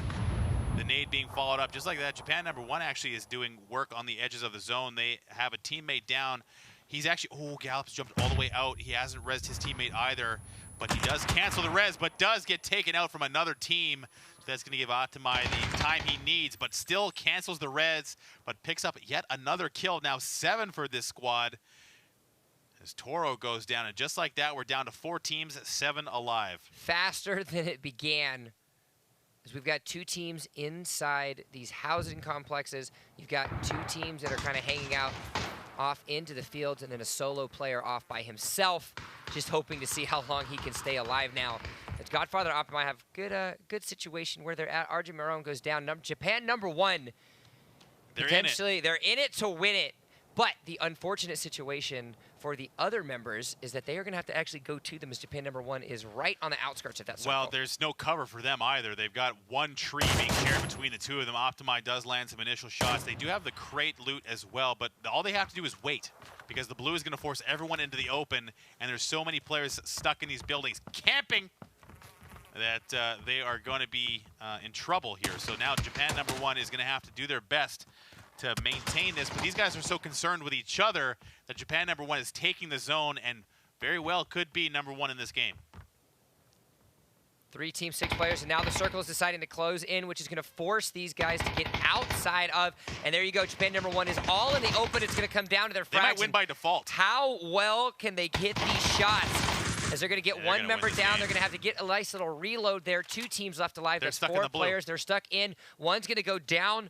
The nade being followed up just like that. Japan #1 actually is doing work on the edges of the zone. They have a teammate down. He's actually, Gallops jumped all the way out. He hasn't rezzed his teammate either, but he does cancel the res, but does get taken out from another team. So that's going to give Optimi the time he needs, but still cancels the res, but picks up yet another kill. Now 7 for this squad as Toro goes down, and just like that, we're down to 4 teams, 7 alive. Faster than it began. As we've got 2 teams inside these housing complexes. You've got 2 teams that are kind of hanging out off into the fields, and then a solo player off by himself, just hoping to see how long he can stay alive now. As Godfather and Optimi have good situation where they're at. Arjun Marone goes down. Japan #1. Potentially, they're in it to win it. But the unfortunate situation for the other members is that they are going to have to actually go to them as Japan #1 is right on the outskirts of that circle. Well, there's no cover for them either. They've got one tree being shared between the 2 of them. Optimi does land some initial shots. They do have the crate loot as well, but all they have to do is wait because the blue is going to force everyone into the open, and there's so many players stuck in these buildings camping that they are going to be in trouble here. So now Japan #1 is going to have to do their best to maintain this, but these guys are so concerned with each other that Japan #1 is taking the zone and very well could be #1 in this game. 3 teams, 6 players, and now the circle is deciding to close in, which is going to force these guys to get outside of, and there you go, Japan #1 is all in the open. It's going to come down to their fraction. They might win by default. How well can they get these shots? As they're going to get one member down, they're going to have to get a nice little reload there. 2 teams left alive. They're There's stuck 4 in the blue. players. They're stuck in. One's going to go down.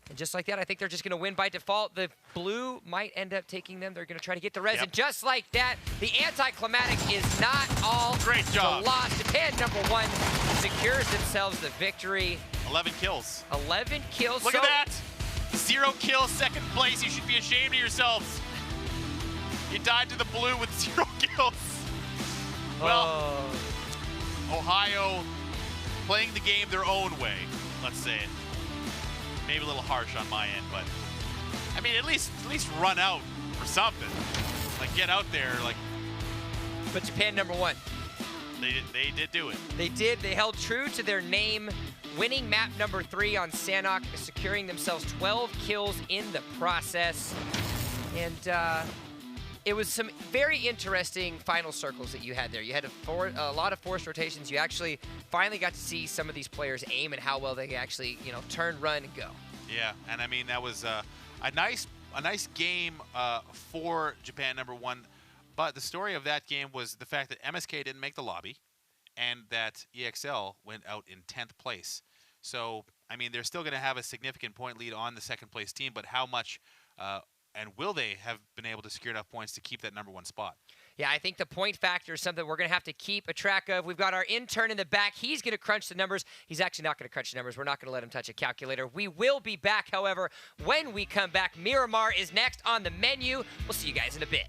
And just like that, I think they're just going to win by default. The blue might end up taking them. They're going to try to get the res. And just like that, the anticlimactic is not all great job. lost. Japan #1 secures themselves the victory. 11 kills. 11 kills. Look at that. 0 kills, 2nd place. You should be ashamed of yourselves. You died to the blue with 0 kills. Well, Ohio playing the game their own way, let's say it. Maybe a little harsh on my end, but I mean, at least run out or something. Like, get out there, like. But Japan #1. They did do it. They did. They held true to their name, winning map #3 on Sanok, securing themselves 12 kills in the process. And it was some very interesting final circles that you had there. You had a lot of forced rotations. You actually finally got to see some of these players aim and how well they actually, turn, run, and go. Yeah, and I mean, that was a nice game for Japan #1. But the story of that game was the fact that MSK didn't make the lobby and that EXL went out in 10th place. So, I mean, they're still going to have a significant point lead on the second-place team, but how much and will they have been able to secure enough points to keep that #1 spot? Yeah, I think the point factor is something we're going to have to keep a track of. We've got our intern in the back. He's going to crunch the numbers. He's actually not going to crunch the numbers. We're not going to let him touch a calculator. We will be back, however, when we come back. Miramar is next on the menu. We'll see you guys in a bit.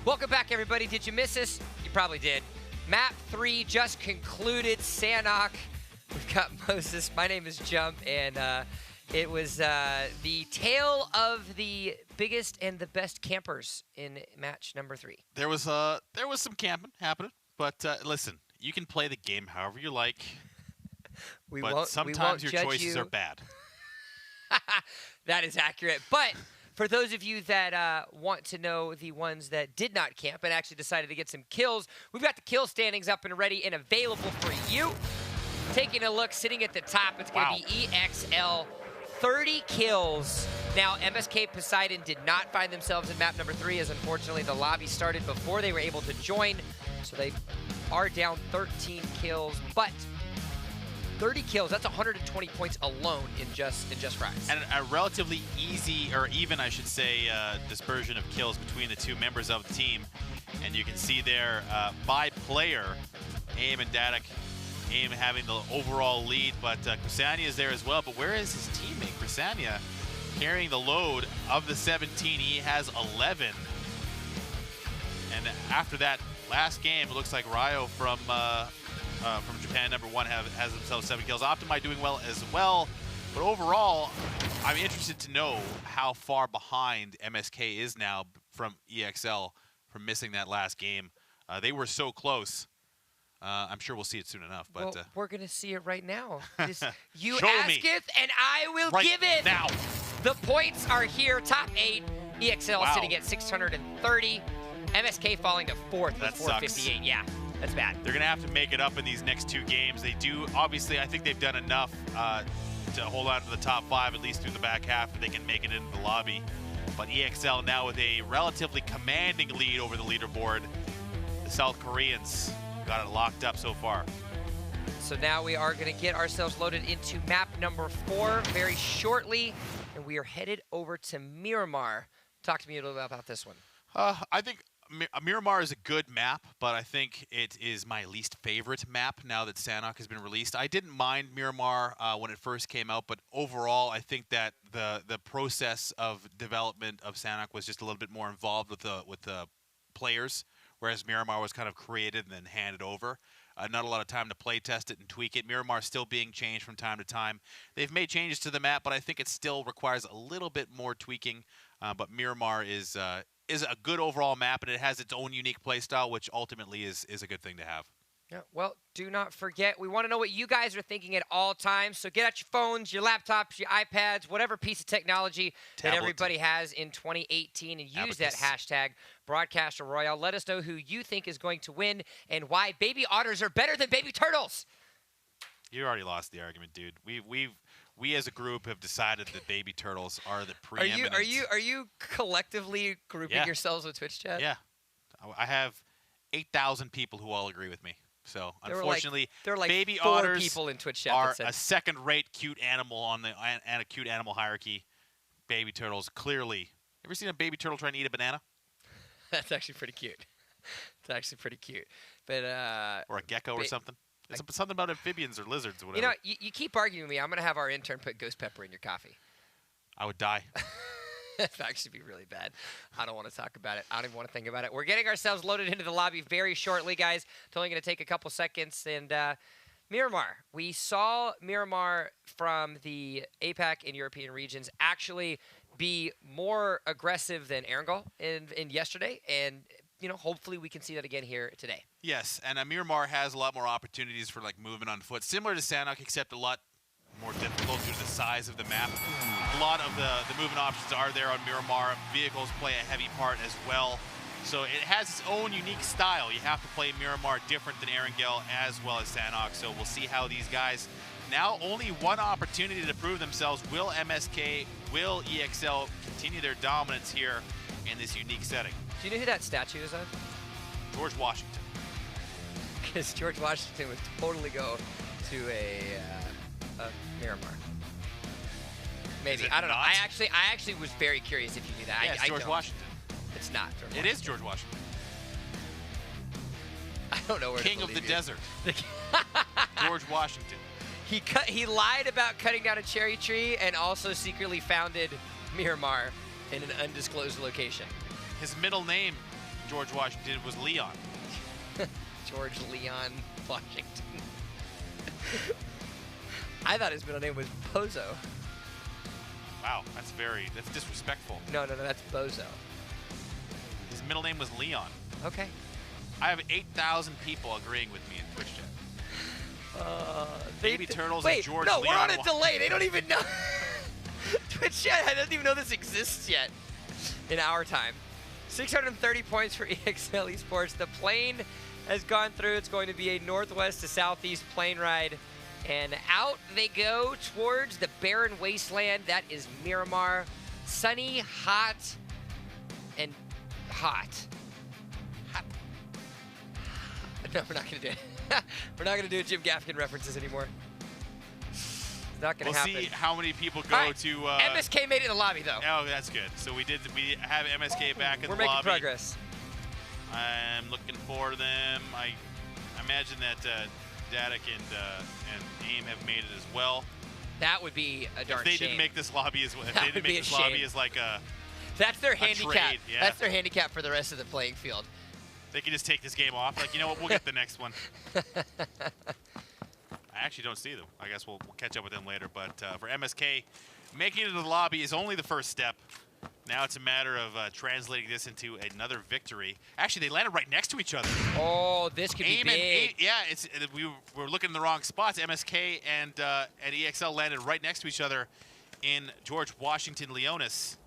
Welcome back, everybody. Did you miss us? You probably did. Map 3 just concluded. Sanhok. We've got Moses. My name is Jump, and it was the tale of the biggest and the best campers in match number 3. There was some camping happening, but listen, you can play the game however you like. But sometimes your choices are bad. That is accurate. But for those of you that want to know the ones that did not camp and actually decided to get some kills, we've got the kill standings up and ready and available for you. Taking a look, sitting at the top, it's going to be EXL. 30 kills. Now, MSK Poseidon did not find themselves in map number 3, as unfortunately the lobby started before they were able to join. So they are down 13 kills, but 30 kills, that's 120 points alone in just Rise. And a relatively easy, or even I should say, dispersion of kills between the two members of the team. And you can see there, by player, AIM and Dadak, AIM having the overall lead, but Chrysania is there as well. But where is his teammate? Chrysania carrying the load of the 17. He has 11. And after that last game, it looks like Ryo from Japan, number 1, has himself 7 kills. Optimi doing well as well. But overall, I'm interested to know how far behind MSK is now from EXL from missing that last game. They were so close. I'm sure we'll see it soon enough. But well, we're going to see it right now. You Show asketh, me. and I will Right give it. now. The points are here. Top 8. EXL sitting at 630. MSK falling to 4th with 458. Sucks. Yeah, that's bad. They're going to have to make it up in these next 2 games. They do. Obviously, I think they've done enough to hold on to the top 5, at least through the back half, if they can make it into the lobby. But EXL now with a relatively commanding lead over the leaderboard. The South Koreans got it locked up so far. So now we are going to get ourselves loaded into map number 4 very shortly, and we are headed over to Miramar. Talk to me a little bit about this one. I think Miramar is a good map, but I think it is my least favorite map now that Sanhok has been released. I didn't mind Miramar when it first came out, but overall I think that the process of development of Sanhok was just a little bit more involved with the players, whereas Miramar was kind of created and then handed over. Not a lot of time to play test it and tweak it. Miramar is still being changed from time to time. They've made changes to the map, but I think it still requires a little bit more tweaking. But Miramar is a good overall map, and it has its own unique playstyle, which ultimately is a good thing to have. Yeah, well, do not forget, we want to know what you guys are thinking at all times. So get out your phones, your laptops, your iPads, whatever piece of technology that everybody has in 2018, and use that hashtag Broadcaster Royale. Let us know who you think is going to win and why baby otters are better than baby turtles. You already lost the argument, dude. We as a group have decided that baby turtles are the preeminent. Are you collectively grouping yourselves with Twitch chat? Yeah, I have 8,000 people who all agree with me. So unfortunately, there are like baby 4 otters people in Twitch chat are a second-rate cute animal on the and a cute animal hierarchy. Baby turtles, clearly. Ever seen a baby turtle trying to eat a banana? That's actually pretty cute. It's actually pretty cute. But or a gecko or something. It's something about amphibians or lizards or whatever. You know, you keep arguing with me. I'm going to have our intern put ghost pepper in your coffee. I would die. That'd actually be really bad. I don't want to talk about it. I don't even want to think about it. We're getting ourselves loaded into the lobby very shortly, guys. It's only going to take a couple seconds. And Miramar. We saw Miramar from the APAC and European regions actually be more aggressive than Erangel in yesterday. And you know, hopefully we can see that again here today. Yes, and Miramar has a lot more opportunities for like movement on foot, similar to Sanhok, except a lot more difficult due to the size of the map. A lot of the movement options are there on Miramar. Vehicles play a heavy part as well. So it has its own unique style. You have to play Miramar different than Erangel as well as Sanhok. So we'll see how these guys, now only one opportunity to prove themselves. Will MSK, will EXL continue their dominance here in this unique setting? Do you know who that statue is of? George Washington. Because George Washington would totally go to a Miramar. Maybe. I don't know. I actually was very curious if you knew that. Yeah, it's George Washington. It's not George Washington. It is George Washington. I don't know where King of the desert. George Washington. He lied about cutting down a cherry tree and also secretly founded Miramar in an undisclosed location. His middle name George Washington was Leon. George Leon Washington. I thought his middle name was Pozo. Wow, that's disrespectful. No, that's Bozo. His middle name was Leon. Okay. I have 8,000 people agreeing with me in Twitch chat. Baby Turtles and George Leon. No, we're on a delay. They don't even know. Twitch chat doesn't even know this exists yet in our time. 630 points for EXL Esports. The plane has gone through. It's going to be a northwest to southeast plane ride. And out they go towards the barren wasteland. That is Miramar. Sunny, hot, and hot. No, we're not going to do it. We're not going to do Jim Gaffigan references anymore. It's not going to happen. We'll see how many people go to... MSK made it in the lobby, though. Oh, that's good. So we have MSK back in the lobby. We're making progress. I'm looking for them. I imagine that Dadak and AIM have made it as well. That would be a darn shame. If they didn't make this lobby as well, if they didn't make this lobby as like a That's their handicap. Trade, yeah. That's their handicap for the rest of the playing field. They can just take this game off. Like, you know what? We'll get the next one. I actually don't see them. I guess we'll catch up with them later. But for MSK, making it to the lobby is only the first step. Now it's a matter of translating this into another victory. Actually, they landed right next to each other. Oh, this could be big. Yeah, we were looking in the wrong spots. MSK and EXL landed right next to each other in George Washington Leonis.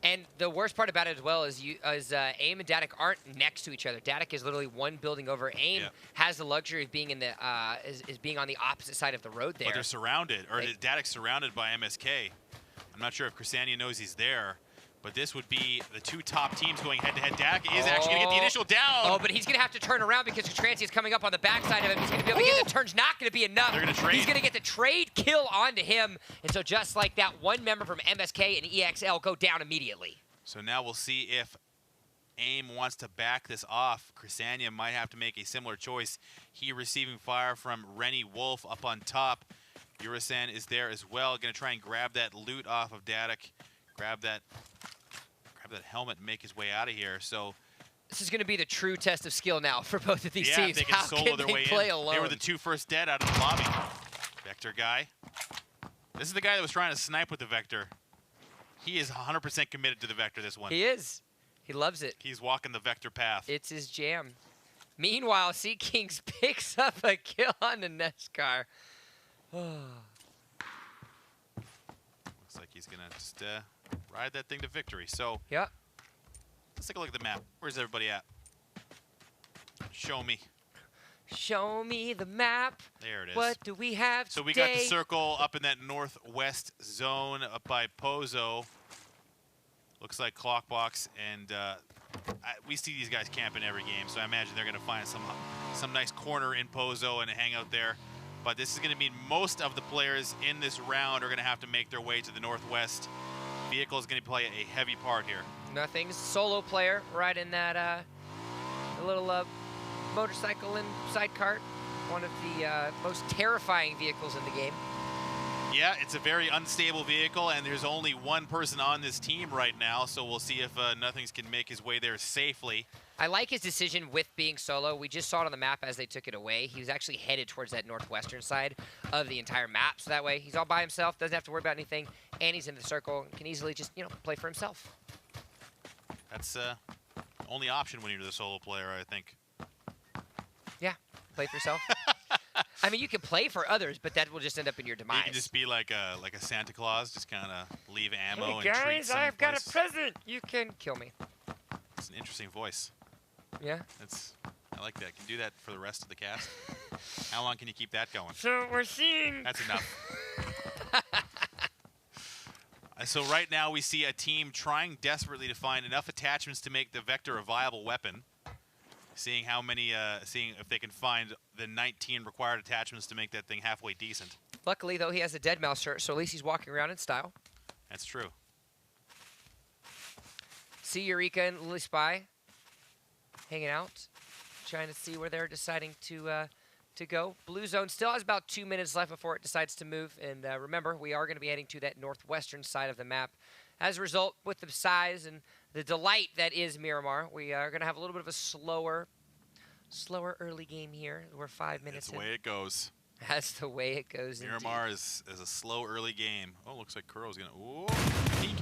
And the worst part about it as well is AIM and Dadak aren't next to each other. Dadak is literally one building over. AIM has the luxury of being in the is being on the opposite side of the road there. But they're surrounded, or Dadak's surrounded by MSK. I'm not sure if Chrysania knows he's there, but this would be the two top teams going head-to-head. Dadak is actually going to get the initial down. Oh, but he's going to have to turn around because Chatransi is coming up on the backside of him. He's going to be able to get the turn's not going to be enough. They're going to trade. He's going to get the trade kill onto him. And so just like that, one member from MSK and EXL go down immediately. So now we'll see if AIM wants to back this off. Chrysania might have to make a similar choice. He receiving fire from Rennie Wolf up on top. Urasan is there as well. Going to try and grab that loot off of Dadak. Grab that helmet and make his way out of here. So this is going to be the true test of skill now for both of these teams. They can solo their way play in. Alone? They were the two first dead out of the lobby. Vector guy. This is the guy that was trying to snipe with the Vector. He is 100% committed to the Vector this one. He is. He loves it. He's walking the Vector path. It's his jam. Meanwhile, Sea Kings picks up a kill on the Nescar. Looks like he's going to just ride that thing to victory. So yeah, let's take a look at the map. Where's everybody at? Show me. Show me the map. There it is. What do we have So today? we got the circle up in that northwest zone up by Pozo. Looks like Clockbox, and we see these guys camping every game, so I imagine they're going to find some nice corner in Pozo and hang out there. But this is going to mean most of the players in this round are going to have to make their way to the northwest. Vehicle is going to play a heavy part here. Nothing's solo player right in that little motorcycle and sidecar. One of the most terrifying vehicles in the game. Yeah, it's a very unstable vehicle, and there's only one person on this team right now, so we'll see if Nothings can make his way there safely. I like his decision with being solo. We just saw it on the map as they took it away. He was actually headed towards that northwestern side of the entire map, so that way he's all by himself, doesn't have to worry about anything, and he's in the circle, and can easily just, play for himself. That's the only option when you're the solo player, I think. Yeah, play for yourself. I mean, you can play for others, but that will just end up in your demise. You can just be like a Santa Claus, just kind of leave ammo hey and guys, treats. I've got a present. You can kill me. It's an interesting voice. Yeah. I like that. Can you do that for the rest of the cast? How long can you keep that going? So we're seeing. That's enough. So right now we see a team trying desperately to find enough attachments to make the Vector a viable weapon. Seeing how many, seeing if they can find the 19 required attachments to make that thing halfway decent. Luckily, though, he has a dead mouse shirt, so at least he's walking around in style. That's true. See Eureka and Lily Spy hanging out, trying to see where they're deciding to go. Blue Zone still has about 2 minutes left before it decides to move. And remember, we are going to be heading to that northwestern side of the map. As a result, with the size and the delight that is Miramar. We are going to have a little bit of a slower early game here. We're 5 minutes in. That's the way it goes. That's the way it goes. Miramar is a slow early game. Oh, looks like Kuro's going to peek.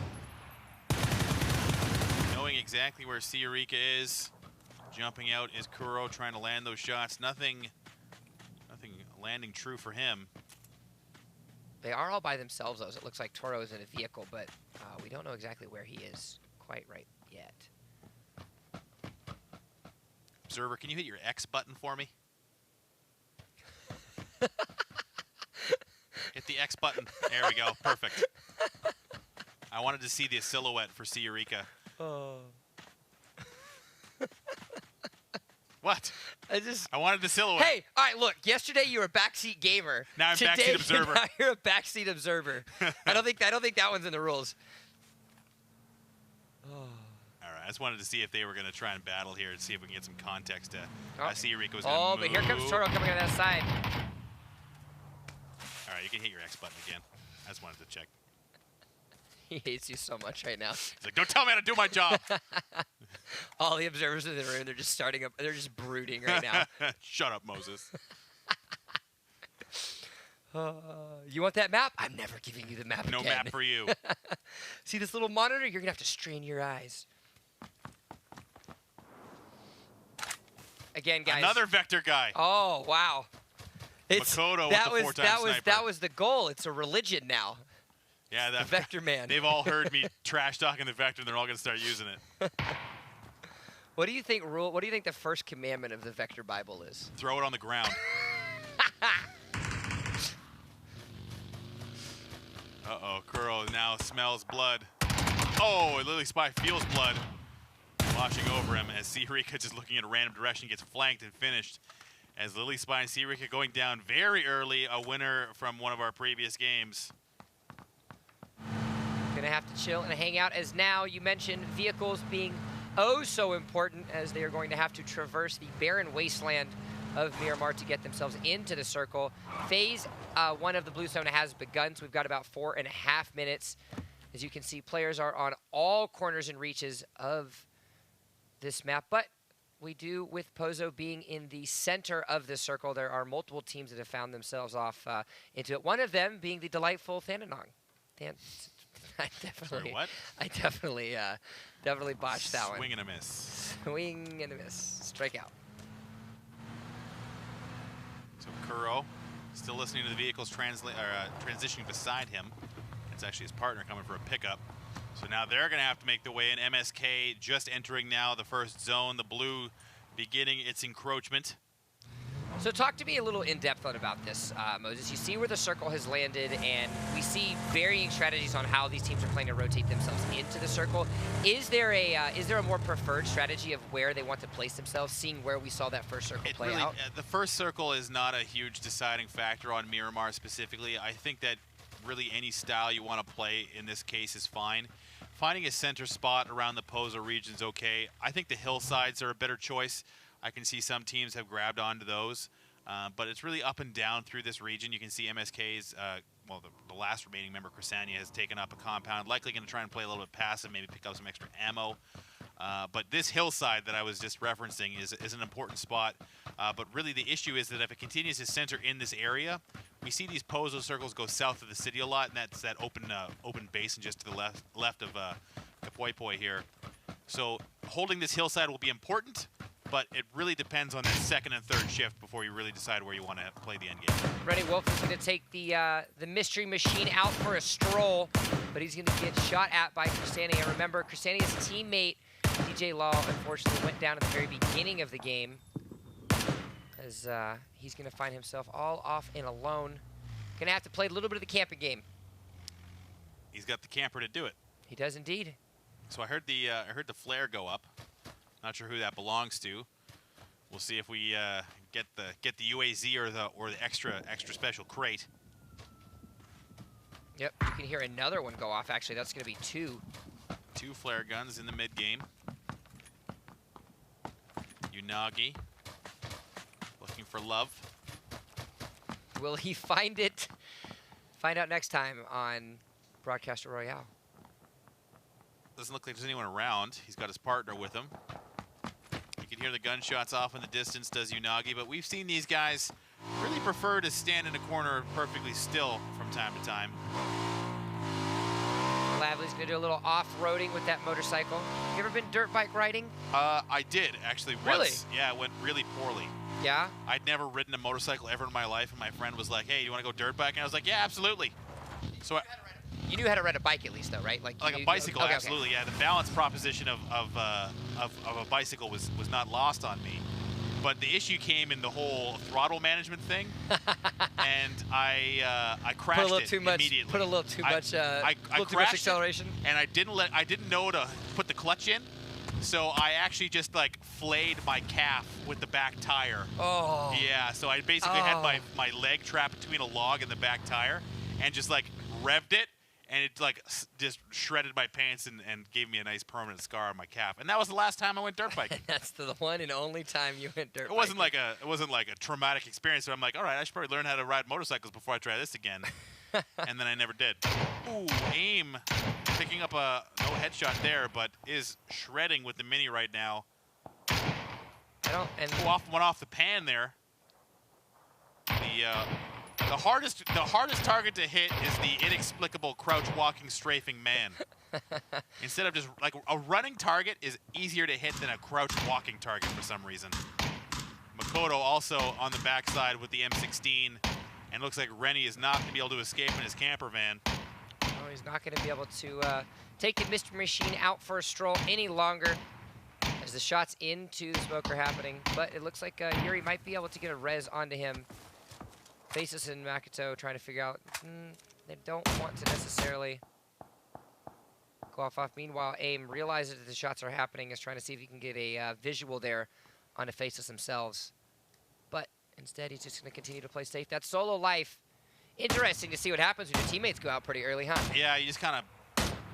Knowing exactly where Siarika is. Jumping out is Kuro, trying to land those shots. Nothing landing true for him. They are all by themselves, though. So it looks like Toro is in a vehicle, but we don't know exactly where he is quite right yet. Observer, can you hit your X button for me? Hit the X button. There we go. Perfect. I wanted to see the silhouette for Siarika. Oh. What? I wanted the silhouette. Hey, all right, look. Yesterday you were a backseat gamer. Now I'm Today, backseat observer. Now you're a backseat observer. I don't think that one's in the rules. All right, I just wanted to see if they were going to try and battle here and see if we can get some context to how Siarika was going to move. But here comes Toro coming on that side. All right, you can hit your X button again. I just wanted to check. He hates you so much right now. He's like, don't tell me how to do my job. All the observers in the room, they're just starting up. They're just brooding right now. Shut up, Moses. You want that map? I'm never giving you the map again. No map for you. See this little monitor? You're going to have to strain your eyes. Again, guys. Another vector guy. Oh, wow. Makoto with the four-time sniper. That was the goal. It's a religion now. Yeah, the Vector Man. They've all heard me trash talking the Vector, and they're all going to start using it. What do you think the first commandment of the Vector Bible is? Throw it on the ground. Uh-oh, Kuro now smells blood. Oh, Lily Spy feels blood washing over him as Siarika just looking in a random direction gets flanked and finished. As Lily Spy and Siarika going down very early, a winner from one of our previous games. Gonna have to chill and hang out, as now you mentioned vehicles being oh so important, as they are going to have to traverse the barren wasteland of Miramar to get themselves into the circle. Phase 1 of the Blue Zone has begun, so we've got about 4.5 minutes. As you can see, players are on all corners and reaches of this map, but we do, with Pozo being in the center of the circle, there are multiple teams that have found themselves off into it. One of them being the delightful Thananong. I definitely botched that one. Swing and a miss. Swing and a miss. Strikeout. So Kuro still listening to the vehicles transitioning beside him. It's actually his partner coming for a pickup. So now they're going to have to make the way in. MSK just entering now the first zone. The blue beginning its encroachment. So talk to me a little in depth about this, Moses. You see where the circle has landed, and we see varying strategies on how these teams are planning to rotate themselves into the circle. Is there a more preferred strategy of where they want to place themselves, seeing where we saw that first circle play out? The first circle is not a huge deciding factor on Miramar specifically. I think that really any style you want to play in this case is fine. Finding a center spot around the Pozo region is okay. I think the hillsides are a better choice. I can see some teams have grabbed onto those, but it's really up and down through this region. You can see MSK's, well, the last remaining member, Chrysania, has taken up a compound, likely going to try and play a little bit passive, maybe pick up some extra ammo. But this hillside that I was just referencing is an important spot. But really the issue is that if it continues to center in this area, we see these Pozo circles go south of the city a lot, and that's that open basin just to the left of Kapoipoi here. So holding this hillside will be important, but it really depends on that second and third shift before you really decide where you want to play the end game. Rennie Wolf is going to take the mystery machine out for a stroll, but he's going to get shot at by Chrysania. Remember, Chrysania's teammate, DJ Law, unfortunately went down at the very beginning of the game, as he's going to find himself all off and alone. Going to have to play a little bit of the camping game. He's got the camper to do it. He does indeed. So I heard the flare go up. Not sure who that belongs to. We'll see if we get the UAZ or the extra special crate. Yep, you can hear another one go off. Actually, that's going to be two. Two flare guns in the mid game. Unagi looking for love. Will he find it? Find out next time on Broadcaster Royale. Doesn't look like there's anyone around. He's got his partner with him. You can hear the gunshots off in the distance, does Unagi, but we've seen these guys really prefer to stand in a corner perfectly still from time to time. Lavely's gonna do a little off-roading with that motorcycle. You ever been dirt bike riding? I did, actually, once. Really? Yeah, it went really poorly. Yeah? I'd never ridden a motorcycle ever in my life, and my friend was like, hey, you want to go dirt bike? And I was like, yeah, absolutely. So you knew how to ride a bike at least, though, right? Like a bicycle, okay, absolutely, okay. Yeah. The balance proposition of a bicycle was not lost on me. But the issue came in the whole throttle management thing, and I crashed immediately. Put a little too much acceleration. And I didn't know to put the clutch in, so I actually just like flayed my calf with the back tire. Oh. Yeah, so I basically had my leg trapped between a log and the back tire, and just like revved it. And it like just shredded my pants and gave me a nice permanent scar on my calf. And that was the last time I went dirt biking. That's the one and only time you went dirt biking. It wasn't like a traumatic experience. So I'm like, all right, I should probably learn how to ride motorcycles before I try this again. And then I never did. Ooh, aim picking up a no headshot there, but is shredding with the Mini right now. Went off the pan there. The hardest target to hit is the inexplicable crouch walking strafing man. Instead of just like a running target is easier to hit than a crouch walking target for some reason. Makoto also on the backside with the M16, and looks like Rennie is not going to be able to escape in his camper van. No, he's not going to be able to take the Mystery Machine out for a stroll any longer as the shots into the smoke are happening. But it looks like Yuri might be able to get a res onto him. Faces and Makoto trying to figure out they don't want to necessarily go off. Meanwhile, AIM realizes that the shots are happening, is trying to see if he can get a visual there on the Faces themselves. But instead, he's just going to continue to play safe. That solo life, interesting to see what happens when your teammates go out pretty early, huh? Yeah, you just kind of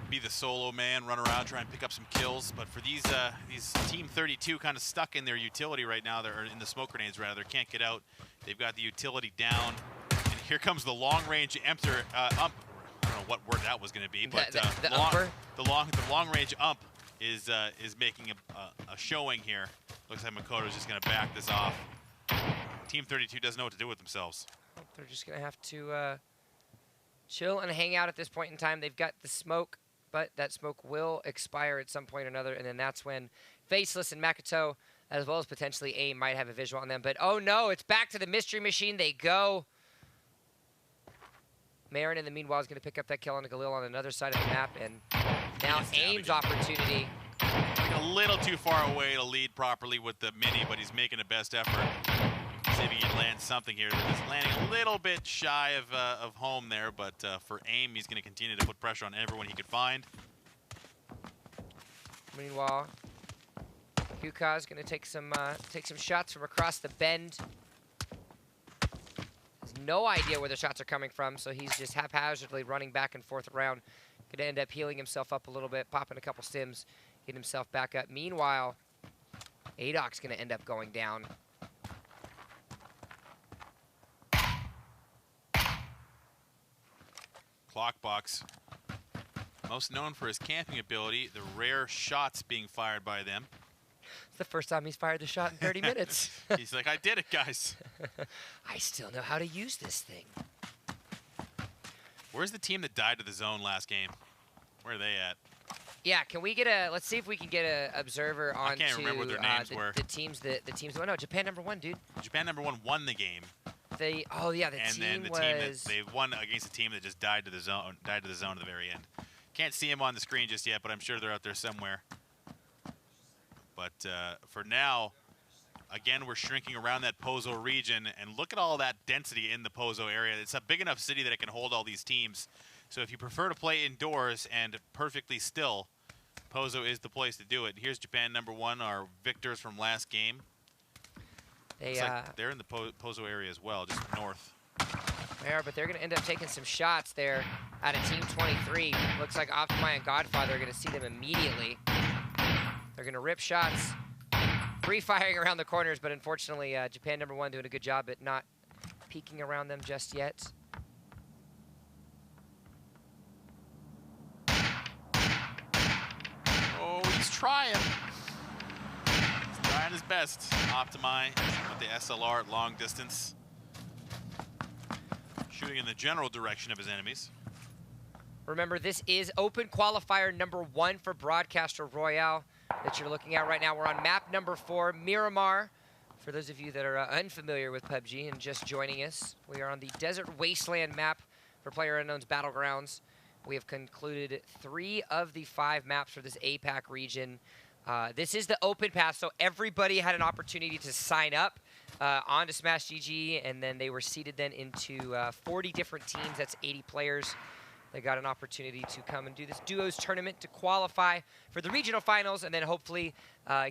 be the solo man, run around, try and pick up some kills. But for these Team 32 kind of stuck in their utility right now, they're in the smoke grenades rather, can't get out. They've got the utility down, and here comes the long-range ump. I don't know what word that was going to be, but the long-range ump is making a showing here. Looks like Makoto's just going to back this off. Team 32 doesn't know what to do with themselves. They're just going to have to chill and hang out at this point in time. They've got the smoke, but that smoke will expire at some point or another, and then that's when Faceless and Makoto, as well as potentially AIM, might have a visual on them. But oh no, it's back to the Mystery Machine they go. Marin, in the meanwhile, is going to pick up that kill on Galil on another side of the map, and now AIM's opportunity. A little too far away to lead properly with the Mini, but he's making the best effort. See if he can land something here. He's landing a little bit shy of home there, but for AIM, he's going to continue to put pressure on everyone he could find. Meanwhile, Huka is going to take some shots from across the bend. Has no idea where the shots are coming from, so he's just haphazardly running back and forth around. Going to end up healing himself up a little bit, popping a couple stims, getting himself back up. Meanwhile, Adoc's going to end up going down. Clockbox, most known for his camping ability, the rare shots being fired by them. It's the first time he's fired the shot in 30 minutes. He's like, I did it, guys. I still know how to use this thing. Where's the team that died to the zone last game? Where are they at? Yeah, can we get a? Let's see if we can get a observer on. I can't remember what their names were. The teams that oh no, Japan #1, dude. Japan #1 won the game. They team that they won against a team that just died to the zone at the very end. Can't see him on the screen just yet, but I'm sure they're out there somewhere. But for now, again, we're shrinking around that Pozo region, and look at all that density in the Pozo area. It's a big enough city that it can hold all these teams. So if you prefer to play indoors and perfectly still, Pozo is the place to do it. Here's Japan #1, our victors from last game. They're in the Pozo area as well, just north. They are, but they're going to end up taking some shots there out of Team 23. Looks like Optima and Godfather are going to see them immediately. They're going to rip shots, pre-firing around the corners, but unfortunately, Japan #1 doing a good job at not peeking around them just yet. He's trying. He's trying his best. Optimi with the SLR at long distance. Shooting in the general direction of his enemies. Remember, this is open qualifier number 1 for Broadcaster Royale that you're looking at right now. We're on map number 4, Miramar. For those of you that are unfamiliar with PUBG and just joining us, we are on the Desert Wasteland map for PlayerUnknown's Battlegrounds. We have concluded 3 of the 5 maps for this APAC region. This is the open path, so everybody had an opportunity to sign up onto Smash GG, and then they were seeded then into 40 different teams. That's 80 players. They got an opportunity to come and do this duos tournament to qualify for the regional finals and then hopefully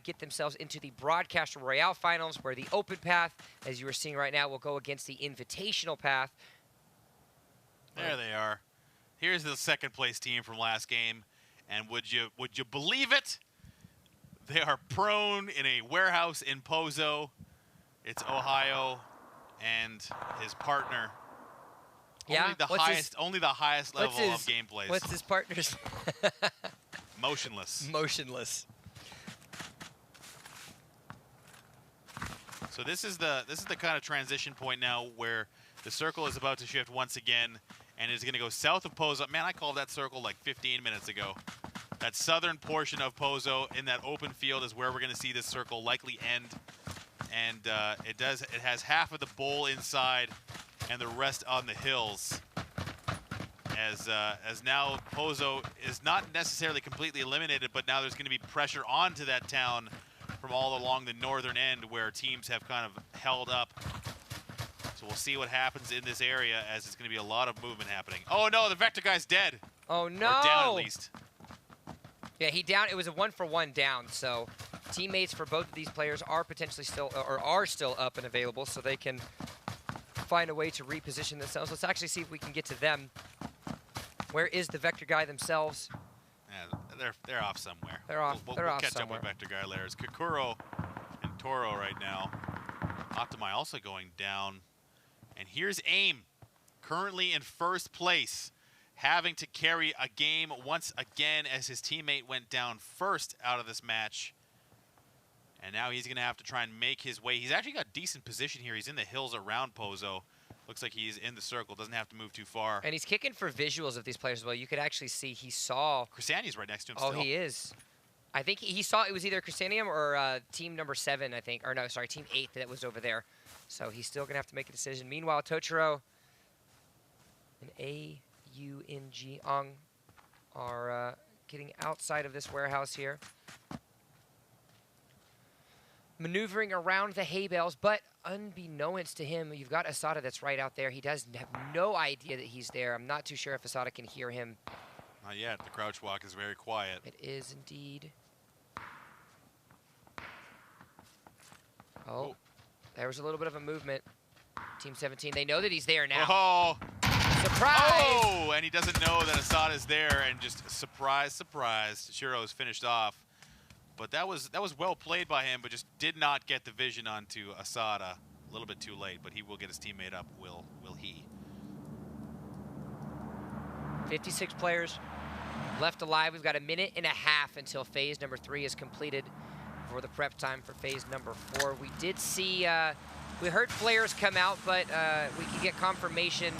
get themselves into the Broadcaster Royale finals, where the open path, as you are seeing right now, will go against the invitational path. There they are. Here's the second place team from last game, and would you believe it? They are prone in a warehouse in Pozo. It's Ohio and his partner. Yeah. Only the highest level of gameplay. What's his partner's? Motionless. Motionless. So this is the kind of transition point now where the circle is about to shift once again, and is going to go south of Pozo. Man, I called that circle like 15 minutes ago. That southern portion of Pozo in that open field is where we're going to see this circle likely end, and it has half of the bowl inside and the rest on the hills, as now Pozo is not necessarily completely eliminated, but now there's going to be pressure onto that town from all along the northern end where teams have kind of held up. So we'll see what happens in this area, as it's going to be a lot of movement happening. Oh no, the Vector guy's dead. Oh no. Or down at least. Yeah, he down. It was a 1-for-1 down, so teammates for both of these players are potentially still, or are still up and available, so they can find a way to reposition themselves. Let's actually see if we can get to them. Where is the Vector guy themselves? Yeah, they're off somewhere. They're off. We'll they're off catch somewhere. up with Vector guy later. It's Kakuro and Toro right now. Optimi also going down. And here's AIM, currently in first place, having to carry a game once again as his teammate went down first out of this match. And now he's going to have to try and make his way. He's actually got decent position here. He's in the hills around Pozo. Looks like he's in the circle. Doesn't have to move too far. And he's kicking for visuals of these players as well. You could actually see he saw. Chrysania's right next to him Oh, still. he is. I think he saw it was either Chrysanium or team number 7, I think. Or no, sorry, team 8 that was over there. So he's still going to have to make a decision. Meanwhile, Tochiro and A-U-N-G Ong are getting outside of this warehouse here. Maneuvering around the hay bales, but unbeknownst to him, you've got Asada that's right out there. He does have no idea that he's there. I'm not too sure if Asada can hear him. Not yet. The crouch walk is very quiet. It is indeed. Oh, there was a little bit of a movement. Team 17, they know that he's there now. Oh! Surprise! Oh! And he doesn't know that Asada is there, and just surprise, surprise, Shiro's finished off. But that was well played by him, but just did not get the vision onto Asada. A little bit too late, but he will get his teammate up, will he? 56 players left alive. We've got a minute and a half until phase number 3 is completed for the prep time for phase number 4. We did see, we heard flares come out, but we can get confirmation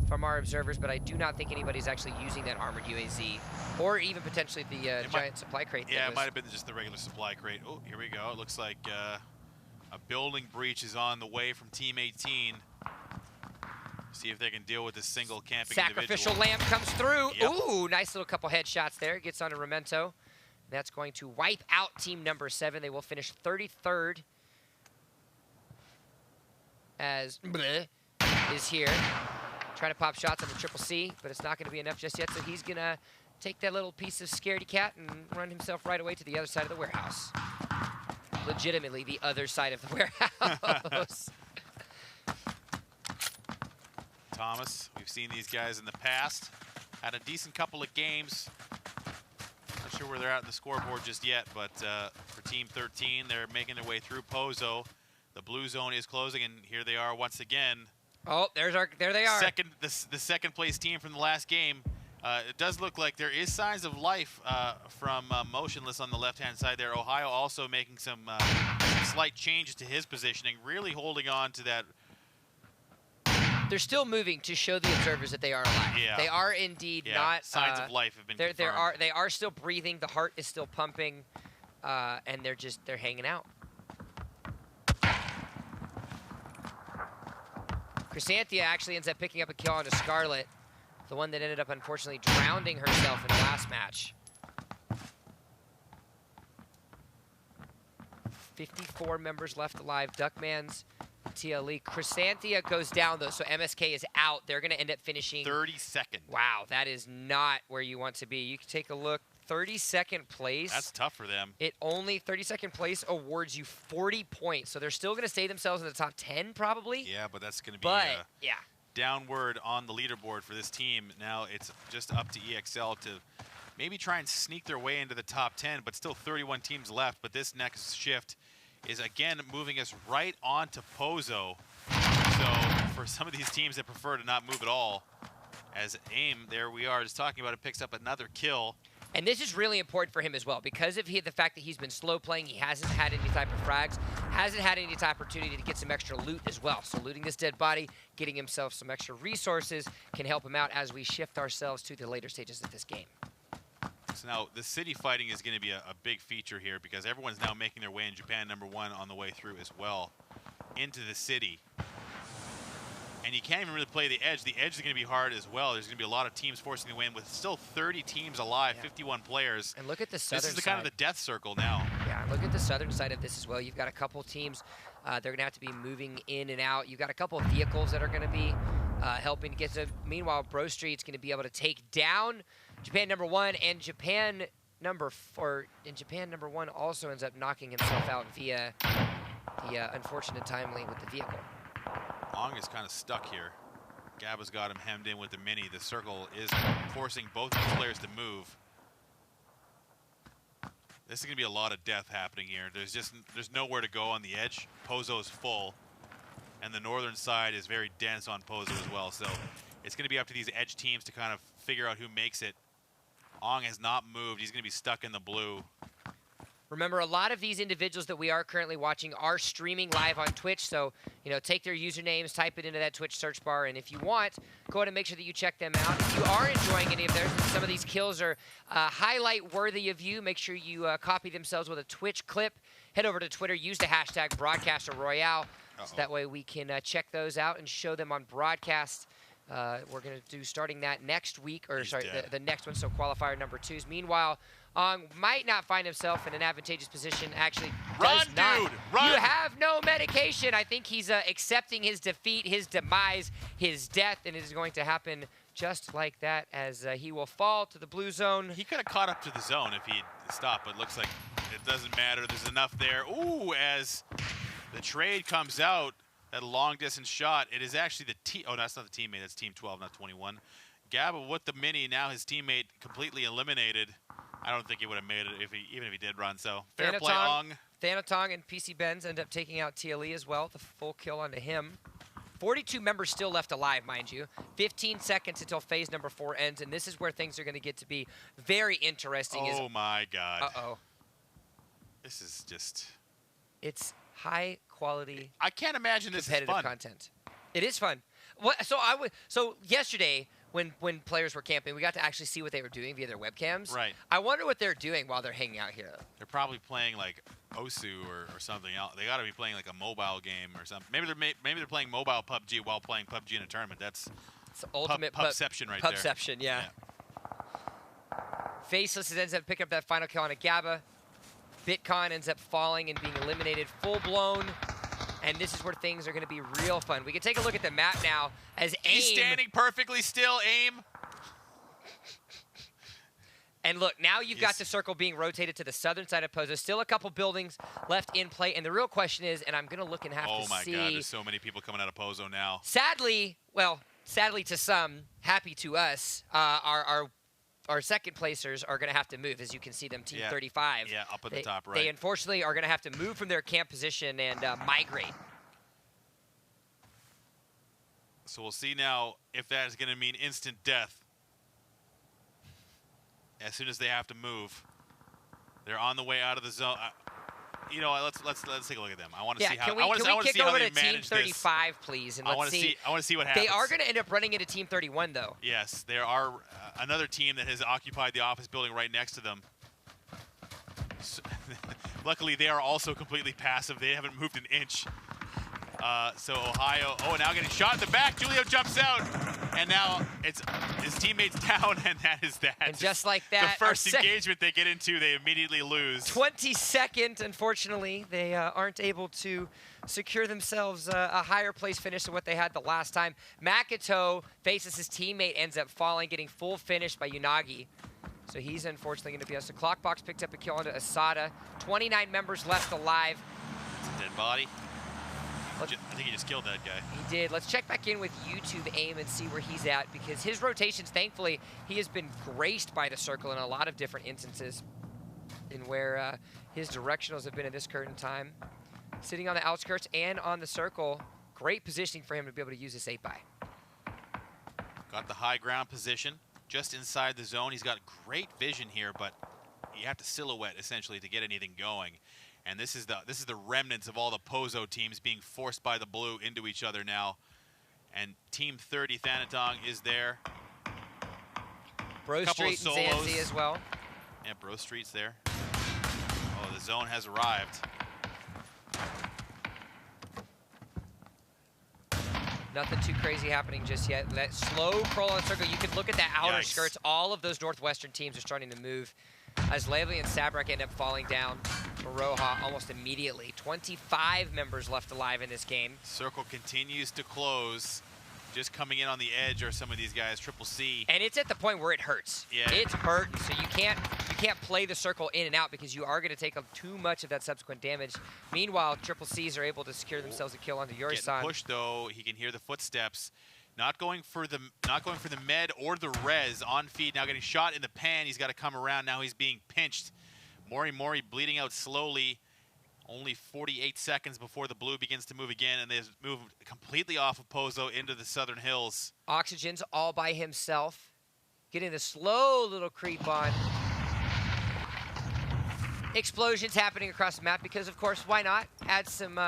from our observers, but I do not think anybody's actually using that armored UAZ, or even potentially the giant supply crate. Yeah, it might have been just the regular supply crate. Oh, here we go. It looks like a building breach is on the way from Team 18. See if they can deal with this single camping Sacrificial individual. lamb comes through. Yep. Ooh, nice little couple headshots there. Gets onto Memento. That's going to wipe out team number 7. They will finish 33rd as Bleh is here. Trying to pop shots on the Triple C, but it's not going to be enough just yet, so he's going to take that little piece of scaredy cat and run himself right away to the other side of the warehouse. Legitimately the other side of the warehouse. Thomas, we've seen these guys in the past. Had a decent couple of games. Not sure where they're at in the scoreboard just yet, but for Team 13, they're making their way through Pozo. The blue zone is closing, and here they are once again. Oh, there they are. The second place team from the last game. It does look like there is signs of life from Motionless on the left-hand side there. Ohio also making some slight changes to his positioning, really holding on to that. They're still moving to show the observers that they are alive. Yeah. They are indeed not. Signs of life have been confirmed. They are still breathing. The heart is still pumping, and they're hanging out. Chrysanthia actually ends up picking up a kill onto Scarlet, the one that ended up unfortunately drowning herself in the last match. 54 members left alive. Duckman's TLE. Chrysanthia goes down, though, so MSK is out. They're going to end up finishing 32nd. Wow, that is not where you want to be. You can take a look. 32nd place. That's tough for them. It only 32nd place awards you 40 points, so they're still going to stay themselves in the top 10 probably. Yeah, but that's going to be downward on the leaderboard for this team. Now it's just up to EXL to maybe try and sneak their way into the top 10, but still 31 teams left. But this next shift is again moving us right on to Pozo. So for some of these teams that prefer to not move at all, as AIM, there we are, just talking about it, picks up another kill. And this is really important for him as well because of the fact that he's been slow playing. He hasn't had any type of frags, hasn't had any type of opportunity to get some extra loot as well. So looting this dead body, getting himself some extra resources can help him out as we shift ourselves to the later stages of this game. So now the city fighting is going to be a big feature here because everyone's now making their way in Japan #1 on the way through as well into the city. And you can't even really play the edge. The edge is going to be hard as well. There's going to be a lot of teams forcing the win with still 30 teams alive, 51 players. And look at the southern side. This is kind of the death circle now. Yeah, look at the southern side of this as well. You've got a couple teams. They're going to have to be moving in and out. You've got a couple of vehicles that are going to be helping to get to. Meanwhile, Bro Street's going to be able to take down Japan #1, and Japan #4. And Japan #1 also ends up knocking himself out via the unfortunate timely with the vehicle. Ong is kind of stuck here. Gabba's got him hemmed in with the mini. The circle is forcing both of these players to move. This is going to be a lot of death happening here. There's nowhere to go on the edge. Pozo is full, and the northern side is very dense on Pozo as well. So it's going to be up to these edge teams to kind of figure out who makes it. Ong has not moved. He's going to be stuck in the blue. Remember, a lot of these individuals that we are currently watching are streaming live on Twitch, so, take their usernames, type it into that Twitch search bar, and if you want, go ahead and make sure that you check them out. If you are enjoying any of theirs, some of these kills are highlight-worthy of you, make sure you copy themselves with a Twitch clip. Head over to Twitter, use the hashtag BroadcasterRoyale, so that way we can check those out and show them on broadcast. We're going to do starting that next week, or sorry, the next one, so qualifier #2s. Meanwhile, Ong might not find himself in an advantageous position. Actually, run, does not. Dude, run! You have no medication. I think he's accepting his defeat, his demise, his death, and it is going to happen just like that as he will fall to the blue zone. He could have caught up to the zone if he'd stopped, but it looks like it doesn't matter. There's enough there. Ooh, as the trade comes out, that long-distance shot, it is actually the team. Oh, that's not the teammate. That's Team 12, not 21. Gabba with the mini. Now his teammate completely eliminated. I don't think he would have made it even if he did run. So fair play, Ong. Thanatong and PC Benz end up taking out TLE as well. The full kill onto him. 42 members still left alive, mind you. 15 seconds until phase #4 ends, and this is where things are going to get to be very interesting. Oh my God. Uh-oh. This is just. It's high quality. I can't imagine this is fun. Content. It is fun. So yesterday, when players were camping, we got to actually see what they were doing via their webcams. Right. I wonder what they're doing while they're hanging out here. They're probably playing like Osu or something else. They got to be playing like a mobile game or something. Maybe they're playing mobile PUBG while playing PUBG in a tournament. That's ultimate pubception right there. Pubception, yeah. Faceless ends up picking up that final kill on a Gabba. Bitcon ends up falling and being eliminated full blown. And this is where things are going to be real fun. We can take a look at the map now as AIM. He's standing perfectly still, AIM. And look, now you've got the circle being rotated to the southern side of Pozo. Still a couple buildings left in play. And the real question is, and I'm going to look and have to see. Oh, my God. There's so many people coming out of Pozo now. Sadly to some, happy to us, our second placers are going to have to move, as you can see them, Team 35. Yeah, up at the top right. They unfortunately are going to have to move from their camp position and migrate. So we'll see now if that is going to mean instant death. as soon as they have to move. They're on the way out of the zone. You know, let's take a look at them. I want to see how. Can we kick over to Team 35, please, and let's see. I want to see what happens. They are going to end up running into Team 31, though. Yes, there are another team that has occupied the office building right next to them. So, luckily, they are also completely passive. They haven't moved an inch. So Ohio, now getting shot in the back. Julio jumps out, and now it's his teammates down, and that is that. And just like that, the first engagement they get into, they immediately lose. 22nd, unfortunately, they aren't able to secure themselves a higher place finish than what they had the last time. Makito faces his teammate, ends up falling, getting full finish by Unagi. So he's unfortunately going to be us. The clock box picked up a kill onto Asada. 29 members left alive. It's a dead body. I think he just killed that guy. He did. Let's check back in with YouTube aim and see where he's at, because his rotations, thankfully, he has been graced by the circle in a lot of different instances in where his directionals have been in this current time. Sitting on the outskirts and on the circle, great positioning for him to be able to use this 8x. Got the high ground position just inside the zone. He's got great vision here, but you have to silhouette essentially to get anything going. And this is the remnants of all the Pozo teams being forced by the blue into each other now. And Team 30 Thanatong is there. Bro Street and Zanzi as well. Yeah, Bro Street's there. Oh, the zone has arrived. Nothing too crazy happening just yet. That slow crawl on circle, you can look at the outer skirts. All of those northwestern teams are starting to move. As Lavely and Sabrak end up falling down for Roja almost immediately. 25 members left alive in this game. Circle continues to close. Just coming in on the edge are some of these guys, Triple C. And it's at the point where it hurts. Yeah. It's hurting, so you can't play the circle in and out because you are going to take up too much of that subsequent damage. Meanwhile, Triple C's are able to secure themselves a kill onto Yuri-san. Getting pushed though, he can hear the footsteps. Not going for the med or the res on feed. Now getting shot in the pan. He's got to come around. Now he's being pinched. Mori bleeding out slowly. Only 48 seconds before the blue begins to move again, and they've moved completely off of Pozo into the southern hills. Oxygen's all by himself, getting the slow little creep on. Explosions happening across the map because, of course, why not? Add some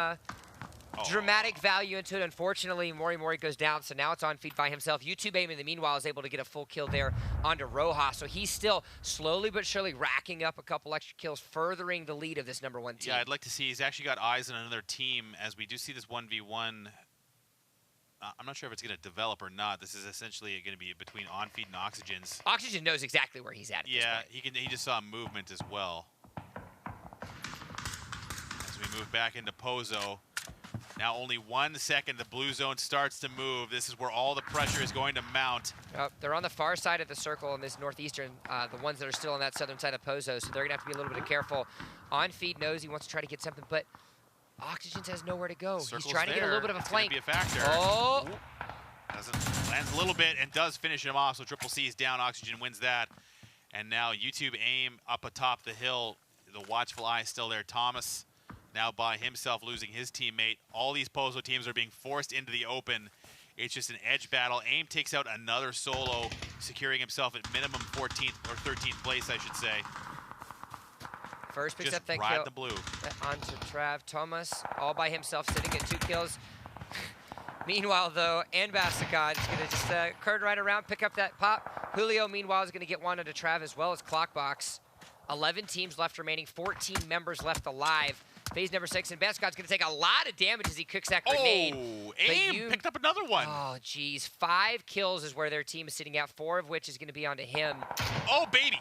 dramatic value into it. Unfortunately, Mori goes down, so now it's on feed by himself. YouTube aim in the meanwhile is able to get a full kill there onto Roja, so he's still slowly but surely racking up a couple extra kills, furthering the lead of this #1 team. Yeah, I'd like to see, he's actually got eyes on another team as we do see this 1v1. I'm not sure if it's going to develop or not. This is essentially going to be between on feed and Oxygen's. Oxygen knows exactly where he's at this point. He just saw movement as well. As we move back into Pozo. Now only 1 second, the blue zone starts to move. This is where all the pressure is going to mount. They're on the far side of the circle in this northeastern, the ones that are still on that southern side of Pozo, so they're going to have to be a little bit careful. On feed knows he wants to try to get something, but Oxygen has nowhere to go. He's trying to get a little bit of a flank. Be a factor. Oh! Lands a little bit and does finish him off, so Triple C is down. Oxygen wins that. And now YouTube aim up atop the hill. The watchful eye is still there. Thomas now by himself, losing his teammate. All these Pozo teams are being forced into the open. It's just an edge battle. AIM takes out another solo, securing himself at minimum 14th or 13th place, I should say. First picks just up that ride kill the blue. Onto Trav. Thomas, all by himself, sitting at 2 kills. Meanwhile, though, and Basicod is going to just curd right around, pick up that pop. Julio, meanwhile, is going to get one onto Trav as well as Clockbox. 11 teams left remaining, 14 members left alive. Phase #6, and Basicod's going to take a lot of damage as he cooks that grenade. Oh, AIM picked up another one. Oh, geez. 5 kills is where their team is sitting at, 4 of which is going to be onto him. Oh, baby.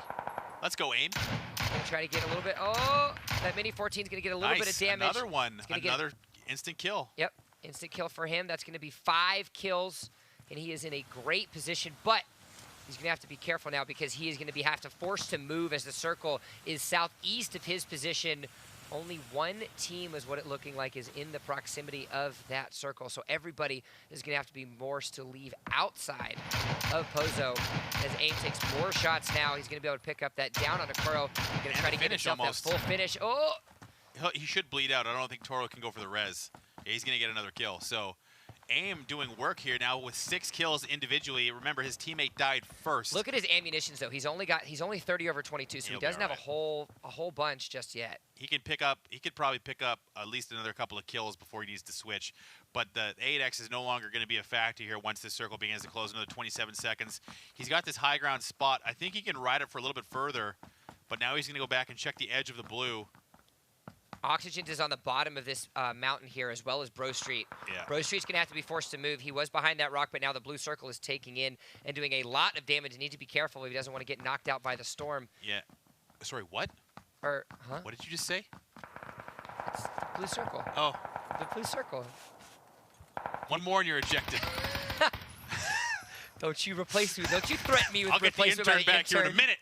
Let's go, AIM. Going to try to get a little bit. Oh, that Mini 14 is going to get a little bit of damage. Another one. Another instant kill. Yep, instant kill for him. That's going to be 5 kills, and he is in a great position, but he's going to have to be careful now because he is going to have to force to move as the circle is southeast of his position. Only 1 team is what it's looking like is in the proximity of that circle. So everybody is going to have to be forced to leave outside of Pozo as AIM takes more shots now. He's going to be able to pick up that down on Akuro. Going to try to get himself that full finish. Oh! He should bleed out. I don't think Toro can go for the res. Yeah, he's going to get another kill. So AIM doing work here now with 6 kills individually. Remember, his teammate died first. Look at his ammunitions though. He's only 30 over 22, so he doesn't have a whole bunch just yet. He could probably pick up at least another couple of kills before he needs to switch. But the 8x is no longer going to be a factor here once this circle begins to close. Another 27 seconds. He's got this high ground spot. I think he can ride it for a little bit further, but now he's going to go back and check the edge of the blue. Oxygen is on the bottom of this mountain here, as well as Bro Street. Yeah. Bro Street's going to have to be forced to move. He was behind that rock, but now the blue circle is taking in and doing a lot of damage. He needs to be careful if he doesn't want to get knocked out by the storm. Yeah. Sorry, what? Huh? What did you just say? It's the blue circle. Oh. The blue circle. One more and you're ejected. Don't you replace me. Don't you threaten me with I'll replacement get the intern by the back here in a minute.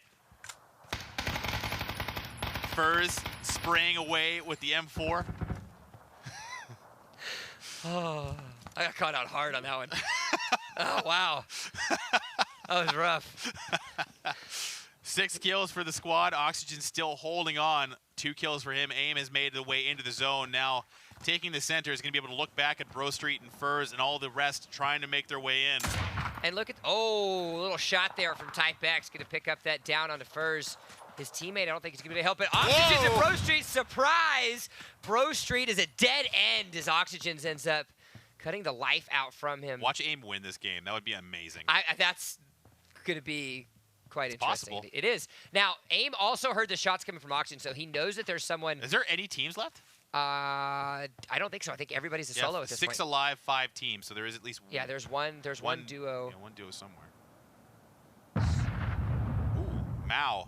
Furs spraying away with the M4. Oh, I got caught out hard on that one. Oh, wow. That was rough. 6 kills for the squad. Oxygen still holding on. 2 kills for him. AIM has made the way into the zone. Now taking the center is going to be able to look back at Bro Street and Furs and all the rest trying to make their way in. And look at, a little shot there from Type X. Going to pick up that down onto Furs. His teammate, I don't think he's going to help it. Oxygen to Bro Street, surprise! Bro Street is a dead end as Oxygen ends up cutting the life out from him. Watch AIM win this game. That would be amazing. That's going to be quite interesting. Possible. It is. Now, AIM also heard the shots coming from Oxygen, so he knows that there's someone. Is there any teams left? I don't think so. I think everybody's a solo at this 6 point. alive, 5 teams, so there is at least one. Yeah, there's one duo. Yeah, one duo somewhere. Ooh, Mao.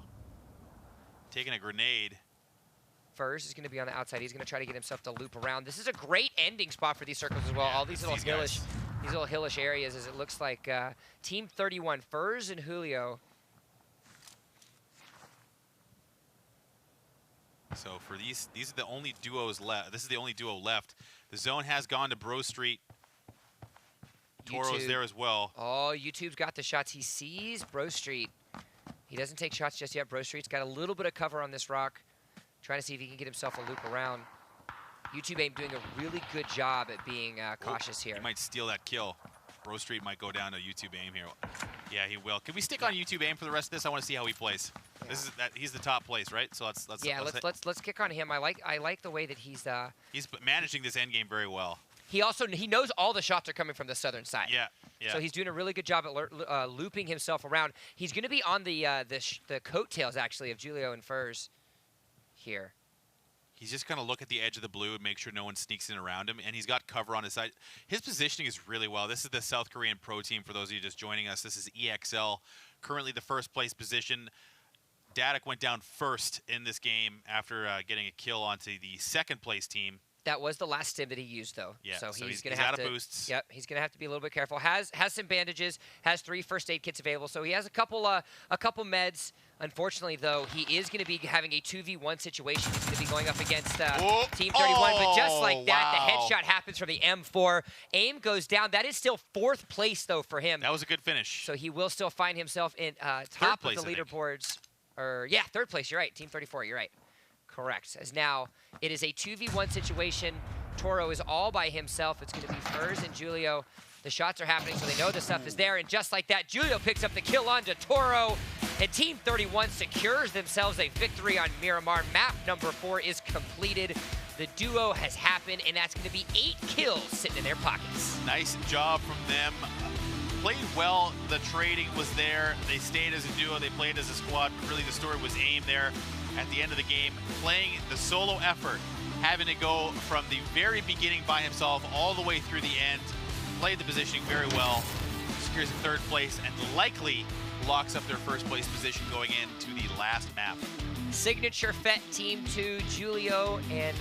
Taking a grenade. Furs is going to be on the outside. He's going to try to get himself to loop around. This is a great ending spot for these circles as well. Yeah, all these little hillish areas, as it looks like Team 31, Furs and Julio. So for these are the only duos left. This is the only duo left. The zone has gone to Bro Street. Toro's there as well. Oh, YouTube's got the shots. He sees Bro Street. He doesn't take shots just yet. Bro Street's got a little bit of cover on this rock, trying to see if he can get himself a loop around. YouTube AIM doing a really good job at being cautious here. He might steal that kill. Bro Street might go down to YouTube AIM here. Yeah, he will. Can we stick on YouTube AIM for the rest of this? I want to see how he plays. Yeah. This is he's the top place, right? So let's kick on him. I like the way that he's managing this end game very well. He knows all the shots are coming from the southern side. Yeah. Yeah. So he's doing a really good job at looping himself around. He's going to be on the coattails actually of Julio and Furs here. He's just going to look at the edge of the blue and make sure no one sneaks in around him, and he's got cover on his side. His positioning is really well. This is the South Korean pro team, for those of you just joining us. This is EXL, currently the first place position. Dadak went down first in this game after getting a kill onto the second place team. That was the last stim that he used, though. Yeah, so he's going to have out of boosts. Yep, he's going to have to be a little bit careful. Has some bandages, has 3 first aid kits available, so he has a couple meds. Unfortunately, though, he is going to be having a 2v1 situation. He's going to be going up against Team 31, but just like that, the headshot happens from the M4. AIM goes down. That is still 4th place, though, for him. That was a good finish. So he will still find himself in top of the leaderboards. Yeah, 3rd place. You're right. Team 34. You're right. Correct. As now it is a 2v1 situation. Toro is all by himself. It's going to be Furs and Julio. The shots are happening, so they know the stuff is there. And just like that, Julio picks up the kill onto Toro. And Team 31 secures themselves a victory on Miramar. Map number 4 is completed. The duo has happened, and that's going to be 8 kills sitting in their pockets. Nice job from them. Played well. The trading was there. They stayed as a duo. They played as a squad. Really, the story was AIM there at the end of the game, playing the solo effort, having to go from the very beginning by himself all the way through the end. Played the positioning very well, secures a 3rd place, and likely locks up their 1st place position going into the last map. Signature Fet Team 2, Julio and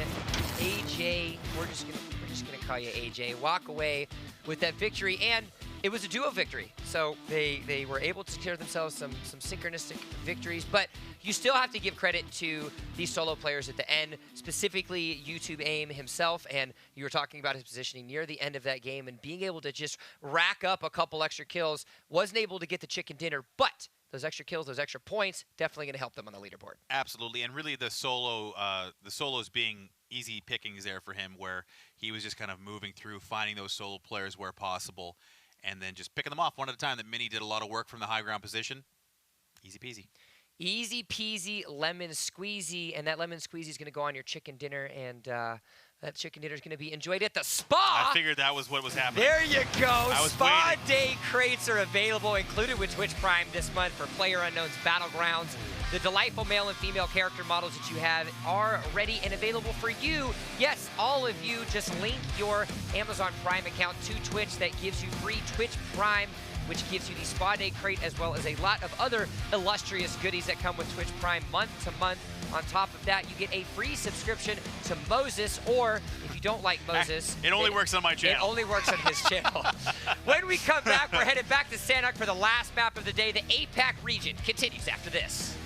AJ. We're just gonna call you AJ. Walk away with that victory, and it was a duo victory. So they were able to secure themselves some synchronistic victories, but you still have to give credit to these solo players at the end, specifically YouTube AIM himself, and you were talking about his positioning near the end of that game and being able to just rack up a couple extra kills. Wasn't able to get the chicken dinner, but those extra kills, those extra points, definitely going to help them on the leaderboard. Absolutely, and really the solos being easy pickings there for him, where he was just kind of moving through, finding those solo players where possible, and then just picking them off one at a time. That Mini did a lot of work from the high ground position. Easy peasy. Easy peasy lemon squeezy, and that lemon squeezy is going to go on your chicken dinner, and that chicken dinner is going to be enjoyed at the spa. I figured that was what was happening. There you go. Spa waiting. day crates are available, included with Twitch Prime this month for PlayerUnknown's Battlegrounds. The delightful male and female character models that you have are ready and available for you. Yes, all of you, just link your Amazon Prime account to Twitch. That gives you free Twitch Prime, which gives you the Spa Day crate, as well as a lot of other illustrious goodies that come with Twitch Prime month to month. On top of that, you get a free subscription to Moses, or if you don't like Moses... It only works on my channel. It only works on his channel. When we come back, we're headed back to Sanhok for the last map of the day. The APAC region continues after this.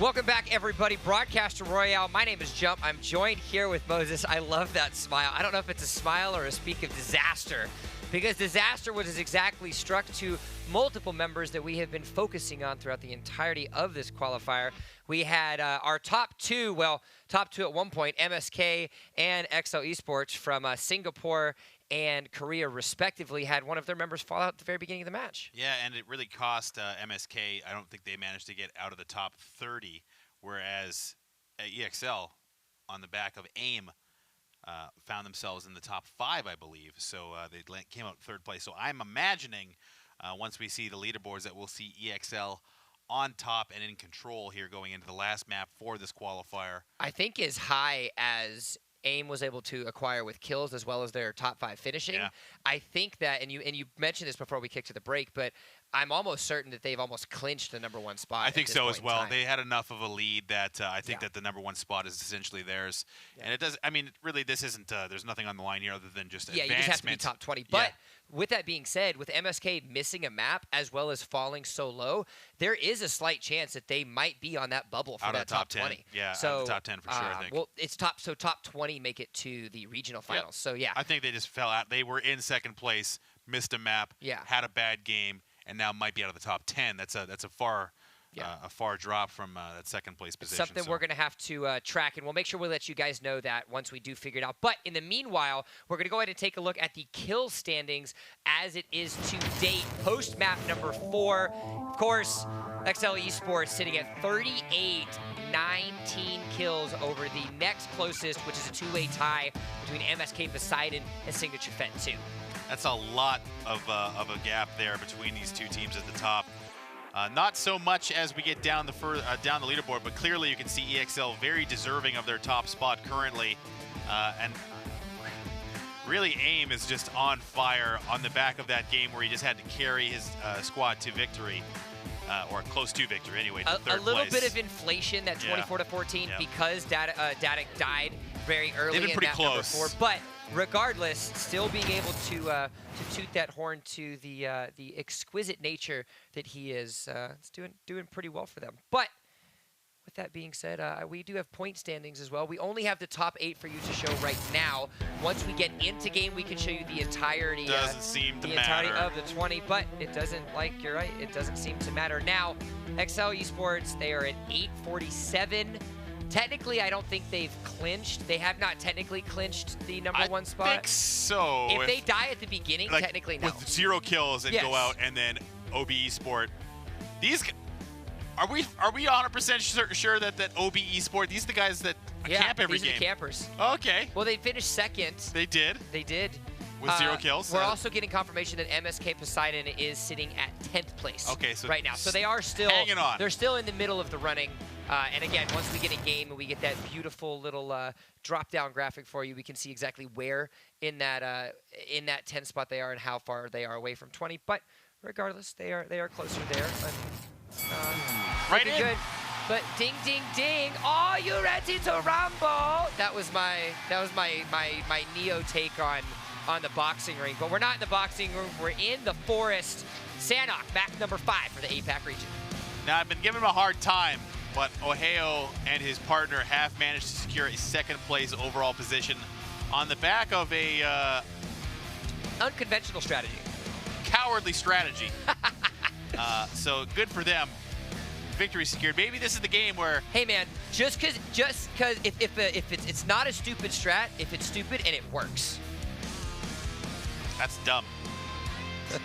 Welcome back, everybody. Broadcaster Royale. My name is Jump. I'm joined here with Moses. I love that smile. I don't know if it's a smile or a speak of disaster, because disaster was exactly struck to multiple members that we have been focusing on throughout the entirety of this qualifier. We had our top two at one point, MSK and XL Esports from Singapore and Korea, respectively, had one of their members fall out at the very beginning of the match. Yeah, and it really cost MSK. I don't think they managed to get out of the top 30, whereas EXL, on the back of AIM, found themselves in the top 5, I believe. So they came out third place. So I'm imagining once we see the leaderboards that we'll see EXL on top and in control here going into the last map for this qualifier. I think as high as AIM was able to acquire with kills as well as their top 5 finishing. Yeah. I think that, and you mentioned this before we kicked to the break, but I'm almost certain that they've almost clinched the #1 spot. I think so as well. They had enough of a lead that I think that the #1 spot is essentially theirs. Yeah. And it does. I mean, really, this isn't. There's nothing on the line here other than just advancement. Yeah, you just have to be top 20. But with that being said, with MSK missing a map as well as falling so low, there is a slight chance that they might be on that bubble for that top 20. Yeah, so, out of the top 10 for sure, I think. Well, it's top 20 make it to the regional finals. So, yeah. I think they just fell out. They were in second place, missed a map, had a bad game, and now might be out of the top 10. That's a far drop from that second place position. Something we're going to have to track, and we'll make sure we'll let you guys know that once we do figure it out. But in the meanwhile, we're going to go ahead and take a look at the kill standings as it is to date, post map number 4. Of course, XL Esports sitting at 38, 19 kills over the next closest, which is a two-way tie between MSK Poseidon and Signature Fen 2. That's a lot of a gap there between these two teams at the top. Not so much as we get down the leaderboard, but clearly you can see EXL very deserving of their top spot currently. And really, AIM is just on fire on the back of that game where he just had to carry his squad to victory, or close to victory anyway, to third place. A little bit of inflation, that 24-14, because Datic died very early in map number 4. But regardless, still being able to toot that horn to the exquisite nature that he is, it's doing pretty well for them. But with that being said, we do have point standings as well. We only have the top 8 for you to show right now. Once we get into game, we can show you the entirety. Doesn't seem to matter. Entirety of the 20, but it doesn't. You're right. It doesn't seem to matter now. XL Esports, they are at 847. Technically, I don't think they've clinched. They have not technically clinched the #1 spot. I think so. If they die at the beginning, technically no. With 0 kills and go out, and then OB Esport, these are we 100% sure that OB Esport, these are the guys that camp every game? These are the campers. Okay. Well, they finished second. They did. They did. With 0 kills. We're also getting confirmation that MSK Poseidon is sitting at 10th place. Okay, so right now, so they are still hanging on. They're still in the middle of the running. And again, once we get a game and we get that beautiful little drop-down graphic for you, we can see exactly where in that 10 spot they are and how far they are away from 20. But regardless, they are closer there. Right in. Good. But ding, ding, ding! Are you ready to rumble? That was my Neo take on the boxing ring. But we're not in the boxing room. We're in the forest. Sanok, back number 5 for the APAC region. Now, I've been giving him a hard time, but Ohio and his partner have managed to secure a second-place overall position on the back of a unconventional strategy. Cowardly strategy. So good for them. Victory secured. Maybe this is the game where... Hey, man, just because if it's not a stupid strat, if it's stupid and it works. That's dumb.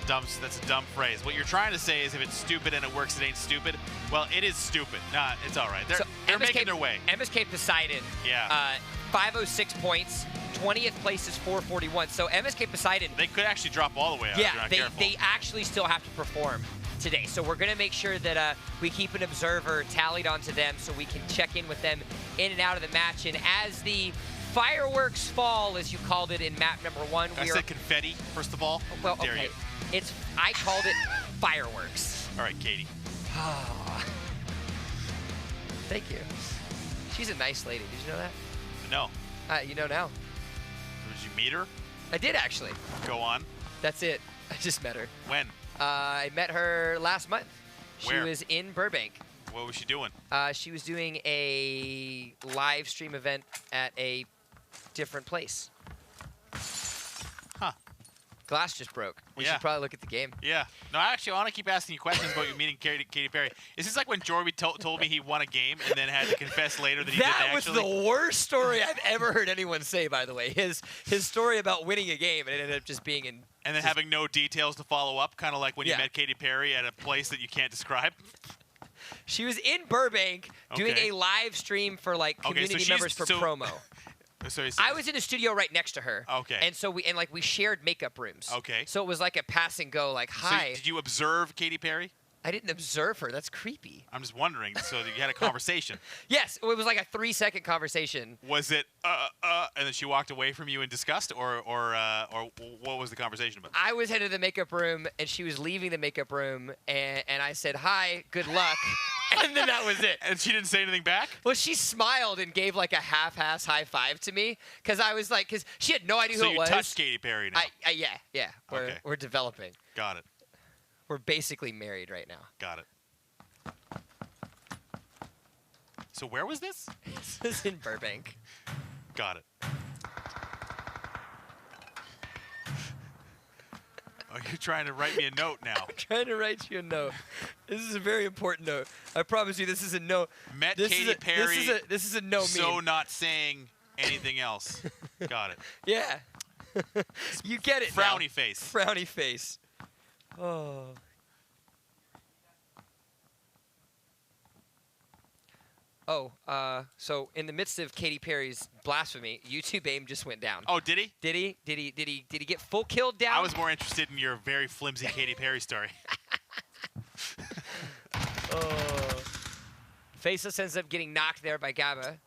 That's a dumb phrase. What you're trying to say is if it's stupid and it works, it ain't stupid. Well, it is stupid. Nah, it's all right. They're making their way. MSK Poseidon, 506 points. 20th place is 441. So MSK Poseidon... They could actually drop all the way out. Yeah, they actually still have to perform today. So we're going to make sure that we keep an observer tallied onto them so we can check in with them in and out of the match. And as the fireworks fall, as you called it in map number 1... I said confetti, first of all. Well, okay. I called it fireworks. All right, Katie. Thank you. She's a nice lady. Did you know that? No. You know now. Did you meet her? I did, actually. Go on. That's it. I just met her. When? I met her last month. Where? She was in Burbank. What was she doing? She was doing a live stream event at a different place. Huh. Glass just broke. We Yeah. should probably look at the game. Yeah. No, actually, I want to keep asking you questions about you meeting Katy Perry. Is this like when Jorby told me he won a game and then had to confess later that he didn't actually? That was the worst story I've ever heard anyone say, by the way. His story about winning a game, and it ended up just being in... And then having no details to follow up, kind of like when you met Katy Perry at a place that you can't describe. She was in Burbank doing a live stream for like community members for promo. I was in a studio right next to her. Okay. And so we shared makeup rooms. Okay. So it was like a pass and go, like, hi. So did you observe Katy Perry? I didn't observe her. That's creepy. I'm just wondering. So you had a conversation. Yes, it was like a 3-second conversation. Was it and then she walked away from you in disgust, or what was the conversation about? I was headed to the makeup room, and she was leaving the makeup room, and I said, hi, good luck. And then that was it. And she didn't say anything back? Well, she smiled and gave like a half-ass high five to me because I was like, because she had no idea who it was. So you touched Katy Perry now? Yeah. We're developing. Got it. We're basically married right now. Got it. So where was this? This is in Burbank. Got it. Oh, you're trying to write me a note now. I'm trying to write you a note. This is a very important note. I promise you, this is a note. Met Katy Perry. This is a no meme. So not saying anything else. Got it. Yeah. You get it. Frowny now. face. Frowny face. Oh. So in the midst of Katy Perry's blasphemy, YouTube aim just went down. Oh, did he? Did he get full killed down? I was more interested in your very flimsy Katy Perry story. Faceless ends up getting knocked there by Gaba.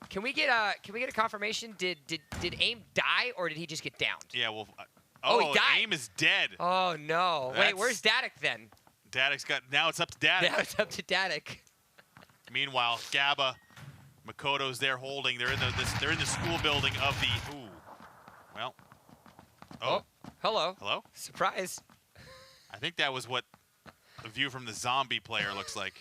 Can we get a confirmation? Did AIM die or did he just get downed? Yeah, well. He died. AIM is dead. Oh no! Wait, where's Dadak then? Dadak's got. Now it's up to Dadak. Now it's up to Dadak. Meanwhile, Gaba, Makoto's there holding. They're in the school building of the. Ooh. Well. Oh. Hello. Hello. Surprise. I think that was what the view from the zombie player looks like.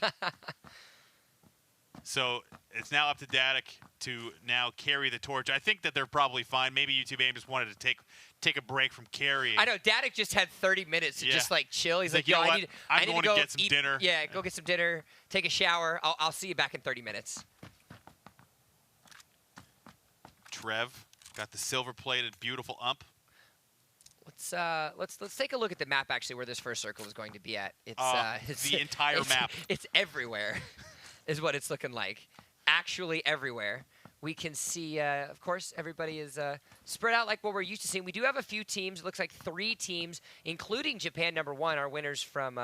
So it's now up to Dadak to now carry the torch. I think that they're probably fine. Maybe YouTube AIM just wanted to take a break from carrying. I know. Dadak just had 30 minutes to just like chill. He's like, you know yo, what? I need to go get some eat dinner. Yeah, go get some dinner, take a shower. I'll see you back in 30 minutes. Trev got the silver-plated, beautiful ump. Let's take a look at the map actually where this first circle is going to be at. It's the entire map. It's everywhere. Is what it's looking like. Actually everywhere. We can see, of course, everybody is spread out like what we're used to seeing. We do have a few teams. It looks like 3 teams, including Japan #1, our winners from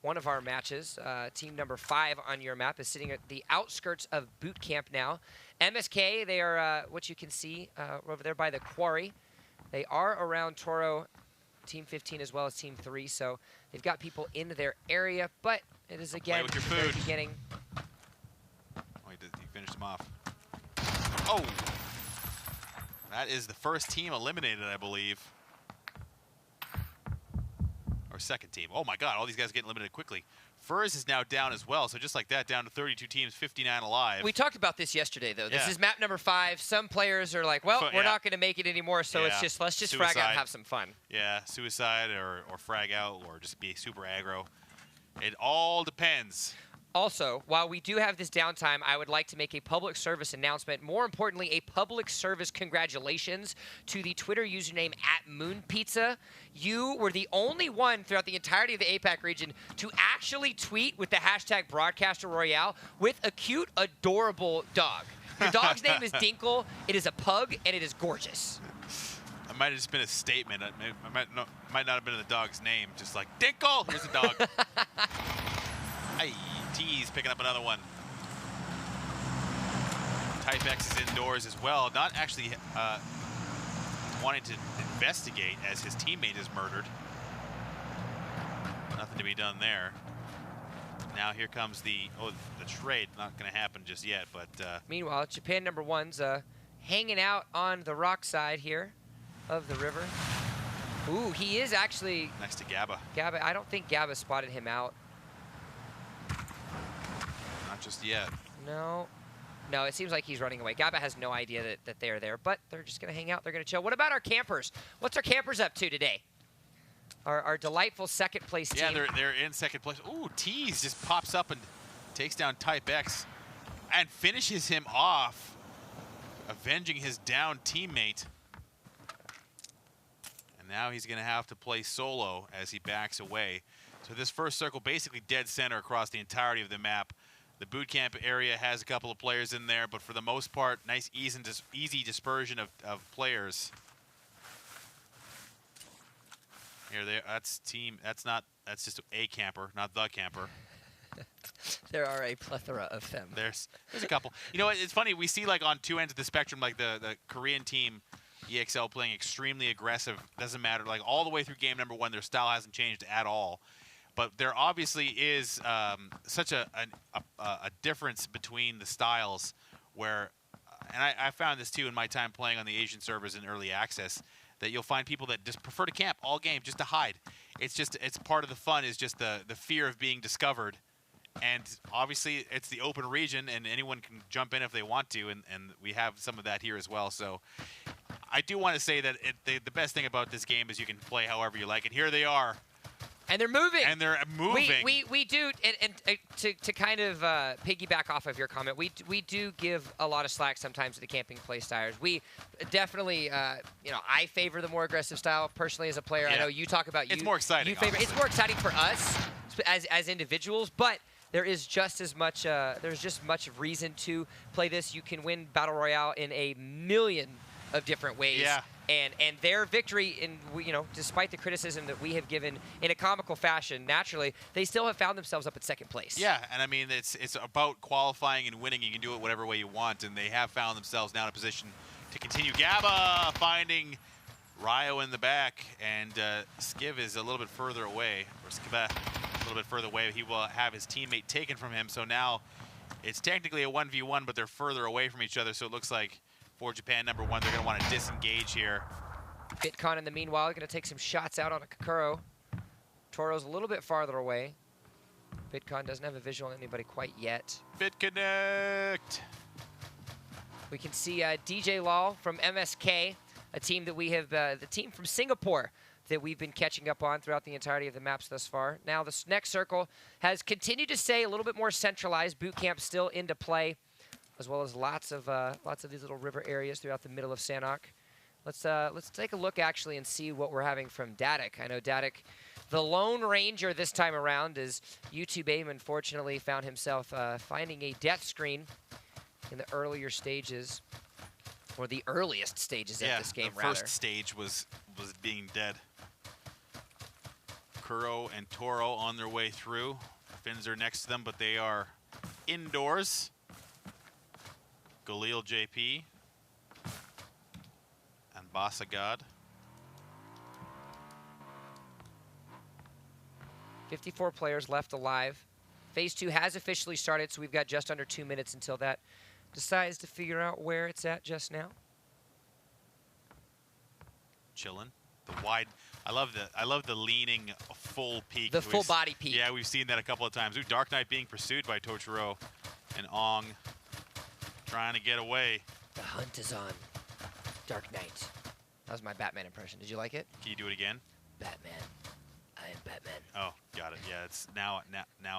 one of our matches. Team number 5 on your map is sitting at the outskirts of boot camp now. MSK, they are what you can see over there by the quarry. They are around Toro, Team 15 as well as Team 3, so they've got people in their area, but it is again with your food. beginning. He finished him off. Oh! That is the first team eliminated, I believe. Or second team. Oh my god, all these guys are getting eliminated quickly. Furs is now down as well, so just like that, down to 32 teams, 59 alive. We talked about this yesterday, though. This is map number 5. Some players are like, well, we're not going to make it anymore, so let's just frag out and have some fun. Yeah, suicide or frag out or just be super aggro. It all depends. Also, while we do have this downtime, I would like to make a public service announcement. More importantly, a public service congratulations to the Twitter username @MoonPizza. You were the only one throughout the entirety of the APAC region to actually tweet with the hashtag Broadcaster Royale with a cute, adorable dog. Your dog's name is Dinkle. It is a pug, and it is gorgeous. It might have just been a statement. It might not have been the dog's name. Just like, Dinkle, here's a dog. Hey. T's picking up another one. Type X is indoors as well, not actually wanting to investigate as his teammate is murdered. Nothing to be done there. Now here comes the trade. Not going to happen just yet, but meanwhile, Japan #1's hanging out on the rock side here of the river. Ooh, he is actually next to Gaba. I don't think Gaba spotted him out. Not just yet. No. No, it seems like he's running away. Gaba has no idea that they're there, but they're just going to hang out. They're going to chill. What about our campers? What's our campers up to today? Our delightful second-place team. Yeah, they're in second place. Ooh, Tease just pops up and takes down Type X and finishes him off, avenging his down teammate. And now he's going to have to play solo as he backs away. So this first circle basically dead center across the entirety of the map. The boot camp area has a couple of players in there, but for the most part, nice easy dispersion of players. Here they are. That's just a camper, not the camper. There are a plethora of them. There's a couple. You know what? It's funny. We see like on two ends of the spectrum, like the Korean team, EXL playing extremely aggressive. Doesn't matter. Like all the way through game number 1, their style hasn't changed at all. But there obviously is such a difference between the styles where, and I found this too in my time playing on the Asian servers in early access, that you'll find people that just prefer to camp all game just to hide. It's part of the fun is just the fear of being discovered. And obviously it's the open region and anyone can jump in if they want to, and we have some of that here as well. So I do want to say that the best thing about this game is you can play however you like, and here they are. And they're moving. And they're moving. We do, and to kind of piggyback off of your comment, we do give a lot of slack sometimes to the camping play styles. We definitely, I favor the more aggressive style personally as a player. Yeah. I know you talk about it's more exciting. It's more exciting for us as individuals, but there is just as much much reason to play this. You can win Battle Royale in a million of different ways. Yeah. And their victory, despite the criticism that we have given in a comical fashion, naturally, they still have found themselves up at second place. Yeah, and I mean, it's about qualifying and winning. You can do it whatever way you want, and they have found themselves now in a position to continue. Gaba finding Ryo in the back, and Skiv is a little bit further away, or Skiva a little bit further away. He will have his teammate taken from him, so now it's technically a 1v1, but they're further away from each other, so it looks like for Japan number 1, they're going to want to disengage here. Bitcon in the meanwhile going to take some shots out on a Kakuro. Toro's a little bit farther away. Bitcon doesn't have a visual on anybody quite yet. BitConnect. We can see DJ Lal from MSK, a team that we have, the team from Singapore that we've been catching up on throughout the entirety of the maps thus far. Now this next circle has continued to stay a little bit more centralized. Boot camp still into play, as well as lots of these little river areas throughout the middle of Sanhok. Let's take a look actually and see what we're having from Dadik. I know Dadik, the Lone Ranger this time around, as YouTube Aim unfortunately found himself finding a death screen in the earlier stages, or the earliest stages of this game. The first stage was being dead. Kuro and Toro on their way through. Finns are next to them, but they are indoors. Galil JP and Basagad. 54 players left alive. Phase 2 has officially started, so we've got just under 2 minutes until that decides to figure out where it's at just now. Chillin'. The wide. I love the leaning full peak. The full body peak. Yeah, we've seen that a couple of times. Ooh, Dark Knight being pursued by Tochiro and Ong trying to get away. The hunt is on. Dark Knight. That was my Batman impression. Did you like it? Can you do it again? Batman. I am Batman. Oh, got it. Yeah, it's now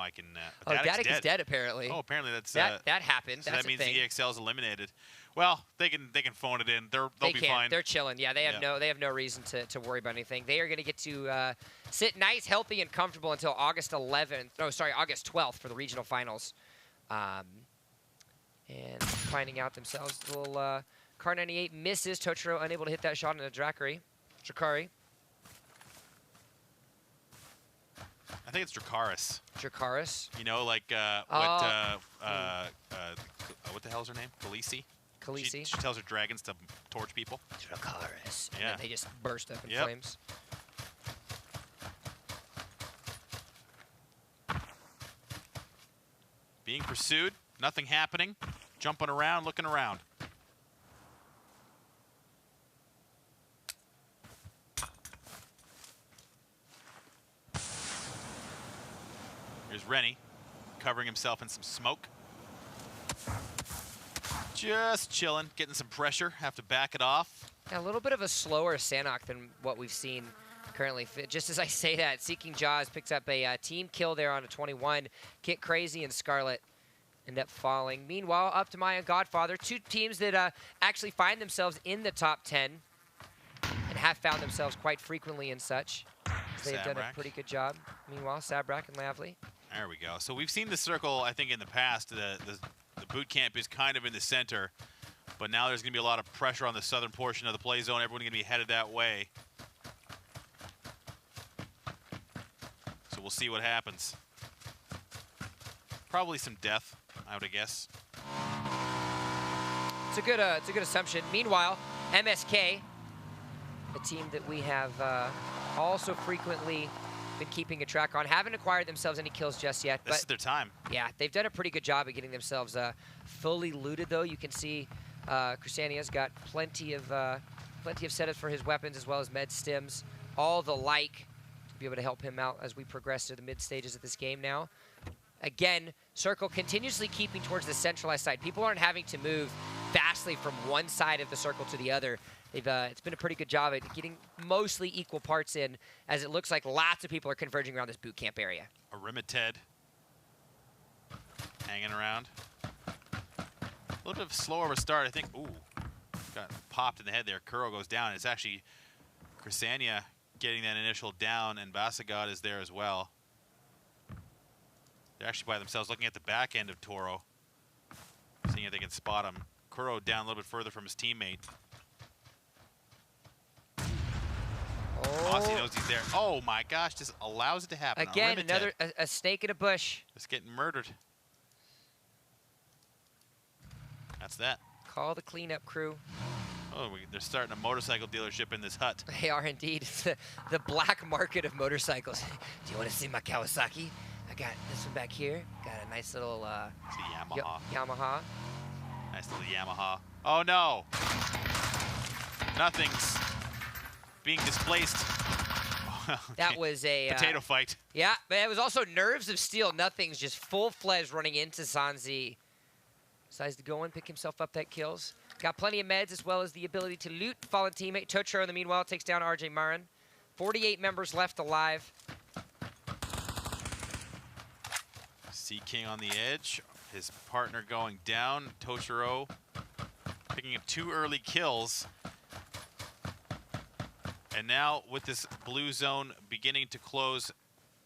I can. Oh, Dadik is dead apparently. Oh, apparently that's that happened. So that's that means the EXL is eliminated. Well, they can phone it in. They'll be fine. They're chilling. Yeah, they have no reason to worry about anything. They are going to get to sit nice, healthy, and comfortable until August 11th. Oh, sorry, August 12th for the regional finals. And finding out themselves, the little Car 98 misses. Tochiro unable to hit that shot into Drakari. I think it's Dracaris. Dracaris. You know, like what the hell's her name? Khaleesi. Khaleesi. She tells her dragons to torch people. Dracaris. And yeah. then they just burst up in flames. Being pursued. Nothing happening. Jumping around, looking around. Here's Rennie, covering himself in some smoke. Just chilling, getting some pressure. Have to back it off. Yeah, a little bit of a slower Sanok than what we've seen currently. Just as I say that, Seeking Jaws picks up a team kill there on a 21. Kit Crazy and Scarlet end up falling. Meanwhile, Up to My and Godfather, two teams that actually find themselves in the top 10 and have found themselves quite frequently in such. They've done a pretty good job. Meanwhile, Sabrak and Lavely. There we go. So we've seen the circle, I think, in the past. The boot camp is kind of in the center, but now there's going to be a lot of pressure on the southern portion of the play zone. Everyone's going to be headed that way. So we'll see what happens. Probably some death, I would guess. It's a good assumption. Meanwhile, MSK, a team that we have also frequently been keeping a track on, haven't acquired themselves any kills just yet. This is their time. Yeah, they've done a pretty good job at getting themselves fully looted, though. You can see Chrysania's got plenty of setups for his weapons, as well as med stims, all the like, to be able to help him out as we progress to the mid stages of this game now. Again, Circle continuously keeping towards the centralized side. People aren't having to move vastly from one side of the circle to the other. It's been a pretty good job at getting mostly equal parts in, as it looks like lots of people are converging around this boot camp area. Arimated hanging around. A little bit of a slower of a start, I think. Ooh, got popped in the head there. Kuro goes down. It's actually Chrysania getting that initial down, and Basagod is there as well. They're actually by themselves, looking at the back end of Toro, seeing if they can spot him. Kuro down a little bit further from his teammate. Aussie knows he's there. Oh my gosh, just allows it to happen. Again, another a snake in a bush. Just getting murdered. That's that. Call the cleanup crew. Oh, they're starting a motorcycle dealership in this hut. They are indeed. It's the black market of motorcycles. Do you want to see my Kawasaki? I got this one back here. Got a nice little it's a Yamaha. Yamaha. Nice little Yamaha. Oh no! Nothing's being displaced. That was a potato fight. Yeah, but it was also Nerves of Steel. Nothing's just full-fledged running into Sanzi. Decides to go in, pick himself up that kills. Got plenty of meds as well as the ability to loot fallen teammate. Tochiro in the meanwhile takes down RJ Marin. 48 members left alive. Sea King on the edge. His partner going down. Tochiro picking up 2 early kills. And now with this blue zone beginning to close,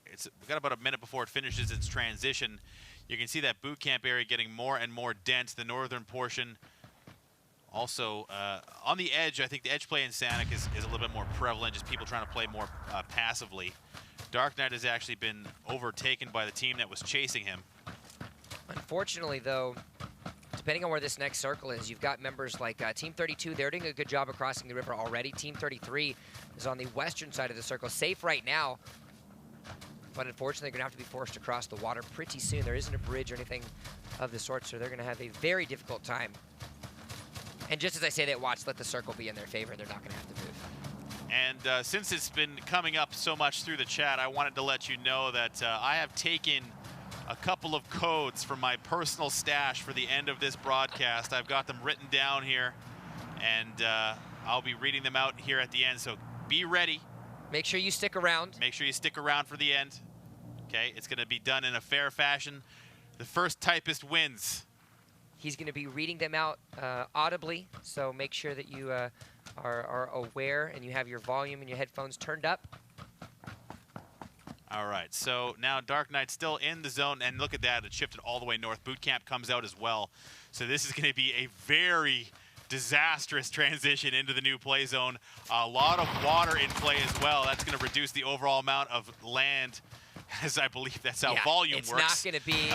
we've got about a minute before it finishes its transition. You can see that boot camp area getting more and more dense. The northern portion also on the edge. I think the edge play in Sanic is a little bit more prevalent, just people trying to play more passively. Dark Knight has actually been overtaken by the team that was chasing him. Unfortunately, though, depending on where this next circle is, you've got members like Team 32. They're doing a good job of crossing the river already. Team 33 is on the western side of the circle, safe right now. But unfortunately, they're going to have to be forced to cross the water pretty soon. There isn't a bridge or anything of the sort, so they're going to have a very difficult time. And just as I say that, watch, let the circle be in their favor. They're not going to have to move. And since it's been coming up so much through the chat, I wanted to let you know that I have taken a couple of codes from my personal stash for the end of this broadcast. I've got them written down here, and I'll be reading them out here at the end, so be ready. Make sure you stick around. Make sure you stick around for the end. Okay, it's going to be done in a fair fashion. The first typist wins. He's going to be reading them out audibly, so make sure that you are aware and you have your volume and your headphones turned up. All right, so now Dark Knight's still in the zone, and look at that, it shifted all the way north. Boot camp comes out as well. So this is going to be a very disastrous transition into the new play zone. A lot of water in play as well. That's going to reduce the overall amount of land, as I believe that's how volume works. It's not going to be...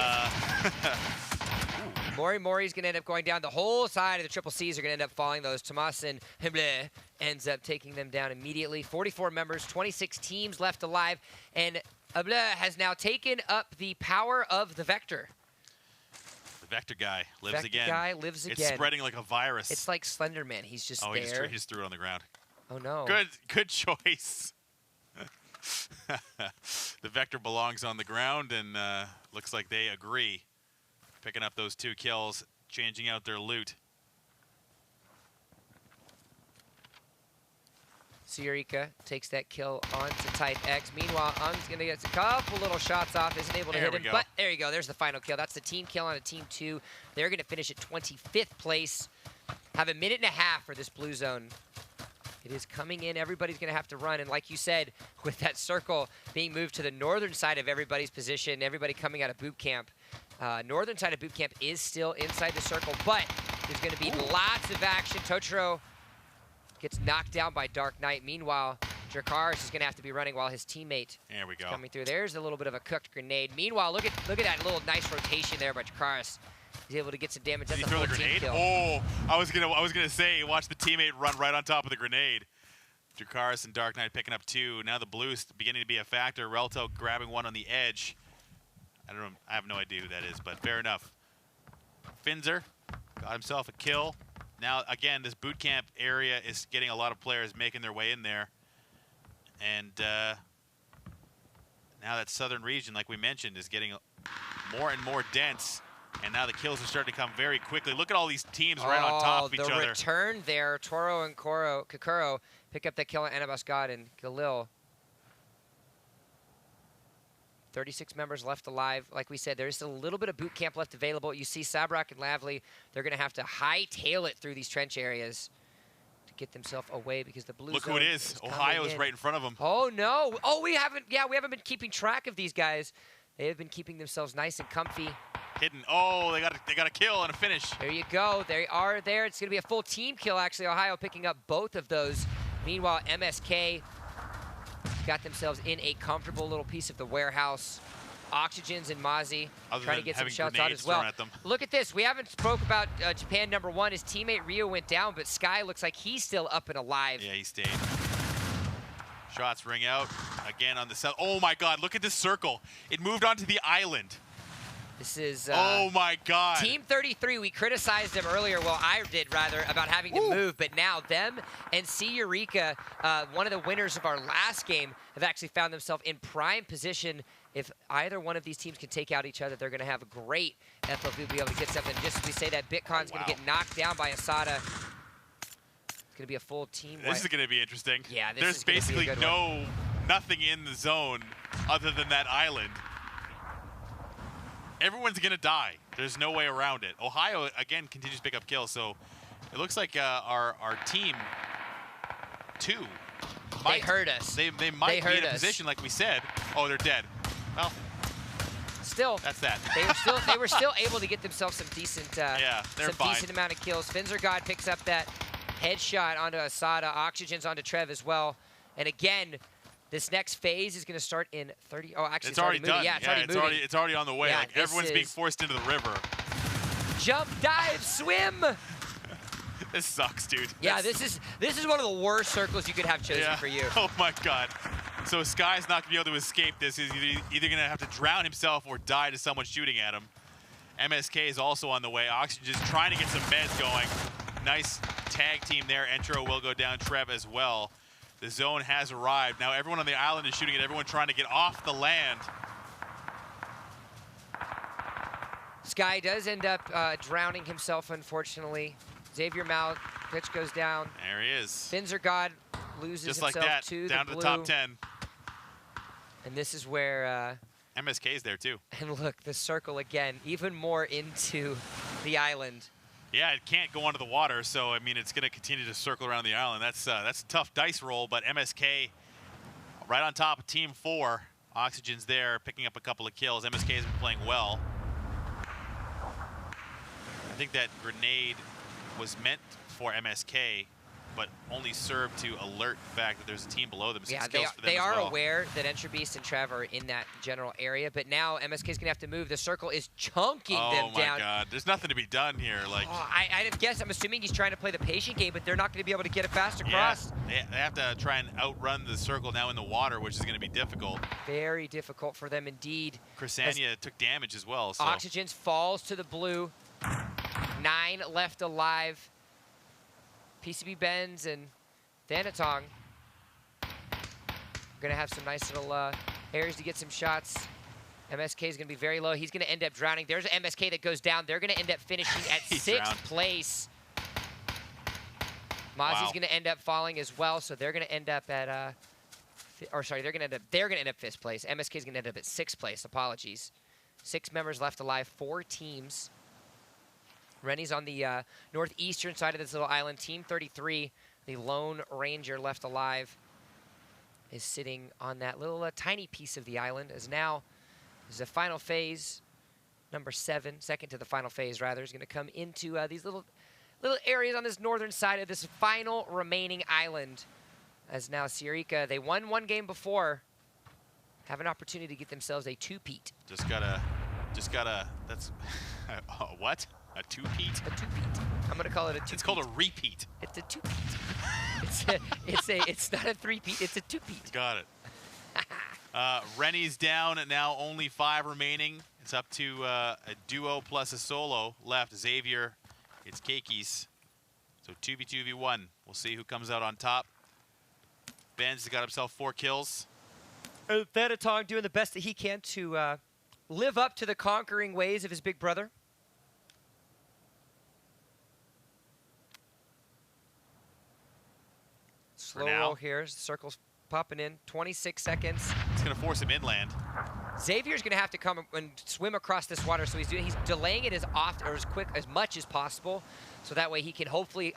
Mori's going to end up going down. The whole side of the Triple Cs are going to end up falling. Those Tomas and Himble ends up taking them down immediately. 44 members, 26 teams left alive. And Himble has now taken up the power of the Vector. The Vector guy lives Vector again. guy lives again. It's spreading like a virus. It's like Slenderman. He's just there. He just threw it on the ground. Oh, no. Good choice. The Vector belongs on the ground, and looks like they agree. Picking up those 2 kills, changing out their loot. Eureka takes that kill onto Type X. Meanwhile, Ung's going to get a couple little shots off. Isn't able to hit him. But there you go. There's the final kill. That's the team kill on a team 2. They're going to finish at 25th place. Have a minute and a half for this blue zone. It is coming in. Everybody's going to have to run. And like you said, with that circle being moved to the northern side of everybody's position, everybody coming out of boot camp, northern side of boot camp is still inside the circle. But there's going to be lots of action. Totoro gets knocked down by Dark Knight. Meanwhile, Dracarys is going to have to be running while his teammate is coming through. There's a little bit of a cooked grenade. Meanwhile, look at that little nice rotation there by Dracarys. He's able to get some damage. Did he throw the grenade? Oh, I was gonna say, watch the teammate run right on top of the grenade. Dracarys and Dark Knight picking up 2. Now the blues beginning to be a factor. Relto grabbing one on the edge. I don't know. I have no idea who that is, but fair enough. Finzer got himself a kill. Now, again, this boot camp area is getting a lot of players making their way in there. And now that southern region, like we mentioned, is getting more and more dense. And now the kills are starting to come very quickly. Look at all these teams right on top of each other. The return there, Toro and Kakuro pick up that kill on Anabascad and Galil. 36 members left alive. Like we said, there's a little bit of boot camp left available. You see Sabrak and Lavely, they're going to have to hightail it through these trench areas to get themselves away because the blue Look who it is. Ohio is right in front of them. Oh, no. Oh, we haven't been keeping track of these guys. They have been keeping themselves nice and comfy. Hidden. Oh, they got a kill and a finish. There you go. They are there. It's going to be a full team kill, actually. Ohio picking up both of those. Meanwhile, MSK got themselves in a comfortable little piece of the warehouse. Oxygens and Mozzie trying to get some shots out as well. Look at this. We haven't spoke about Japan #1. His teammate Rio went down, but Sky looks like he's still up and alive. Yeah, he stayed. Shots ring out. Again on the south. Oh, my God. Look at this circle. It moved onto the island. This is oh my God. Team 33. We criticized them earlier. Well, I did rather about having to move, but now them and C Eureka, one of the winners of our last game, have actually found themselves in prime position. If either one of these teams can take out each other, they're going to have a great FLV be able to get something. Just as we say that, Bitcon's going to get knocked down by Asada. It's going to be a full team. This is going to be interesting. Yeah, this There's basically nothing in the zone other than that island. Everyone's going to die. There's no way around it. Ohio, again, continues to pick up kills, so it looks like our team 2 might hurt us. They might be in a position, like we said. Oh, they're dead. Well, still, that's that. They were still able to get themselves some decent, decent amount of kills. Finzer picks up that headshot onto Asada. Oxygens onto Trev as well. And again, this next phase is going to start in 30. Oh, actually, it's already done. Yeah, it's already on the way. Yeah, like everyone's being forced into the river. Jump, dive, swim. This sucks, dude. Yeah, this is one of the worst circles you could have chosen for you. Oh my God. So Sky's not going to be able to escape this. He's either going to have to drown himself or die to someone shooting at him. MSK is also on the way. Oxygen just trying to get some meds going. Nice tag team there. Entro will go down. Trev as well. The zone has arrived. Now everyone on the island is shooting at everyone trying to get off the land. Sky does end up drowning himself, unfortunately. Xavier Mal, pitch goes down. There he is. Finzer loses just himself like that, to down the to blue. the top 10. And this is where MSK's there too. And look, the circle again, even more into the island. Yeah, it can't go under the water, so I mean it's going to continue to circle around the island. That's a tough dice roll, but MSK right on top of Team 4. Oxygen's there, picking up a couple of kills. MSK has been playing well. I think that grenade was meant for MSK, but only served to alert the fact that there's a team below them. Yeah, they are aware that Enterbeast and Trev are in that general area, but now MSK's going to have to move. The circle is chunking them down. Oh my God, there's nothing to be done here. Like, I'm assuming he's trying to play the patient game, but they're not going to be able to get it fast across. Yeah, they have to try and outrun the circle now in the water, which is going to be difficult. Very difficult for them indeed. Chrysania took damage as well. So. Oxygens falls to the blue. 9 left alive. PCB Benz and Thanatong going to have some nice little areas to get some shots. MSK is going to be very low. He's going to end up drowning. There's an MSK that goes down. They're going to end up finishing at 6th place. Mozzie's going to end up falling as well, so they're going to end up at, they're going to end up 5th place. MSK is going to end up at 6th place. Apologies. 6 members left alive, 4 teams. Rennie's on the northeastern side of this little island. Team 33, the Lone Ranger left alive, is sitting on that little tiny piece of the island. As now is the final phase. Number 7, second to the final phase, rather, is going to come into these little areas on this northern side of this final remaining island. As now Sierika, they won 1 game before, have an opportunity to get themselves a 2-peat. Just gotta, that's, what? A 2-peat? A 2-peat. I'm going to call it a 2-peat. It's called a repeat. It's a 2-peat. It's not a 3-peat, it's a 2-peat. Got it. Rennie's down, and now only 5 remaining. It's up to a duo plus a solo left. Xavier, it's Keikis. So 2v2v1. We'll see who comes out on top. Ben's got himself 4 kills. Thanatong doing the best that he can to live up to the conquering ways of his big brother. Slow roll here. Circle's popping in. 26 seconds. It's going to force him inland. Xavier's going to have to come and swim across this water, so he's delaying it as often or as much as possible, so that way he can hopefully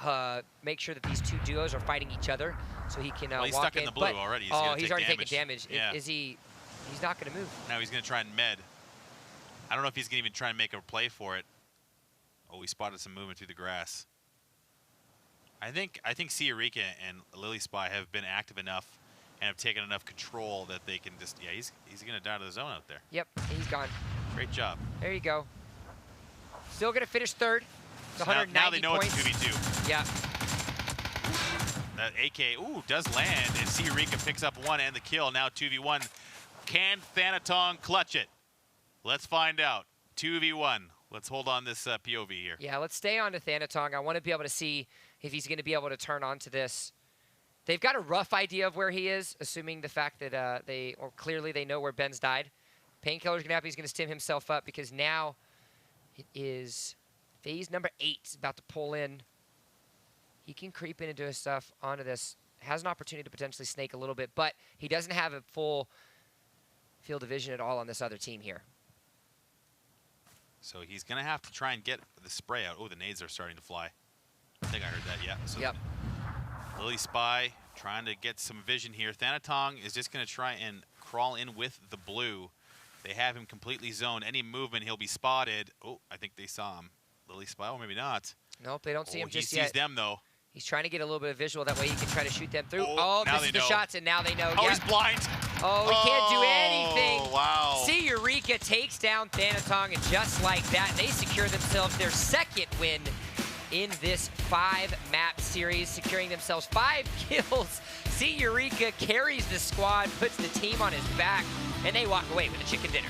make sure that these 2 duos are fighting each other, so he can well, he's walk stuck in the blue already. He's already taking damage. Yeah. He's not going to move. Now he's going to try and med. I don't know if he's going to even try and make a play for it. Oh, we spotted some movement through the grass. I think Sierika and Lily Spy have been active enough and have taken enough control that they can just, yeah, he's going to die to the zone out there. Yep, he's gone. Great job. There you go. Still going to finish 3rd. It's So 190 now they know points. it's 2v2. Yeah. That AK, does land, and Sierika picks up 1 and the kill. Now 2v1. Can Thanatong clutch it? Let's find out. 2v1. Let's hold on this POV here. Yeah, let's stay on to Thanatong. I want to be able to see if he's going to be able to turn on to this. They've got a rough idea of where he is, assuming the fact that clearly they know where Ben's died. Painkiller's going to happen. He's going to stim himself up because now it is phase number 8. He's about to pull in. He can creep in and do his stuff onto this. Has an opportunity to potentially snake a little bit, but he doesn't have a full field of vision at all on this other team here. So he's going to have to try and get the spray out. Oh, the nades are starting to fly. I think I heard that, yeah. So yep. Lily Spy trying to get some vision here. Thanatong is just going to try and crawl in with the blue. They have him completely zoned. Any movement, he'll be spotted. Oh, I think they saw him. Lily Spy, or maybe not. Nope, they don't see him just yet. He sees them, though. He's trying to get a little bit of visual. That way he can try to shoot them through. Oh, misses the shots, and now they know. Oh, he's blind. Oh, he can't do anything. Wow. Sierika takes down Thanatong, and just like that, they secure themselves their 2nd win in this 5-map series, securing themselves 5 kills. Sierika carries the squad, puts the team on his back, and they walk away with a chicken dinner.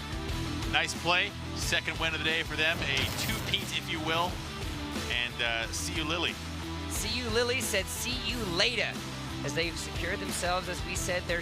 Nice play. 2nd win of the day for them. A 2-peat, if you will. And see you, Lily. See you, Lily said see you later, as they've secured themselves, as we said, their